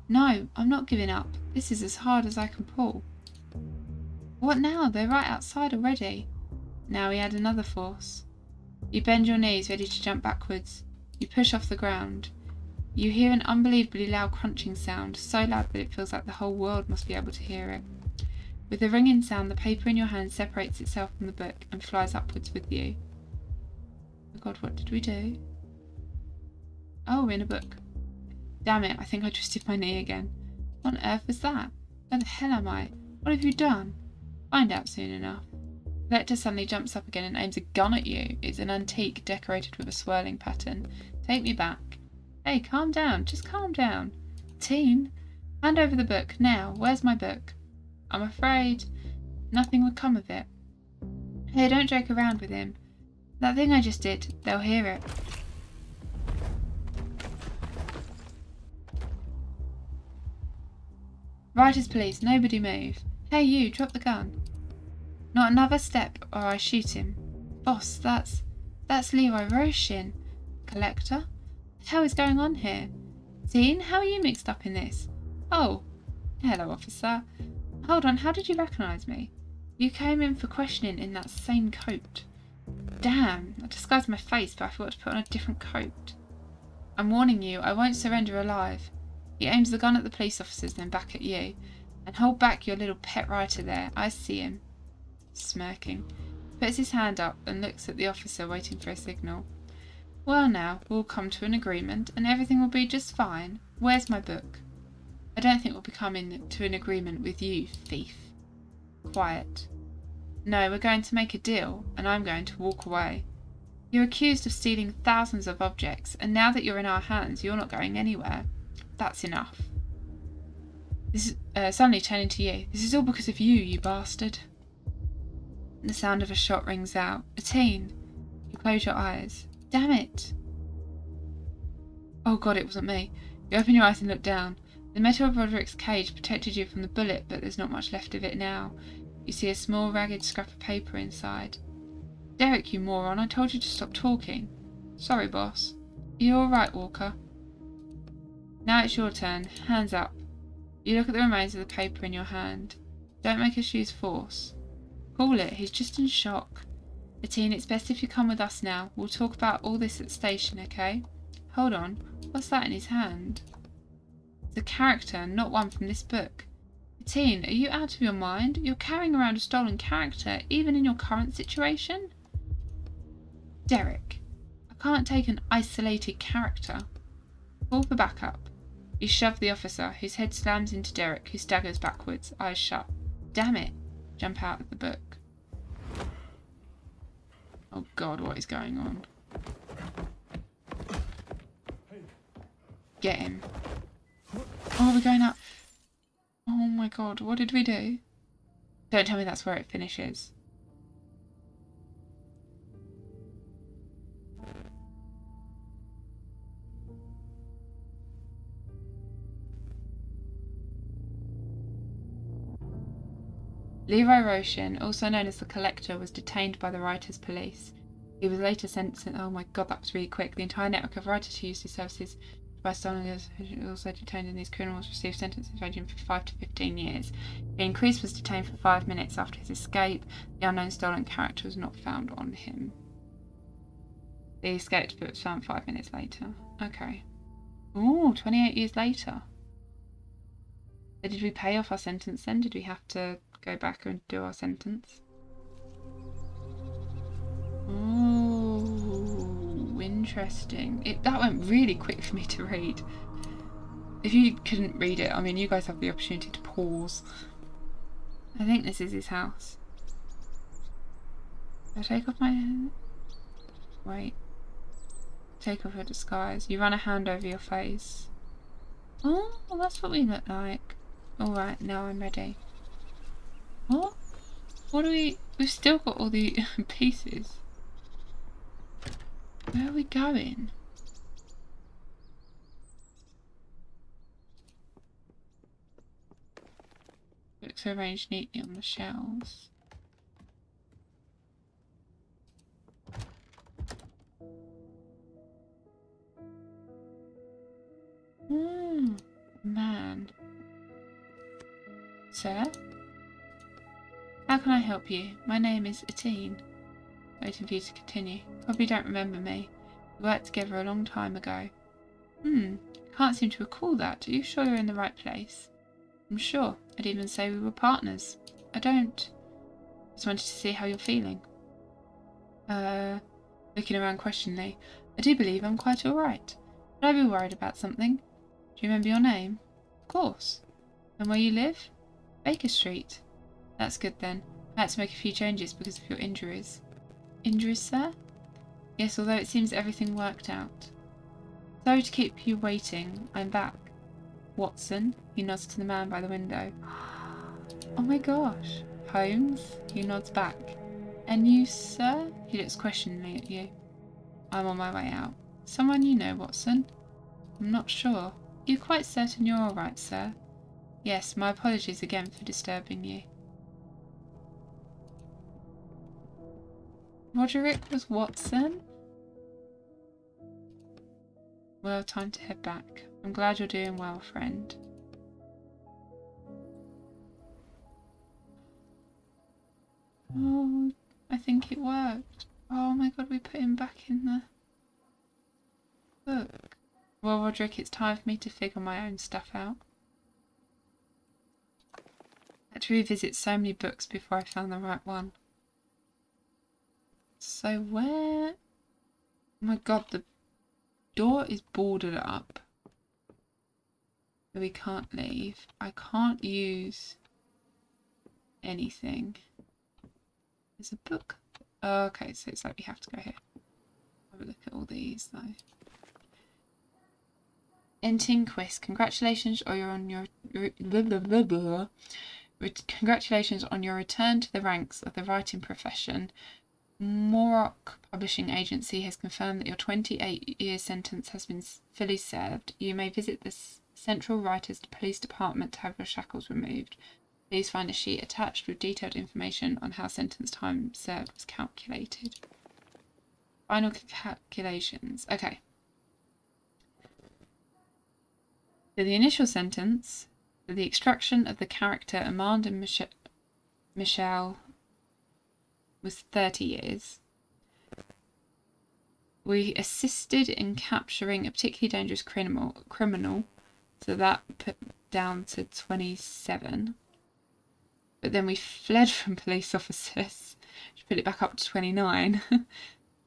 No, I'm not giving up. This is as hard as I can pull. What now? They're right outside already. Now we add another force. You bend your knees, ready to jump backwards. You push off the ground. You hear an unbelievably loud crunching sound, so loud that it feels like the whole world must be able to hear it. With the ringing sound, the paper in your hand separates itself from the book and flies upwards with you. Oh God, what did we do? Oh, we're in a book. Damn it, I think I twisted my knee again. What on earth was that? Where the hell am I? What have you done? Find out soon enough. The collector suddenly jumps up again and aims a gun at you. It's an antique decorated with a swirling pattern. Take me back. Hey, calm down. Just calm down. Teen, hand over the book. Now, where's my book? I'm afraid nothing would come of it. Hey, don't joke around with him. That thing I just did, they'll hear it. Writers police, nobody move. Hey you, drop the gun. Not another step or I shoot him. Boss, that's Leroy Roshin. Collector? What the hell is going on here? Teen, how are you mixed up in this? Oh, hello officer. Hold on, how did you recognise me? You came in for questioning in that same coat. Damn, I disguised my face but I forgot to put on a different coat. I'm warning you, I won't surrender alive. He aims the gun at the police officers, then back at you. And hold back your little pet writer there. I see him. Smirking. Puts his hand up and looks at the officer waiting for a signal. Well now, we'll come to an agreement and everything will be just fine. Where's my book? I don't think we'll be coming to an agreement with you, thief. Quiet. No, we're going to make a deal and I'm going to walk away. You're accused of stealing thousands of objects and now that you're in our hands, you're not going anywhere. That's enough. This is suddenly turning to you. This is all because of you, you bastard. The sound of a shot rings out. A teen. You close your eyes. Damn it. Oh God, it wasn't me. You open your eyes and look down. The metal of Roderick's cage protected you from the bullet, but there's not much left of it now. You see a small, ragged scrap of paper inside. Derek, you moron, I told you to stop talking. Sorry, boss. Are you alright, Walker? Now it's your turn. Hands up. You look at the remains of the paper in your hand. Don't make us use force. Call it. He's just in shock. Etienne, it's best if you come with us now. We'll talk about all this at the station, okay? Hold on. What's that in his hand? It's a character, not one from this book. Etienne, are you out of your mind? You're carrying around a stolen character, even in your current situation? Derek, I can't take an isolated character. Call for backup. You shove the officer, whose head slams into Derek, who staggers backwards, eyes shut. Damn it. Jump out of the book. Oh God, what is going on? Get him. Oh, we're going up. Oh my God, what did we do? Don't tell me that's where it finishes. Leroy Roshin, also known as the Collector, was detained by the Writers Police. He was later sentenced. Oh my God, that was really quick. The entire network of writers who used his services by stolen also detained, and these criminals received sentences ranging from 5 to 15 years. The increase was detained for 5 minutes after his escape. The unknown stolen character was not found on him. He escaped but was found 5 minutes later. Okay. Ooh, 28 years later. So did we pay off our sentence then? Did we have to go back and do our sentence? 28 years later. Okay. Ooh, 28 years later. So did we pay off our sentence then? Did we have to go back and do our sentence? 28 years later. Okay. Ooh, 28 years later. So did we pay off our sentence then? Did we have to go back and do our sentence? Ooh, interesting. That went really quick for me to read. If you couldn't read it, I mean, you guys have the opportunity to pause. I think this is his house. I take off my... Wait. Take off your disguise. You run a hand over your face. Oh, well, that's what we look like. Alright, now I'm ready. What? What do we... We've still got all the pieces. Where are we going? Books are arranged neatly on the shelves. Man. Sir? How can I help you? My name is Atine. Waiting for you to continue. Probably don't remember me. We worked together a long time ago. Can't seem to recall that. Are you sure you're in the right place? I'm sure. I'd even say we were partners. I don't. Just wanted to see how you're feeling. Looking around questioningly. I do believe I'm quite alright. Would I be worried about something? Do you remember your name? Of course. And where you live? Baker Street. That's good then. I had to make a few changes because of your injuries. Injuries, sir? Yes, although it seems everything worked out. Sorry to keep you waiting. I'm back. Watson? He nods to the man by the window. Oh my gosh. Holmes? He nods back. And you, sir? He looks questioningly at you. I'm on my way out. Someone you know, Watson? I'm not sure. You're quite certain you're alright, sir? Yes, my apologies again for disturbing you. Roderick was Watson? Well, time to head back. I'm glad you're doing well, friend. Oh, I think it worked. Oh my god, we put him back in the book. Well, Roderick, it's time for me to figure my own stuff out. I had to revisit so many books before I found the right one. So where... Oh my god, the door is boarded up. So we can't leave. I can't use anything. There's a book. Oh, okay, so it's like we have to go here. Have a look at all these though. Entinquist, congratulations on your congratulations on your return to the ranks of the writing profession. Morocco Publishing Agency has confirmed that your 28-year sentence has been fully served. You may visit the Central Writers Police Department to have your shackles removed. Please find a sheet attached with detailed information on how sentence time served was calculated. Final calculations. Okay. So the initial sentence for the extraction of the character Amanda Michelle was 30 years. We assisted in capturing a particularly dangerous criminal, so that put down to 27. But then we fled from police officers, which put it back up to 29.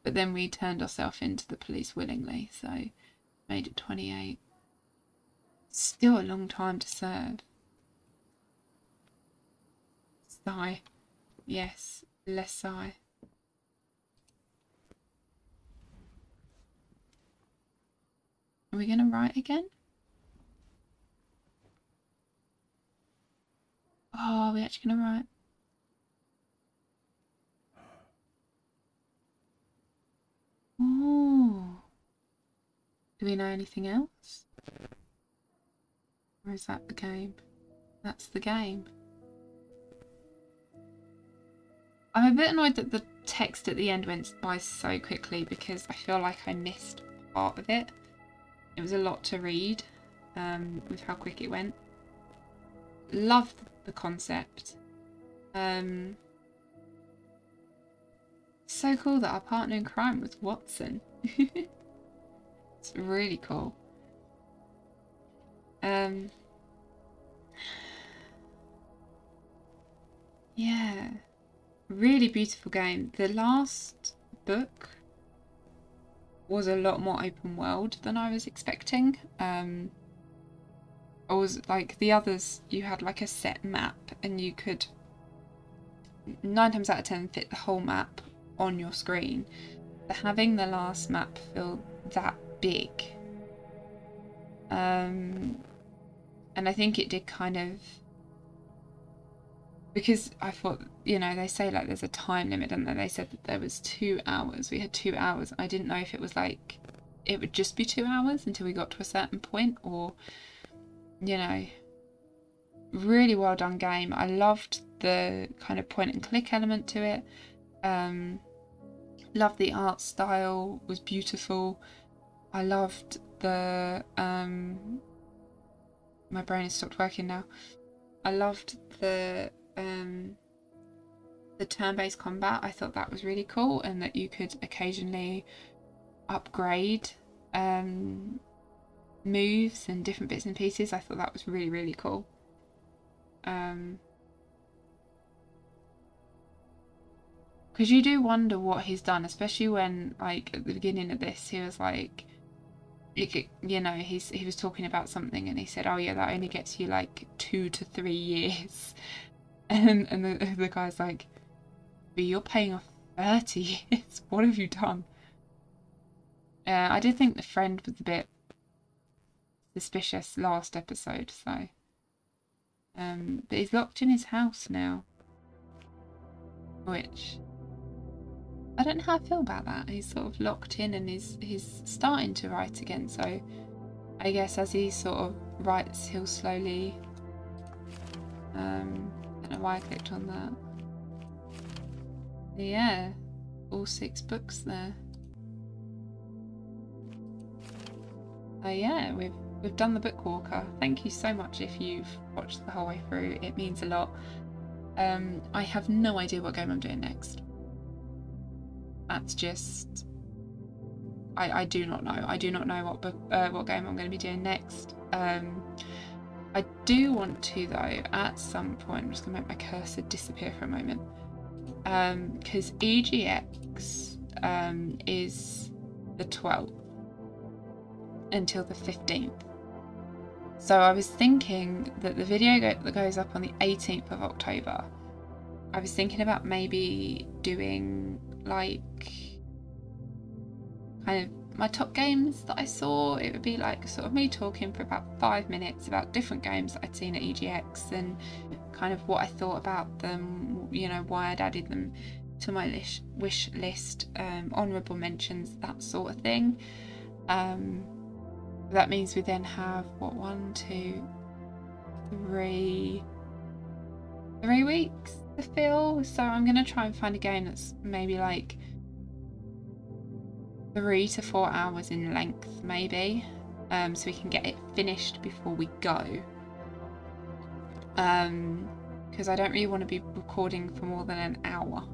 But then we turned ourselves into the police willingly, so made it 28. Still a long time to serve. Sigh. Yes, less sigh. Are we going to write again? Oh, are we actually going to write? Oh. Do we know anything else? Or is that the game? That's the game. I'm a bit annoyed that the text at the end went by so quickly because I feel like I missed part of it. It was a lot to read with how quick it went. Loved the concept. So cool that our partner in crime was Watson. It's really cool. Yeah, really beautiful game. The last book was a lot more open world than I was expecting. I was like, the others, you had like a set map and you could 9 times out of 10 fit the whole map on your screen. But having the last map feel that big, and I think it did kind of, because I thought, you know, they say like there's a time limit, and then they said that there was 2 hours. We had 2 hours. I didn't know if it was like it would just be 2 hours until we got to a certain point, or, you know, really well done game. I loved the kind of point and click element to it. Loved the art style, was beautiful. I loved the my brain has stopped working now. I loved the turn-based combat. I thought that was really cool, and that you could occasionally upgrade moves and different bits and pieces. I thought that was really, really cool. Because you do wonder what he's done, especially when, like, at the beginning of this, he was like, you know, he was talking about something and he said, oh yeah, that only gets you like 2 to 3 years, and the guy's like, but you're paying off 30 years. What have you done? I did think the friend was a bit suspicious last episode, so but he's locked in his house now, which I don't know how I feel about that. He's sort of locked in and he's starting to write again, so I guess as he sort of writes, he'll slowly, I don't know why I clicked on that. Yeah, all 6 books there. Oh yeah, we've done the Bookwalker. Thank you so much if you've watched the whole way through. It means a lot. I have no idea what game I'm doing next. That's just, I do not know. I do not know what game I'm going to be doing next. I do want to, though, at some point, I'm just going to make my cursor disappear for a moment, because EGX is the 12th until the 15th. So I was thinking that the video that goes up on the 18th of October, I was thinking about maybe doing like kind of my top games that I saw. It would be like sort of me talking for about 5 minutes about different games that I'd seen at EGX and kind of what I thought about them, you know, why I'd added them to my wish list, honourable mentions, that sort of thing. That means we then have, what, 1, 2, 3 weeks to fill. So I'm going to try and find a game that's maybe like 3 to 4 hours in length, maybe, so we can get it finished before we go. Because I don't really want to be recording for more than an hour.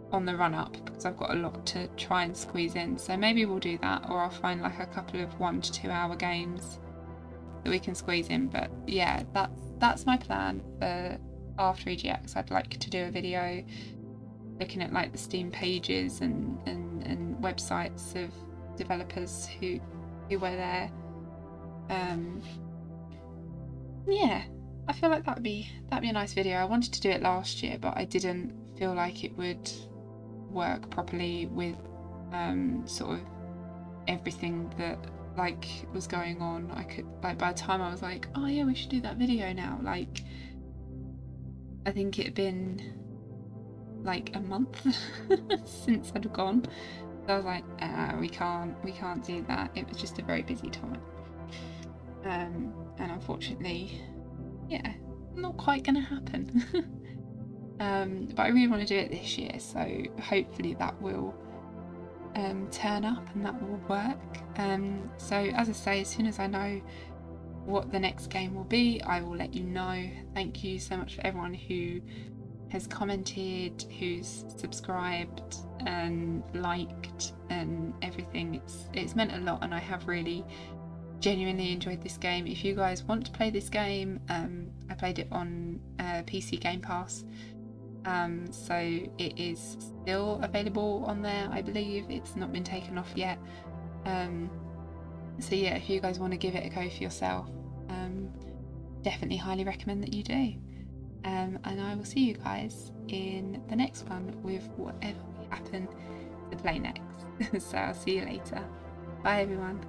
On the run up, because I've got a lot to try and squeeze in, so maybe we'll do that, or I'll find like a couple of 1 to 2 hour games that we can squeeze in. But yeah, that's my plan for after EGX. I'd like to do a video looking at like the Steam pages and websites of developers who were there. Yeah, I feel like that'd be a nice video. I wanted to do it last year, but I didn't feel like it would work properly with sort of everything that like was going on. I could, like, by the time I was like, oh yeah, we should do that video now, like I think it had been like a month since I'd gone, so I was like, we can't do that. It was just a very busy time, and unfortunately, yeah, not quite gonna happen. But I really want to do it this year, so hopefully that will turn up and that will work. So as I say, as soon as I know what the next game will be, I will let you know. Thank you so much for everyone who has commented, who's subscribed and liked and everything. It's meant a lot, and I have really genuinely enjoyed this game. If you guys want to play this game, I played it on PC Game Pass. So it is still available on there, I believe. It's not been taken off yet. So yeah, if you guys want to give it a go for yourself, definitely highly recommend that you do. And I will see you guys in the next one with whatever we happen to play next. So I'll see you later. Bye everyone.